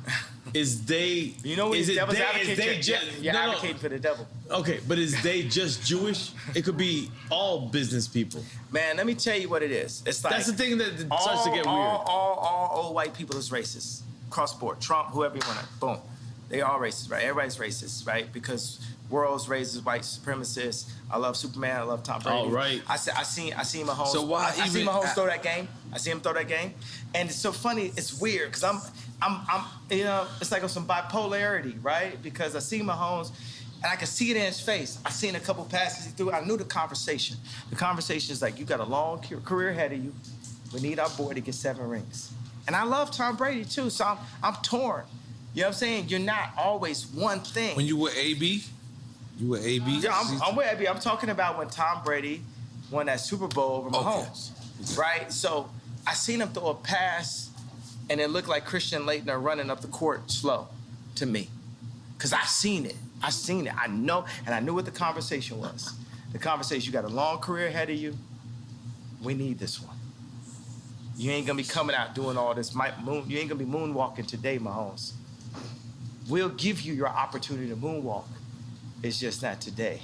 Is they, you know, is devil's advocate? You're advocating for the devil. Okay, but is they just Jewish? It could be all business people. Man, let me tell you what it is. It's like, that's the thing that starts to get weird. All old white people is racist. Cross board. Trump, whoever you want to, boom. They all racist, right? Everybody's racist, right? Because world's racist, white supremacists. I love Superman. I love Tom Brady. All right. I seen Mahomes. So why I see Mahomes throw that game. I see him throw that game, and it's so funny. It's weird because I'm you know, it's like on some bipolarity, right? Because I see Mahomes, and I can see it in his face. I seen a couple passes he threw. I knew the conversation. The conversation is like, you got a long career ahead of you. We need our boy to get 7 rings. And I love Tom Brady too, so I'm torn. You know what I'm saying? You're not always one thing. When you were AB? You were AB? Yeah, I'm with AB. I'm talking about when Tom Brady won that Super Bowl over Mahomes, right? So I seen him throw a pass, and it looked like Christian Laettner running up the court slow. to me. Because I seen it. I know, and I knew what the conversation was. The conversation, you got a long career ahead of you. We need this one. You ain't gonna be coming out doing all this. You ain't gonna be moonwalking today, Mahomes. We'll give you your opportunity to moonwalk. It's just not today.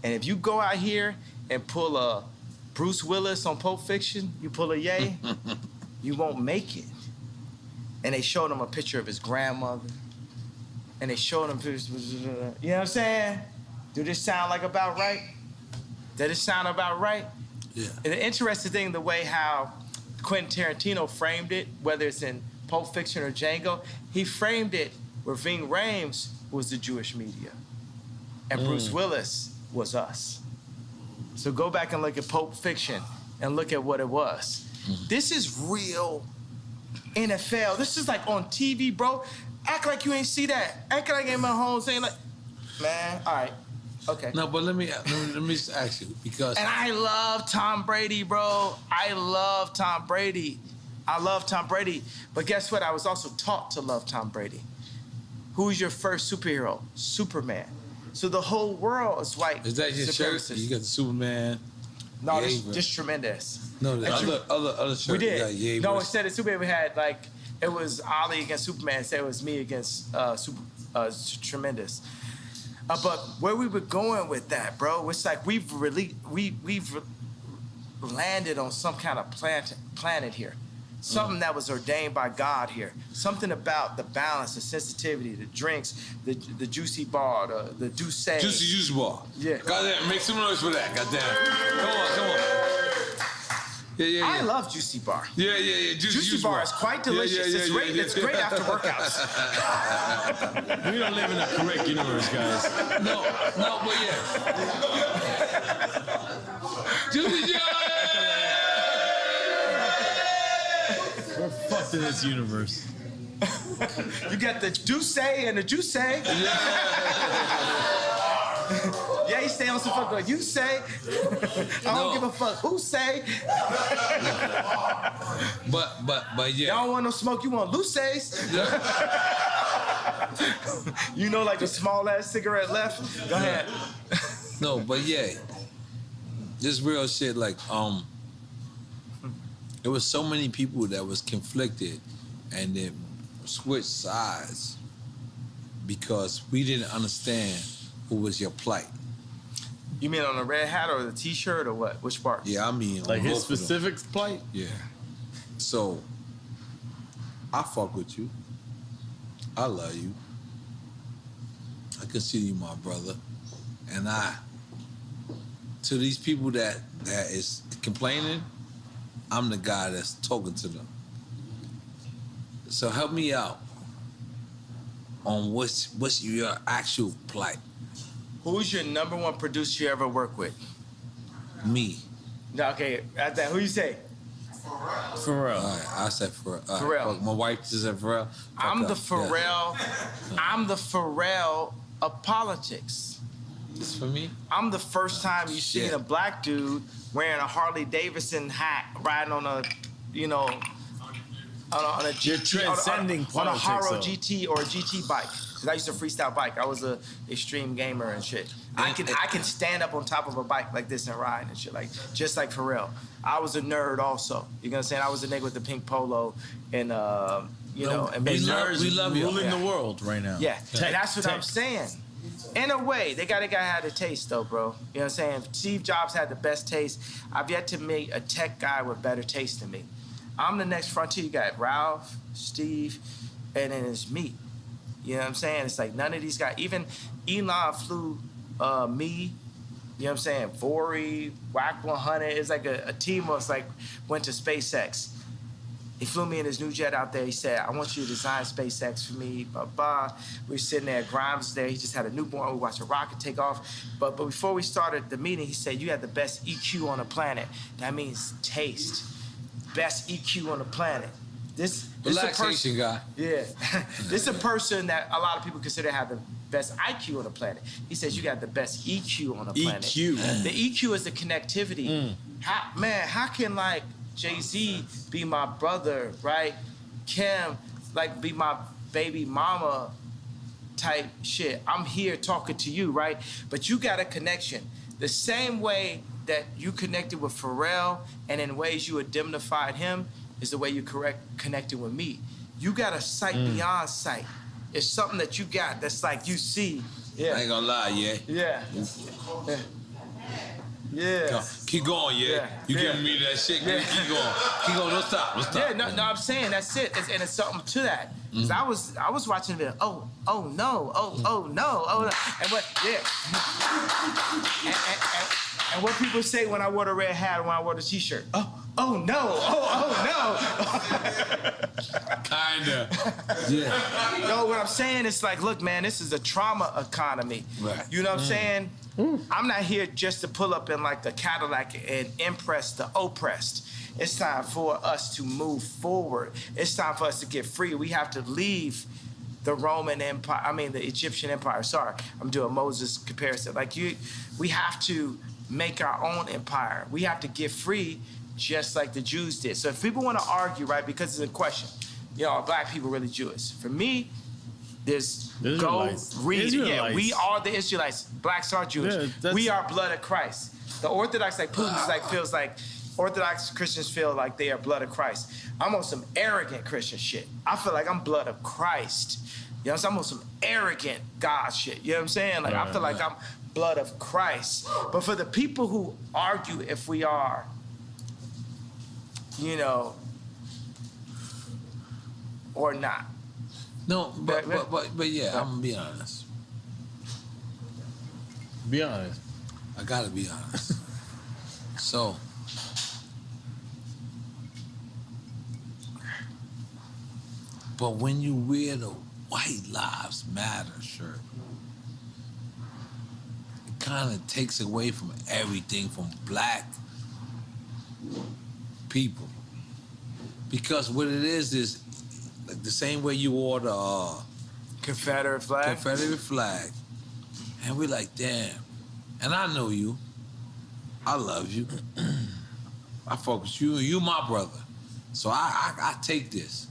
And if you go out here and pull a Bruce Willis on Pulp Fiction, you pull a Ye, you won't make it. And they showed him a picture of his grandmother. And they showed him pictures, you know what I'm saying? Do this sound like about right? Does this sound about right? Yeah. And the interesting thing, the way how Quentin Tarantino framed it, whether it's in Pulp Fiction or Django, he framed it where Ving Rhames was the Jewish media. And Bruce Willis was us. So go back and look at Pulp Fiction and look at what it was. This is real NFL. This is like on TV, bro. Act like you ain't see that. Act like ain't my home saying like, man, all right, okay. No, but let me just ask you because. And I love Tom Brady, bro. I love Tom Brady. But guess what? I was also taught to love Tom Brady. Who's your first superhero? Superman. So the whole world is white. Is that your shirt? You got the Superman. No, this just tremendous. No, the other shirt. We did. You No, instead of Superman, we had like, it was Ali against Superman. Instead, it was me against Tremendous. But where we were going with that, bro, it's like we've landed on some kind of planet here. Something that was ordained by God here. Something about the balance, the sensitivity, the drinks, the juicy bar, the douce. Juicy bar. Yeah. Goddamn, make some noise for that. Goddamn. Come on. Yeah. I love Juicy Bar. Yeah. Juicy Bar is quite delicious. It's great after workouts. We don't live in the correct universe, guys. No, but yeah. Juicy Jar! We're fucked in this universe. You got the Douce and the Juice. Yeah, you stay on some fuck like you say. I don't give a fuck who say. But yeah. Y'all don't want no smoke, you want Luces. You know, like the small ass cigarette left. Go ahead. No, but yeah. This real shit, like, there was so many people that was conflicted and then switched sides because we didn't understand what was your plight. You mean on the red hat or the t-shirt or what? Which part? Yeah, I mean like his specific plight? Yeah. So, I fuck with you. I love you. I consider you my brother. And to these people that is complaining, I'm the guy that's talking to them. So help me out on what's your actual plight. Who's your number one producer you ever worked with? Me. No, okay, at that, who you say? Pharrell. All right, I said Pharrell. Pharrell. My wife just said Pharrell. I'm the Pharrell of politics. This for me? I'm the first time you seen a black dude wearing a Harley Davidson hat, riding on a, on a GT, You're transcending on a Haro politics, GT or a GT bike. Cause I used to freestyle bike. I was a extreme gamer and shit. I can stand up on top of a bike like this and ride and shit, like just like Pharrell. I was a nerd also. You know what I'm saying? I was a nigga with the pink polo and and we love you. Ruling the world right now. Yeah, and that's what I'm saying. In a way, they got a guy had a taste though, bro. You know what I'm saying? Steve Jobs had the best taste. I've yet to meet a tech guy with better taste than me. I'm the next frontier. You got Ralph, Steve, and then it's me. You know what I'm saying? It's like none of these guys, even Elon flew me, you know what I'm saying? Vori, Wack 100. It's like a team of like went to SpaceX. He flew me in his new jet out there. He said, I want you to design SpaceX for me, blah, blah. We were sitting there, Grimes was there. He just had a newborn. We watched a rocket take off. But before we started the meeting, he said, you have the best EQ on the planet. That means taste. Best EQ on the planet. This relaxation guy. Yeah. This is a person that a lot of people consider have the best IQ on the planet. He says you got the best EQ on the planet. EQ. The EQ is the connectivity. How can like Jay-Z be my brother, right? Kim, like be my baby mama type shit. I'm here talking to you, right? But you got a connection. The same way that you connected with Pharrell and in ways you indemnified him is the way you connected with me. You got a sight beyond sight. It's something that you got that's like you see. Yeah. I ain't gonna lie, yeah. Yeah. Yeah. Keep going, yeah. You giving me that shit, keep going. Keep going, don't stop. Yeah, no, I'm saying that's it. And it's something to that. Cause I was watching the video, oh no. And what, and what people say when I wore the red hat, when I wore the t-shirt, oh no. Kinda. Yeah. No, what I'm saying is like, look, man, this is a trauma economy. Right. You know what I'm saying? I'm not here just to pull up in like the Cadillac and impress the oppressed. It's time for us to move forward. It's time for us to get free. We have to leave the Roman Empire, the Egyptian Empire. Sorry, I'm doing Moses comparison. We have to make our own empire. We have to get free just like the Jews did. So if people want to argue, right, because it's a question, are black people really Jewish? For me, go read. Yeah, we are the Israelites. Blacks are Jewish. Yeah, we are blood of Christ. The Orthodox, like Putin's, feels like Orthodox Christians feel like they are blood of Christ. I'm on some arrogant Christian shit. I feel like I'm blood of Christ. You know what I'm saying? I'm on some arrogant God shit. You know what I'm saying? I feel like I'm blood of Christ. But for the people who argue if we are, or not. No, but yeah, I'm gonna be honest. Be honest. I gotta be honest. So, but when you wear the White Lives Matter shirt, it kind of takes away from everything from black people. Because what it is like the same way you wore the Confederate flag. And we're like, damn. And I know you. I love you. I fuck with you. You my brother. So I take this.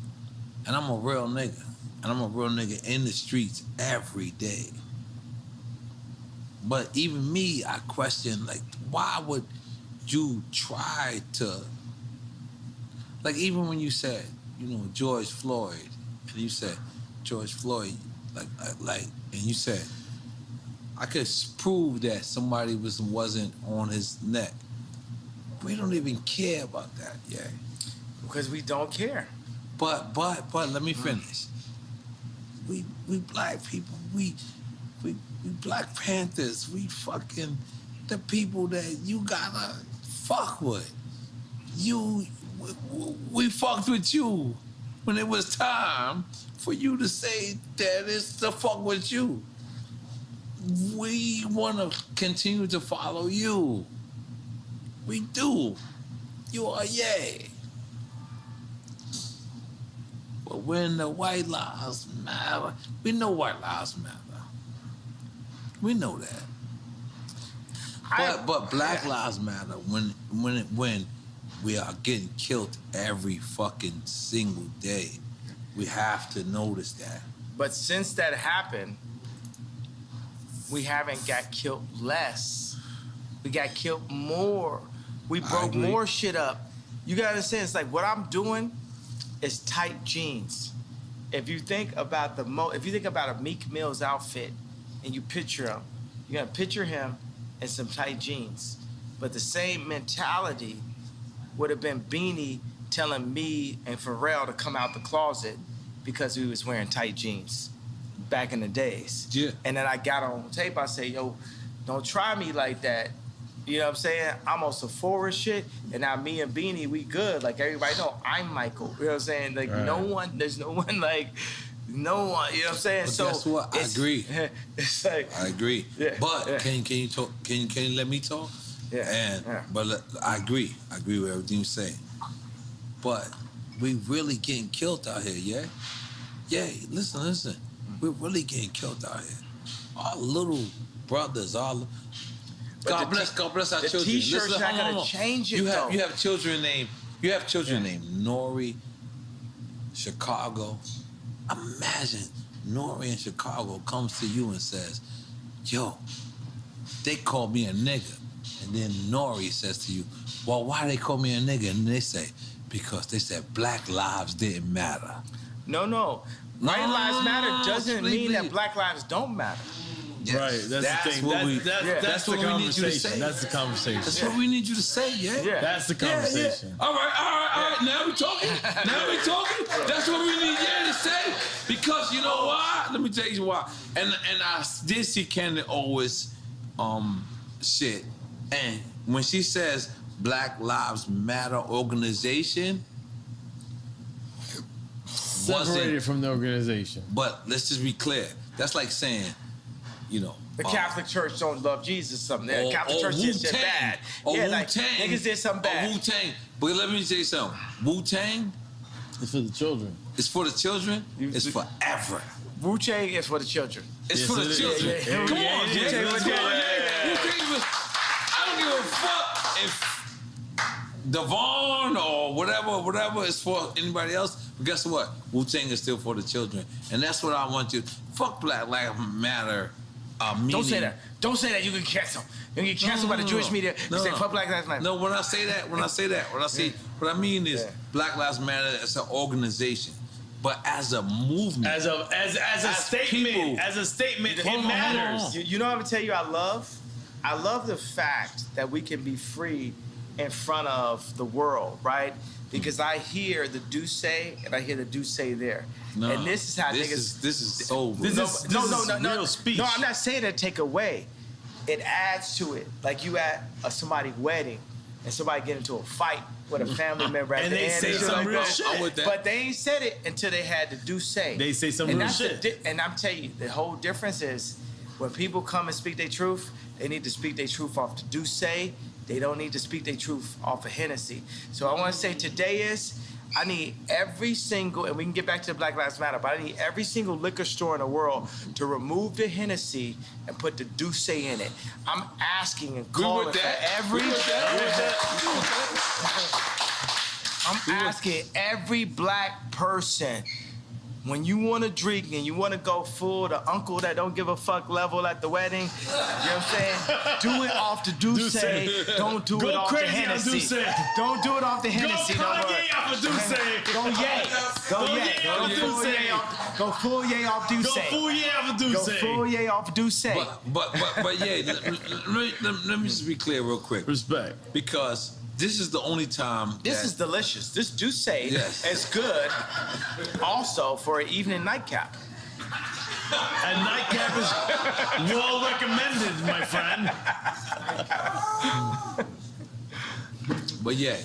And I'm a real nigga. And I'm a real nigga in the streets every day. But even me, I question, why would you try to... even when you said, George Floyd, and you said, George Floyd, and you said, I could prove that somebody wasn't on his neck. We don't even care about that, yeah. Because we don't care. But let me finish. We black people, we Black Panthers, we fucking the people that you gotta fuck with. We fucked with you when it was time for you to say that it's to fuck with you. We want to continue to follow you. We do. You are yay. But when the White Lives Matter, we know White Lives Matter. We know that. But Black Lives Matter when we are getting killed every fucking single day. We have to notice that. But since that happened, we haven't got killed less. We got killed more. We broke more shit up. You gotta understand, it's like what I'm doing is tight jeans. If you think about a Meek Mill's outfit and you picture him, you're gonna picture him in some tight jeans. But the same mentality would have been Beanie telling me and Pharrell to come out the closet because we was wearing tight jeans back in the days. Yeah. And then I got on tape, I say, yo, don't try me like that. You know what I'm saying? I'm on some forward shit, and now me and Beanie, we good. Like everybody know, I'm Michael. You know what I'm saying? Like there's no one, you know what I'm saying? But so guess what? I agree. It's like I agree. Yeah, but can you talk? Can you let me talk? Yeah. But I agree. I agree with everything you're saying. But we really getting killed out here, yeah? Yeah, listen. We're really getting killed out here. Our little brothers, God bless our children. The T-shirt's not gonna change it, though. You have children named Nori, Chicago, Imagine Nori in Chicago comes to you and says, yo, they call me a nigga. And then Nori says to you, well, why they call me a nigga? And they say, because they said black lives didn't matter. No. White lives matter doesn't mean that black lives don't matter. Yes. Right, that's the thing. That's the conversation. That's the conversation. That's what we need you to say, yeah? That's the conversation. All right. Now we talking. That's what we need to say. Because you know why? Let me tell you why. And I did see Candy always shit. And when she says Black Lives Matter organization, separated from the organization. But let's just be clear. That's like saying, you know, the Catholic Church don't love Jesus. Something. The Catholic Church did shit bad. Like niggas did something bad. Wu-Tang. But let me tell you something. Wu-Tang. It's for the children. It's for the children. It's forever. Wu-Tang is for the children. It's for the children. Come on, Wu-Tang. I don't give a fuck if Devon or whatever is for anybody else. But guess what? Wu-Tang is still for the children. And that's what I want you. Fuck Black Lives Matter. Don't say that. Don't say that. You can cancel. You can get canceled by the Jewish media. You say fuck Black Lives Matter. No, what I mean is Black Lives Matter as an organization. But as a movement. As a statement. People, as a statement, it matters. You know what I'm gonna tell you I love? I love the fact that we can be free in front of the world, right? Because I hear the do say and I hear the do say there. No, and this is how niggas. This is so real. No, real speech. No, I'm not saying that to take away. It adds to it. Like you at somebody's wedding and somebody get into a fight with a family member at and the they end. say some real shit. But they ain't said it until they had the do say. They say some real shit. And I'm telling you, the whole difference is when people come and speak their truth, they need to speak their truth off the do say. They don't need to speak their truth off of Hennessy. So I want to say today is, I need every single, and we can get back to the Black Lives Matter, but I need every single liquor store in the world to remove the Hennessy and put the Douce in it. I'm asking and calling for every... I'm asking every black person, when you want to drink and you want to go full, the uncle that don't give a fuck level at the wedding, you know what I'm saying? Do it off the Douce. Don't do it off the Hennessy. Don't do it off the Hennessy. Go Kanye off the Douce. Go yay. Go full yay off Douce. Go full yay off Douce. Go full yay off Douce. But yeah, let me just be clear real quick. Respect. Because this is the only time. This is delicious. This Douce is good also for an evening nightcap. A nightcap is well recommended, my friend. But yeah,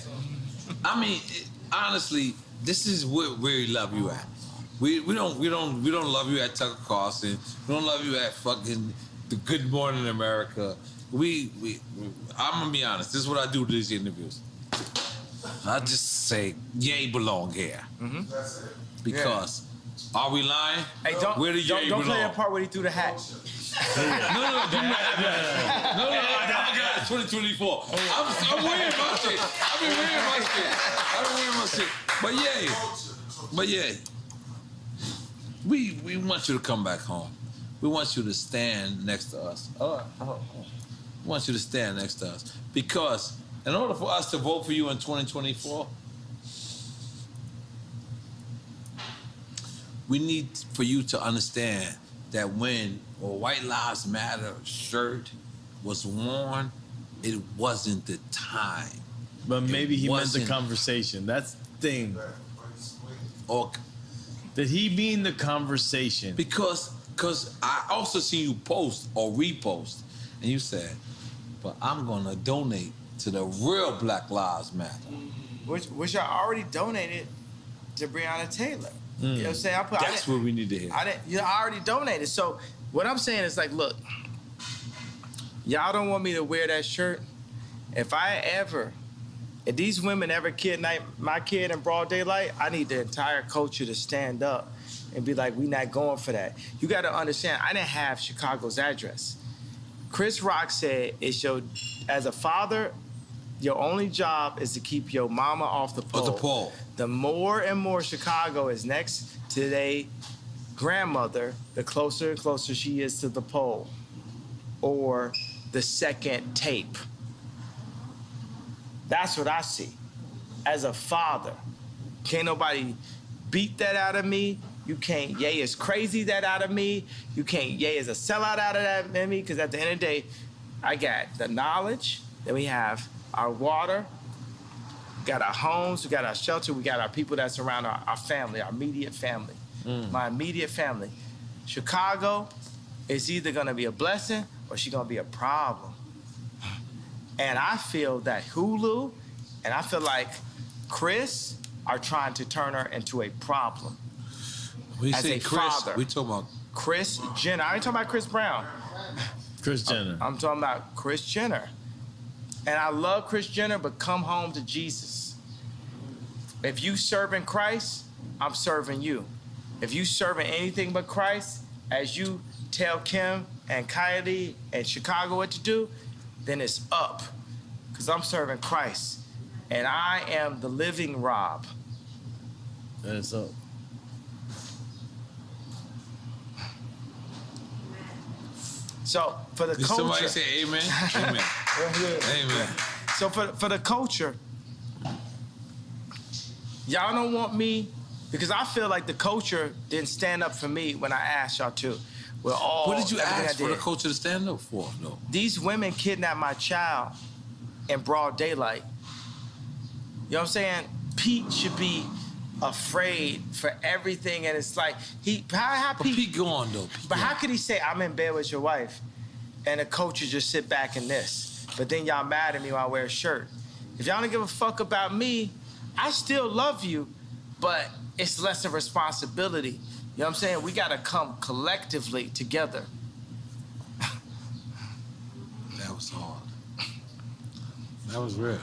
I mean, honestly, this is where we love you at. We don't love you at Tucker Carlson. We don't love you at fucking the Good Morning America. I'm gonna be honest. This is what I do to these interviews. I just say, Ye belong here. Mm-hmm. Because, are we lying? Hey, don't play the part where he threw the hat. No, I got it. 2024. I'm wearing my shit. I've been wearing my shit. But yeah, we want you to come back home. We want you to stand next to us. We want you to stand next to us. Because in order for us to vote for you in 2024, we need for you to understand that when a White Lives Matter shirt was worn, it wasn't the time. But maybe he meant the conversation. That's the thing. Or did he mean the conversation? Because I also see you post or repost, and you said, but I'm gonna donate to the real Black Lives Matter. Which I already donated to Breonna Taylor. You know what I'm saying? That's what we need to hear. I already donated. So what I'm saying is like, look, y'all don't want me to wear that shirt. If these women ever kidnap my kid in broad daylight, I need the entire culture to stand up and be like, we not going for that. You got to understand, I didn't have Chicago's address. Chris Rock said, as a father, your only job is to keep your mama off the pole. Off the pole. The more and more Chicago is next to their grandmother, the closer and closer she is to the pole, or the second tape. That's what I see. As a father, can't nobody beat that out of me. You can't Ye is crazy that out of me. You can't Ye is a sellout out of that in me, because at the end of the day, I got the knowledge, then we have our water, we got our homes, we got our shelter, we got our people that surround our family, our immediate family. My immediate family. Chicago is either gonna be a blessing or she's gonna be a problem. And I feel that Hulu and I feel like Chris are trying to turn her into a problem. When you as say a Chris, father. we talking about Kris Jenner. I ain't talking about Chris Brown. Kris Jenner. I'm talking about Kris Jenner. And I love Kris Jenner, but come home to Jesus. If you serving Christ, I'm serving you. If you serving anything but Christ, as you tell Kim and Kylie and Chicago what to do, then it's up. Because I'm serving Christ. And I am the living Rob. Then it's up. So for the Did culture. somebody say amen? Amen. Amen. So for the culture, y'all don't want me, because I feel like the culture didn't stand up for me when I asked y'all to. We're all. What did you everything ask I for the did. culture to stand up for? No. These women kidnapped my child in broad daylight. You know what I'm saying? Pete should be afraid for everything, and it's like how But Pete gone though. But how could he say I'm in bed with your wife, and the coaches just sit back in this? But then y'all mad at me when I wear a shirt. If y'all don't give a fuck about me, I still love you, but it's less of responsibility. You know what I'm saying? We gotta come collectively together. That was hard. That was real.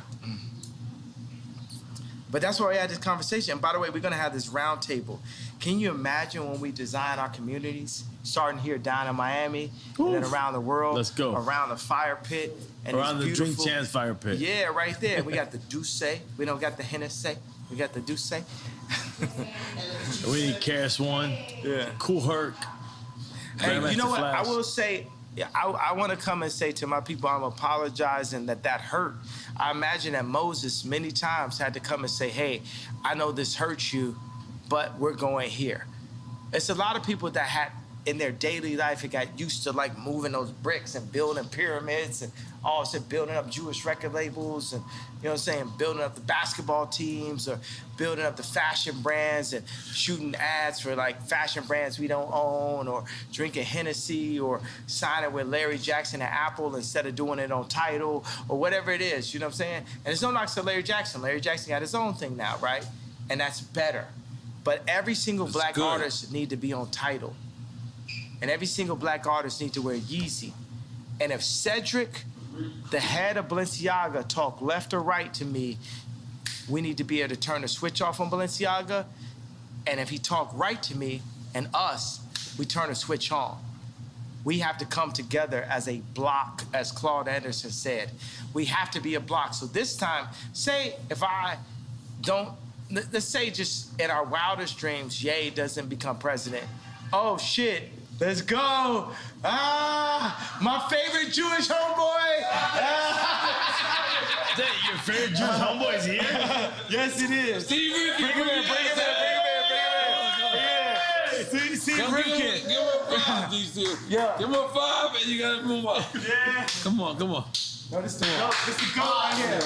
But that's why we had this conversation. And by the way, we're gonna have this round table. Can you imagine when we design our communities, starting here down in Miami, and then around the world, Let's go. around the fire pit, and Around the these Drink beautiful- Chance fire pit. Yeah, right there. We got the Douce. We don't got the Hennessy. We got the Douce. We need Karis One. Yeah. Cool Herc. Hey, you know Grandmaster what? Flash. I will say, I want to come and say to my people, I'm apologizing that hurt. I imagine that Moses many times had to come and say, hey, I know this hurts you, but we're going here. It's a lot of people that had in their daily life, it got used to like moving those bricks and building pyramids and also building up Jewish record labels and, you know what I'm saying, building up the basketball teams or building up the fashion brands and shooting ads for like fashion brands we don't own or drinking Hennessy or signing with Larry Jackson and Apple instead of doing it on Tidal or whatever it is, you know what I'm saying? And it's no knocks to Larry Jackson. Larry Jackson got his own thing now, right? And that's better. But every single black good. artist need to be on Tidal. And every single black artist need to wear Yeezy. And if Cedric, the head of Balenciaga, talk left or right to me, we need to be able to turn the switch off on Balenciaga. And if he talk right to me and us, we turn the switch on. We have to come together as a block, as Claude Anderson said. We have to be a block. So this time, say if I don't, let's say just in our wildest dreams, Ye doesn't become president. Oh shit, let's go. My favorite Jewish homeboy. Your favorite Jewish homeboy is here? Yes, it is. Steve Rifkin, Bring him in. Steve Rifkin. Give him a 5, these two. Yeah. Give him a 5 and you gotta move up. Yeah. Come on. No, this is the goat. This is the goat right here.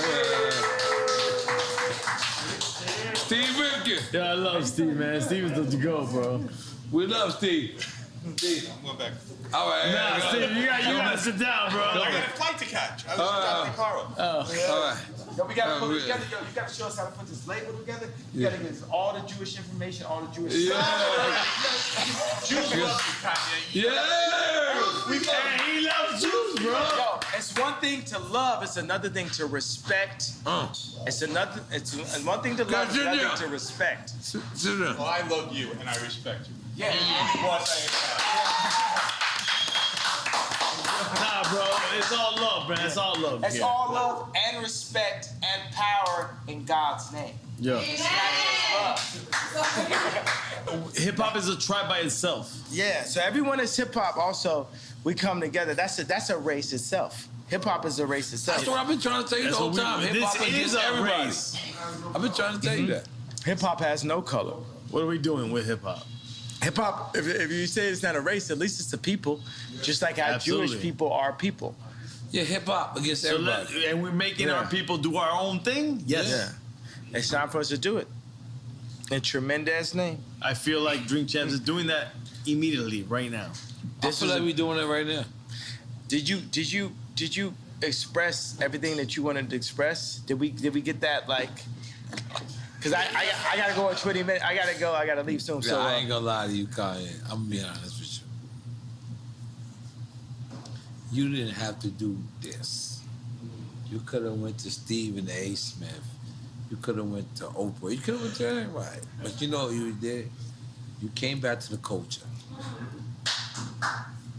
Steve Rifkin. Yeah, I love Steve, man. Steve is the go, bro. We love Steve. Steve. I'm going back. All right. Nah, Steve, you gotta sit down, bro. I got a flight to catch. I was dropping the car up. All right. Yo, we gotta put really? together. Yo, you gotta show us how to put this label together. You gotta give us all the Jewish information, all the Jewish Yeah. Jews love you, Kanye. Yeah. He loves Jews, bro. Yo, it's one thing to love, it's another thing to respect. It's one thing to love, it's another thing to respect. Sit down. Well, I love you and I respect you. Yeah. Nah, bro. It's all love, man. It's all love. It's Yeah. all love and respect and power in God's name. Yeah. Hip hop is a tribe by itself. Yeah, so everyone is hip hop. Also, we come together. That's a race itself. Hip hop is a race itself. That's what I've been trying to tell you the whole time. Hip hop is everybody. Race. I've been trying to tell you that. Hip hop has no color. What are we doing with hip hop? Hip hop, if you say it's not a race, at least it's a people. Just like how Absolutely. Jewish people are people. Yeah, hip hop against everybody. And we're making our people do our own thing? Yes. Yeah. It's time for us to do it. In tremendous name. I feel like Drink Champs is doing that immediately, right now. I feel like we're doing it right now. Did you express everything that you wanted to express? Did we get that like? Because I gotta go in 20 minutes. I gotta leave soon. Yeah, So I ain't gonna lie to you, Kanye. I'm gonna be honest with you. You didn't have to do this. You could have went to Stephen A. Smith. You could have went to Oprah. You could have went to anybody. But you know what you did? You came back to the culture.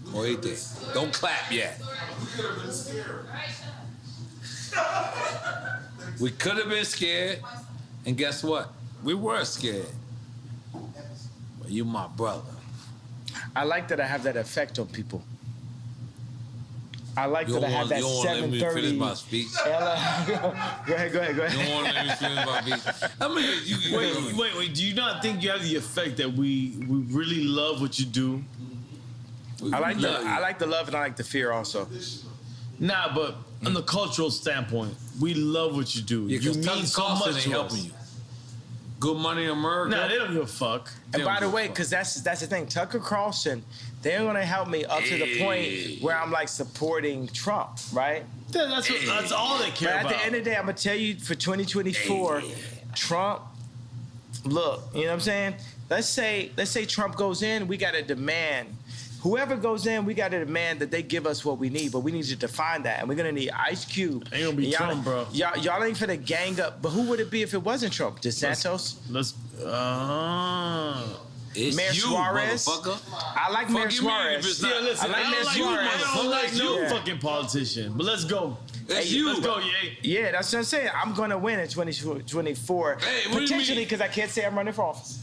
Oíste. Don't clap yet. We could have been scared. And guess what? We were scared. But you my brother. I like that I have that effect on people. I like that I have that 7:30. Let me finish my speech. Go ahead. You don't want to let me finish my speech. I mean, Wait. Do you not think you have the effect that we really love what you do? I like the love and I like the fear also. Nah, but on the cultural standpoint, we love what you do. Yeah, you mean so much to helping us. You. Good Money America. Nah, they don't give a fuck. And by the way, because that's the thing, Tucker Carlson, they're gonna help me up to the point where I'm like supporting Trump, right? Yeah, that's all they care but about. At the end of the day, I'm gonna tell you for 2024, Trump. Look, you know what I'm saying? Let's say Trump goes in, we gotta demand. Whoever goes in, we got to demand that they give us what we need, but we need to define that. And we're going to need Ice Cube. Ain't going to be Trump, bro. Y'all ain't finna gang up. But who would it be if it wasn't Trump? DeSantos? It's Mayor you, Suarez? motherfucker. I like Mayor Suarez. Yeah, listen, I like Mayor Suarez. I don't like no fucking politician, but let's go. It's you. Let's go, Ye. Yeah, that's what I'm saying. I'm going to win in 2024. Hey, what do you potentially, mean? because I can't say I'm running for office.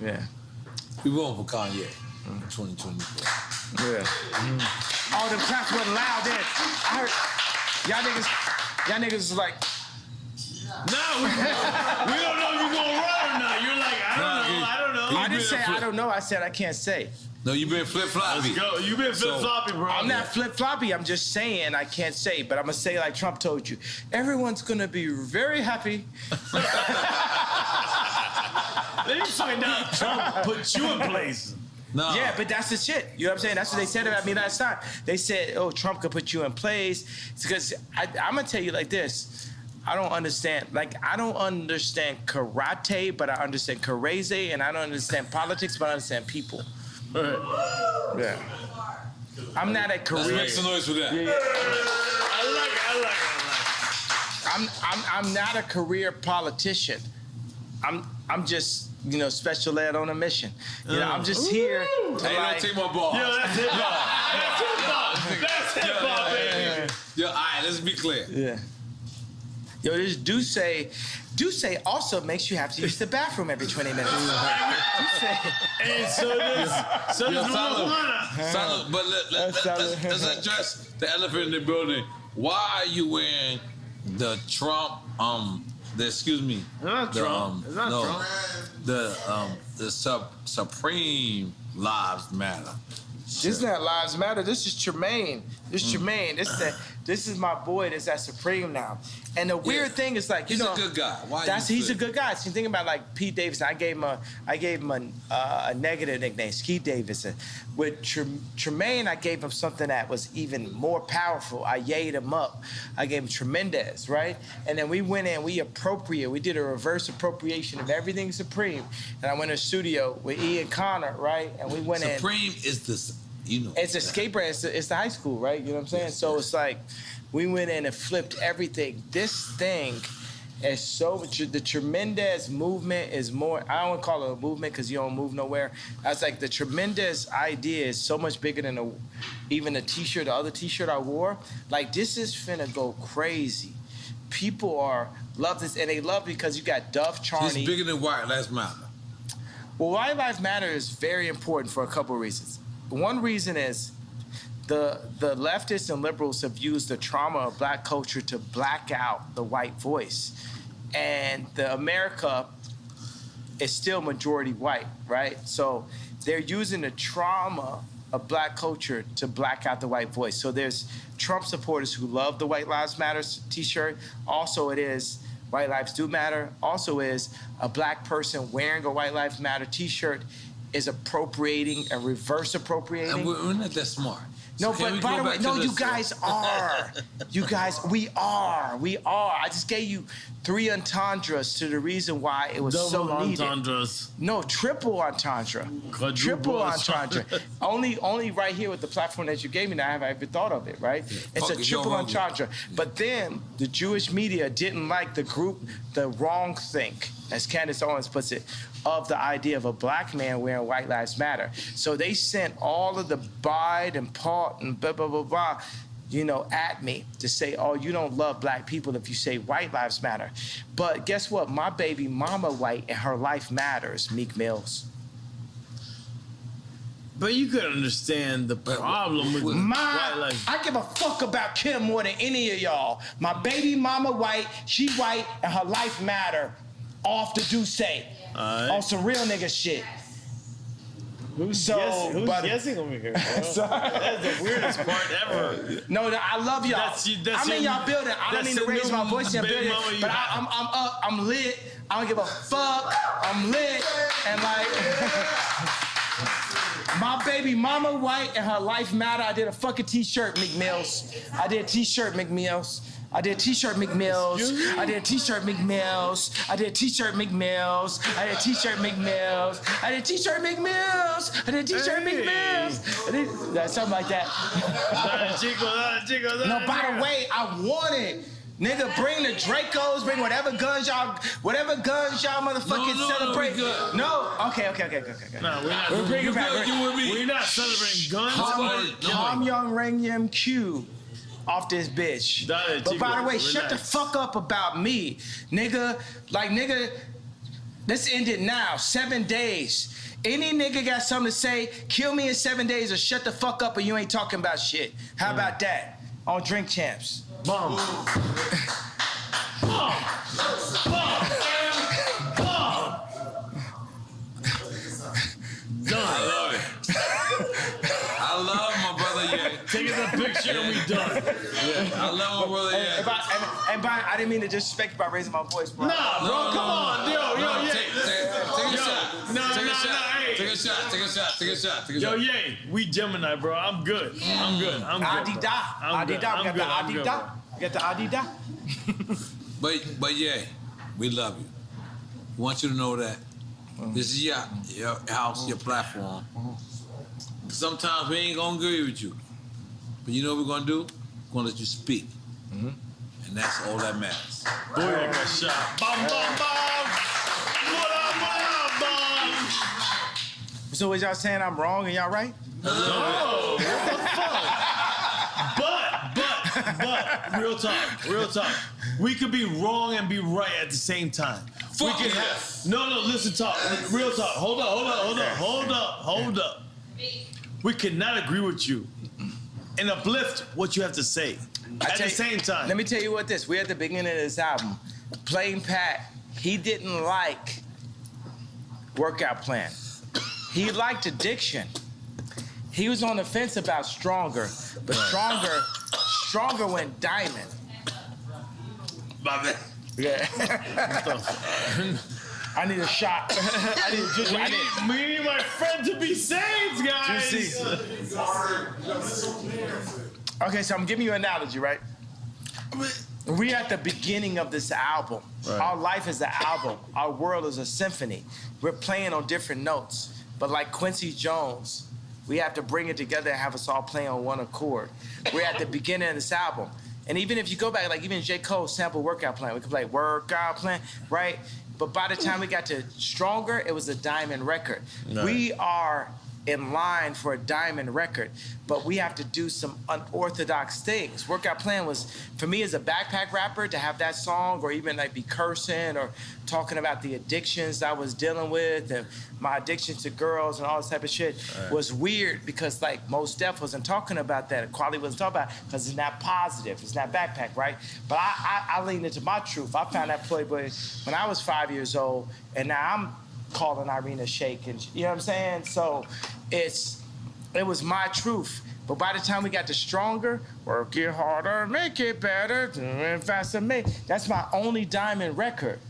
Yeah. We voting for Kanye in 2024. Yeah. Oh, the claps wasn't loud then. I heard y'all niggas was like, No, we don't know if you're gonna run or not. You're like, I don't know. I didn't say I don't know. I said I can't say. No, you been flip-floppy. Let's go. You been flip-floppy, bro. I'm not flip-floppy. I'm just saying I can't say, but I'm gonna say like Trump told you. Everyone's gonna be very happy. Then you find out Trump put you in place. No. Yeah, but that's the shit. You know what I'm saying? That's what they said about me last time. They said, oh, Trump could put you in place. It's because I'm going to tell you like this. I don't understand karate, but I understand karate, and I don't understand politics, but I understand people. Yeah. I'm not a career. Let's make some noise for that. Yeah. I like it. I'm not a career politician. I'm just, special ed on a mission. I'm just here to Hey, don't take my ball. Yo, that's hip hop. That's hip hop, baby. Yo, all right, let's be clear. Yeah. Yo, this Duce also makes you have to use the bathroom every 20 minutes. And so does marijuana. Salud, but let's address the elephant in the building. Why are you wearing the Trump, excuse me. Not Trump. It's not Trump. The Supreme Lives Matter. This is not Lives Matter. This is Tremaine. This is Tremaine. This is my boy that's at Supreme now. And the weird thing is like, he's a good guy. He's a good guy. So you think about like Pete Davidson. I gave him a negative nickname, Skeet Davidson. With Tremaine, I gave him something that was even more powerful. I yayed him up. I gave him Tremendous, right? And then we went in, we did a reverse appropriation of everything Supreme. And I went in the studio with Ian Connor, right? And we went in. Supreme is this, It's a skateboard. It's the high school, right? You know what I'm saying? So it's like we went in and flipped everything. This thing is the Tremendous movement is more. I don't want to call it a movement because you don't move nowhere. I was like the Tremendous idea is so much bigger than even the other T-shirt I wore. Like this is finna go crazy. people love this, and they love because you got Dove Charney. It's bigger than White Lives Matter. Well, White Lives Matter is very important for a couple of reasons. One reason is the leftists and liberals have used the trauma of black culture to black out the white voice. And the America is still majority white, right? So they're using the trauma of black culture to black out the white voice. So there's Trump supporters who love the White Lives Matter t-shirt. Also it is White Lives Do Matter. Also is a black person wearing a White Lives Matter t-shirt is appropriating and reverse appropriating. And we're not that smart. No, So but by the way, no, you guys are. You guys, we are. I just gave you 3 entendres to the reason why it was so needed. Double entendres. No, triple entendre. Triple entendre. only right here with the platform that you gave me now have I ever thought of it, right? It's a triple entendre. But then the Jewish media didn't like the group, the wrong think, as Candace Owens puts it, of the idea of a black man wearing White Lives Matter. So they sent all of the Bide and Paul and blah, blah, blah, blah, at me to say, oh, you don't love black people if you say White Lives Matter. But guess what? My baby mama white and her life matters, Meek Mills. But you could understand the problem with white life. I give a fuck about Kim more than any of y'all. My baby mama white, she white, and her life matter. Off the Duce. On some real nigga shit. Who's guessing over here, bro? That's the weirdest part ever. No, I love y'all. I'm in y'all building. I don't mean to raise my voice in your building, but I'm up. I'm lit. I don't give a fuck. I'm lit. And like, my baby mama white and her life matter. I did a fucking t-shirt, Meek Mills. I did t-shirt, Meek Mills. I did t-shirt McMills. I did t-shirt McMills. I did t-shirt McMills. I did t-shirt McMills. I did t-shirt McMills. I did t-shirt McMills. That's something like that. No, by the way, I want it. Nigga, bring the Dracos, bring whatever guns y'all motherfucking celebrate. No, okay. No, we're not. We're bringing back. We're not celebrating guns. Tom Young Ring Yim Q. Off this bitch. But by the way, shut the fuck up about me. Nigga, let's end it now. 7 days. Any nigga got something to say, kill me in 7 days or shut the fuck up or you ain't talking about shit. How about that? On Drink Champs. Bomb. Bomb. Done. I love it. I love my brother, yeah. Taking the picture and we done. Yeah. I love my brother, yeah. And I didn't mean to disrespect you by raising my voice, bro. Nah, bro, come on. Yo, Take a shot. Yo, Ye, we Gemini, bro. I'm good. Adida. We got the Adida. But yeah, we love you. We want you to know that this is your house, your platform. Sometimes we ain't gonna agree with you. But you know what we're gonna do? We're gonna let you speak. And that's all that matters. Boy, I got shot. Bum, bum, bum. What up, bum? So was y'all saying I'm wrong and y'all right? No, what the fuck? But, real talk. We could be wrong and be right at the same time. Fuck we can listen, talk. Real talk. Hold up. We cannot agree with you and uplift what you have to say at the same time. Let me tell you what this. We're at the beginning of this album. Plain Pat, he didn't like Workout Plan. He liked Addiction. He was on the fence about Stronger, but Stronger went diamond. My bad. Yeah. I need a shot. We need my friend to be saved, guys. Okay, so I'm giving you an analogy, right? We're at the beginning of this album. Right. Our life is an album. Our world is a symphony. We're playing on different notes. But like Quincy Jones, we have to bring it together and have us all play on one accord. We're at the beginning of this album. And even if you go back, like even J. Cole sample Workout Plan, we could play Workout Plan, right? But by the time we got to Stronger, it was a diamond record. Right. We are in line for a diamond record, but we have to do some unorthodox things. Workout Plan was, for me as a backpack rapper, to have that song or even like be cursing or talking about the addictions I was dealing with and my addiction to girls and all this type of shit was weird because like Mos Def wasn't talking about that. Quality wasn't talking about it because it's not positive. It's not backpack, right? But I leaned into my truth. I found that Playboy when I was 5 years old, and now I'm calling Irina Shayk, and you know what I'm saying? So it was my truth. But by the time we got to Stronger, work it harder, make it better, faster, that's my only diamond record.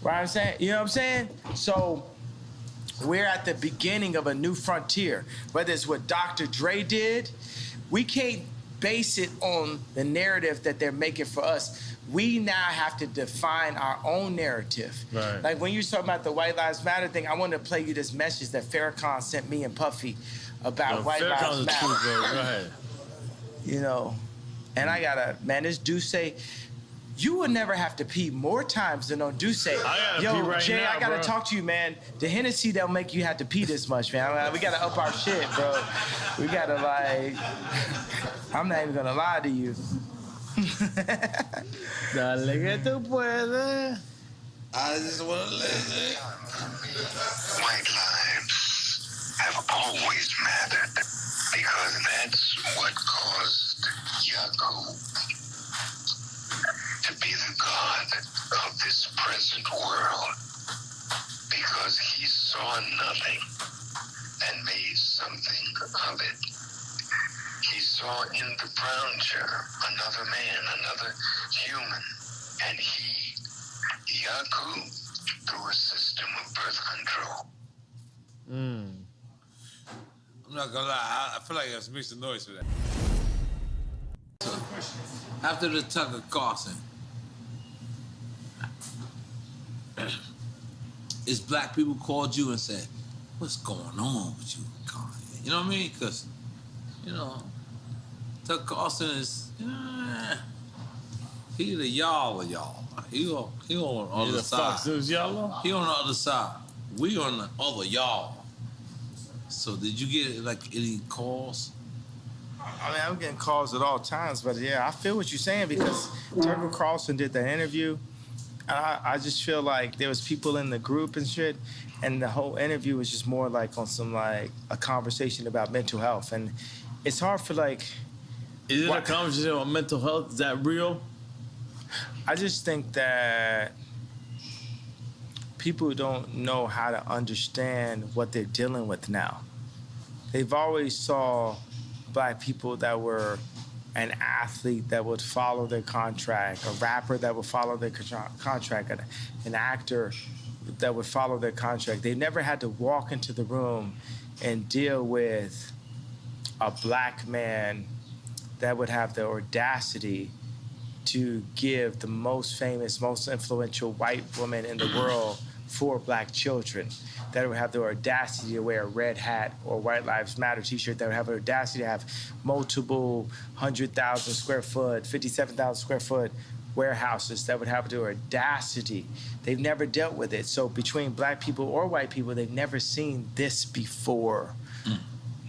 Right? I'm saying, you know what I'm saying? So we're at the beginning of a new frontier. Whether it's what Dr. Dre did, we can't base it on the narrative that they're making for us. We now have to define our own narrative. Right. Like when you talk about the White Lives Matter thing, I wanted to play you this message that Farrakhan sent me and Puffy about White Lives Matter. Truth, bro. Go ahead. You know, and I gotta, man, this Duce, you would never have to pee more times than on Duce. Yo, Yo, Jay, now, I gotta bro. talk to you, man. The Hennessy don't make you have to pee this much, man. We gotta up our shit, bro. We gotta like, I'm not even gonna lie to you. Dale que tú puedes. I just want to listen. White lives have always mattered because that's what caused Yaakov to be the god of this present world, because he saw nothing and made something of it. He saw in the brown chair another man, another human, and he, Yaakov, through a system of birth control. I'm not gonna lie, I feel like I make some noise for that. So, after the Tucker Carlson, is black people called you and said, "What's going on with you, Kanye?" You know what I mean? Because, you know, Tucker Carlson is, he the y'all of y'all. He on the other side. Y'all? He on the other side. We on the other y'all. So did you get like any calls? I mean, I'm getting calls at all times, but yeah, I feel what you're saying because Tucker Carlson did that interview. And I just feel like there was people in the group and shit, and the whole interview was just more like on some like a conversation about mental health. And it's hard for like... Is it a conversation about mental health? Is that real? I just think that people don't know how to understand what they're dealing with now. They've always saw black people that were an athlete that would follow their contract, a rapper that would follow their contract, an actor that would follow their contract. They never had to walk into the room and deal with a black man that would have the audacity to give the most famous, most influential white woman in the world 4 black children, that would have the audacity to wear a red hat or White Lives Matter t-shirt, that would have the audacity to have multiple 100,000 square foot, 57,000 square foot warehouses, that would have the audacity. They've never dealt with it. So between black people or white people, they've never seen this before.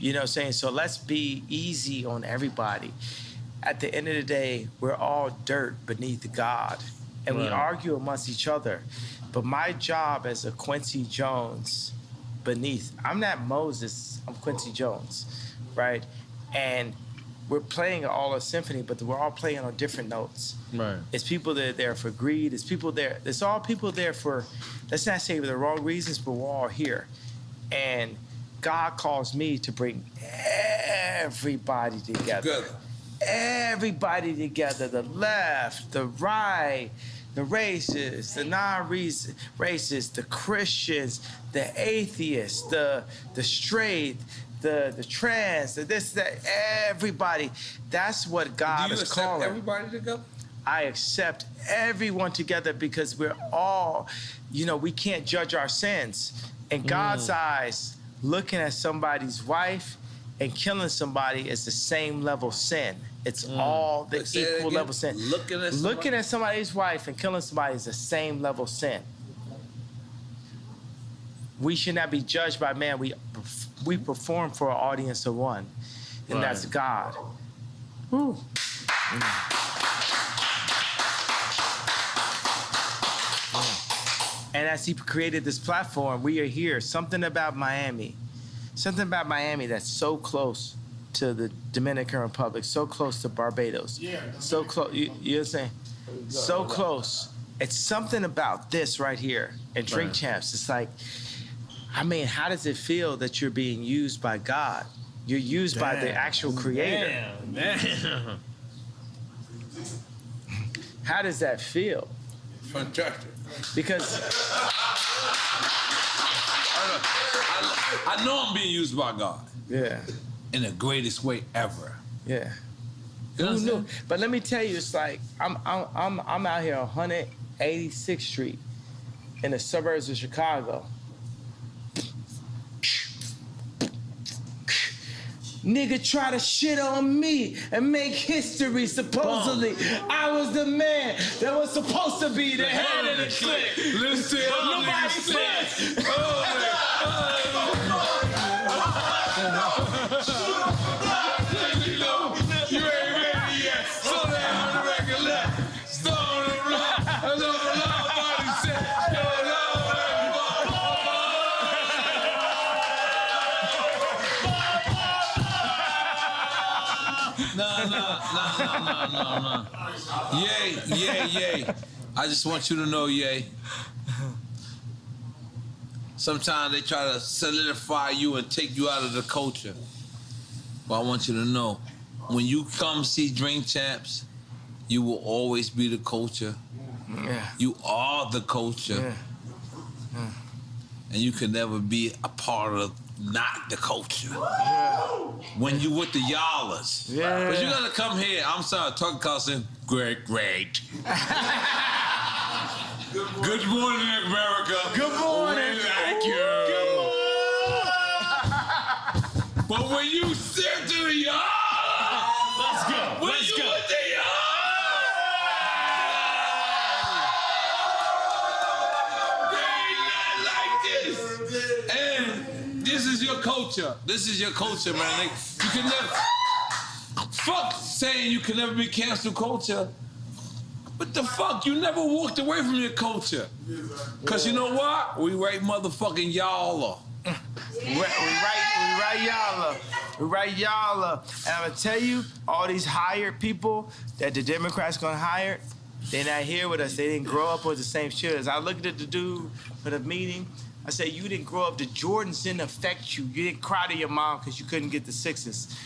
You know what I'm saying? So let's be easy on everybody. At the end of the day, we're all dirt beneath God, and we argue amongst each other. But my job as a Quincy Jones beneath, I'm not Moses, I'm Quincy Jones, right? And we're playing all a symphony, but we're all playing on different notes. Right. It's people that are there for greed. It's people there. It's all people there for, let's not say for the wrong reasons, but we're all here. And God calls me to bring everybody together. Everybody together, the left, the right, the racists, the non-racists, the Christians, the atheists, the straight, the trans, the this, that, everybody. That's what God is calling. Do you accept everybody together? I accept everyone together because we're all, we can't judge our sins. In God's eyes, looking at somebody's wife and killing somebody is the same level sin. It's all the equal level sin. Looking at somebody's wife and killing somebody is the same level sin. We should not be judged by man. we perform for an audience of one, and that's God. Woo. And as he created this platform, we are here. Something about Miami that's so close to the Dominican Republic, so close to Barbados, so close. You know what I'm saying? So close. It's something about this right here and Drink Champs. It's like, I mean, how does it feel that you're being used by God? You're used by the actual creator. Damn. How does that feel? Fantastic. Because I know I'm being used by God. Yeah. In the greatest way ever. Yeah. You know Who knew? But let me tell you, it's like I'm out here on 186th Street in the suburbs of Chicago. Nigga try to shit on me and make history, supposedly. I was the man that was supposed to be the head of the clique. Listen, nobody says. You ain't ready yet. So that on the record left. Stone on the block. That's on the loud body set. Yo, No. Yay. I just want you to know, Yay. Sometimes they try to solidify you and take you out of the culture. But I want you to know, when you come see Drink Champs, you will always be the culture. Yeah. You are the culture. Yeah. And you can never be a part of not the culture. Yeah. When you with the y'allers. Yeah. But you gotta come here. I'm sorry, talking cousin. Great. Good morning, America. Good morning. Thank you. Good morning. But when you sit to the y'all, Let's go. With the y'all, they ain't nothing like this. And this is your culture. This is your culture, man. You can never. Fuck saying you can never be cancel culture. What the fuck? You never walked away from your culture. Cause you know what? We right motherfucking y'all. We right y'all. And I'm gonna tell you, all these hired people that the Democrats gonna hire, they're not here with us. They didn't grow up with the same shit. As I looked at the dude for the meeting, I said, you didn't grow up, the Jordans didn't affect you. You didn't cry to your mom because you couldn't get the sixes.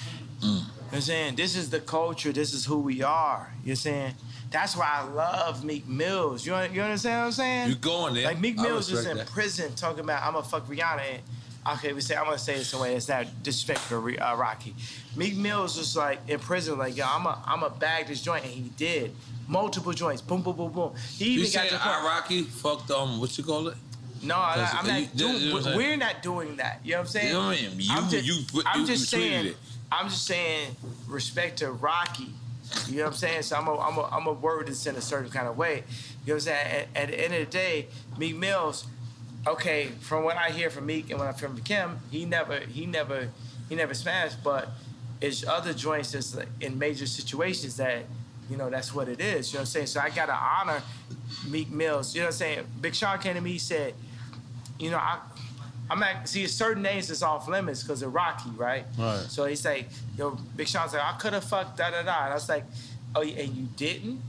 You know what I'm saying? This is the culture, this is who we are. You know what I'm saying? That's why I love Meek Mills. You understand what I'm saying? You going there. Like Meek Mills is in that. prison talking about, I'm gonna fuck Rihanna. And, okay, I'm gonna say this in a way that's not disrespectful to Rocky. Meek Mills was like in prison, like, yo, I'm a bag this joint, and he did. Multiple joints, boom. He even You got saying to the point- Rocky fucked what you call it? No, I'm not doing. you know what I'm We're not doing that. You know what I'm saying? You know what I mean? I'm just tweeted saying. it. I'm just saying respect to Rocky. You know what I'm saying? So I'm a word this in a certain kind of way. You know what I'm saying? At the end of the day, Meek Mills. Okay, from what I hear from Meek and when I from Kim, he never smashed. But it's other joints that's like in major situations that, you know, that's what it is. You know what I'm saying? So I gotta honor Meek Mills. You know what I'm saying? Big Sean came to me, he said, you know, I'm not, see, certain names is off limits because of Rocky, right? Right. So he's like, yo, Big Sean's like, I could have fucked da-da-da. And I was like, oh, and you didn't?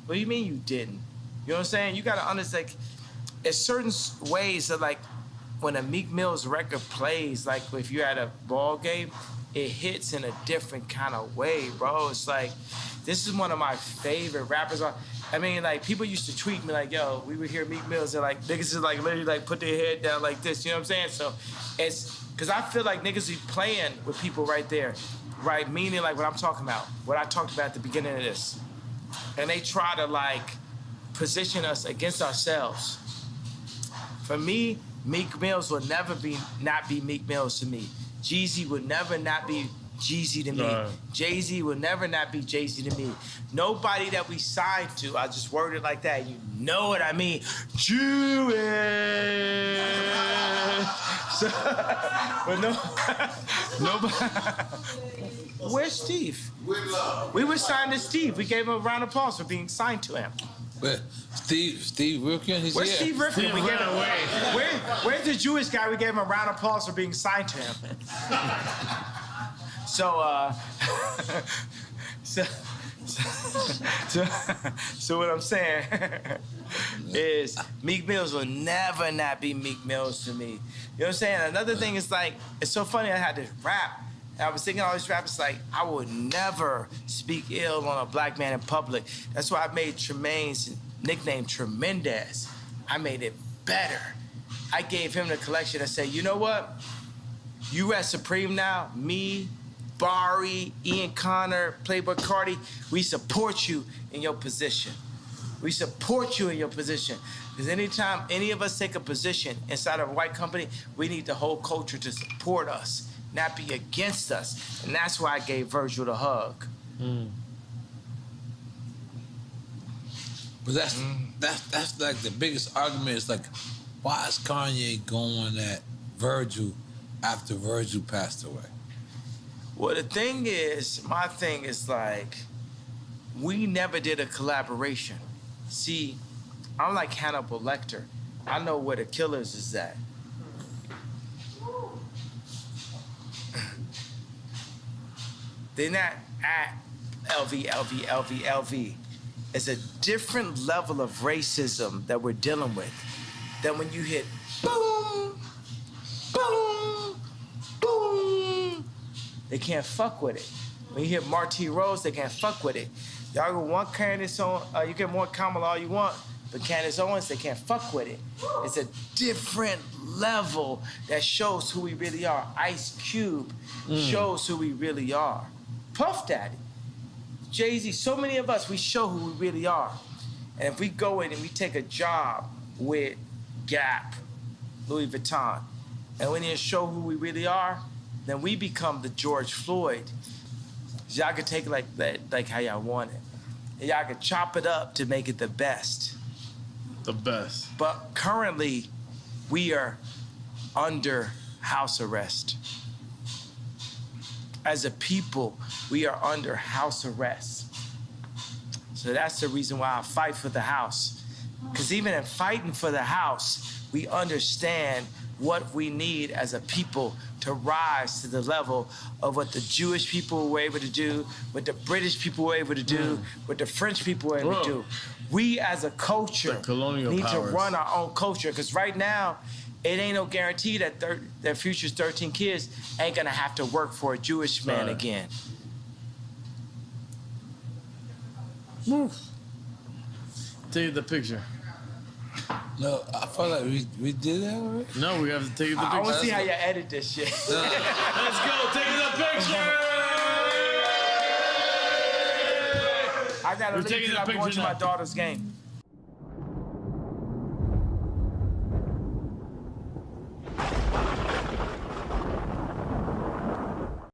What do you mean you didn't? You know what I'm saying? You got to understand, like, there's certain ways that, like, when a Meek Mill's record plays, like, if you're at a ball game, it hits in a different kind of way, bro. It's like, this is one of my favorite rappers. I mean, like, people used to tweet me like, yo, we would hear Meek Mills and like, niggas is like literally like put their head down like this, you know what I'm saying? So it's, cause I feel like niggas be playing with people right there, right? Meaning like what I'm talking about, what I talked about at the beginning of this. And they try to like position us against ourselves. For me, Meek Mills will never not be Meek Mills to me. Jeezy would never not be Jeezy to me. Jay-Z will never not be Jay-Z to me. Nobody that we signed to, I just word it like that, you know what I mean. Jewish. So, but nobody. Where's Steve? We were signed to Steve. We gave him a round of applause for being signed to him. Where? Steve Rifkin? Where's Steve Rifkin? Where's the Jewish guy? We gave him a round of applause for being signed to him. So what I'm saying is Meek Mills will never not be Meek Mills to me. You know what I'm saying? Another thing is like, it's so funny I had to rap. And I was thinking all these rappers like, I would never speak ill on a black man in public. That's why I made Tremaine's nickname Tremendous. I made it better. I gave him the collection and said, you know what? You at Supreme now, me, Barry, Ian Connor, Playboy Cardi, we support you in your position. We support you in your position. Because anytime any of us take a position inside of a white company, we need the whole culture to support us, not be against us. And that's why I gave Virgil the hug. But that's like the biggest argument is like, why is Kanye going at Virgil after Virgil passed away? Well, the thing is, my thing is like, we never did a collaboration. See, I'm like Hannibal Lecter. I know where the killers is at. They're not at LV. It's a different level of racism that we're dealing with than when you hit boom, boom, boom. They can't fuck with it. When you hit Marty Rose, they can't fuck with it. Y'all go want Candace Owens, you can want Kamala all you want, but Candace Owens, they can't fuck with it. It's a different level that shows who we really are. Ice Cube shows who we really are. Puff Daddy, Jay-Z, so many of us, we show who we really are. And if we go in and we take a job with Gap, Louis Vuitton, and we need to show who we really are, then we become the George Floyd. Y'all can take it like that, like how y'all want it. And y'all can chop it up to make it the best. The best. But currently, we are under house arrest. As a people, we are under house arrest. So that's the reason why I fight for the house. Because even in fighting for the house, we understand what we need as a people to rise to the level of what the Jewish people were able to do, what the British people were able to do, what the French people were able to do. We as a culture need to run our own culture, because right now, it ain't no guarantee that that Future's 13 kids ain't gonna have to work for a Jewish man again. Take the picture. No, I feel like we did that already. No, we have to take the picture. I want to see how you edit this shit. Let's go, take the picture! I gotta leave because I'm going to my daughter's game.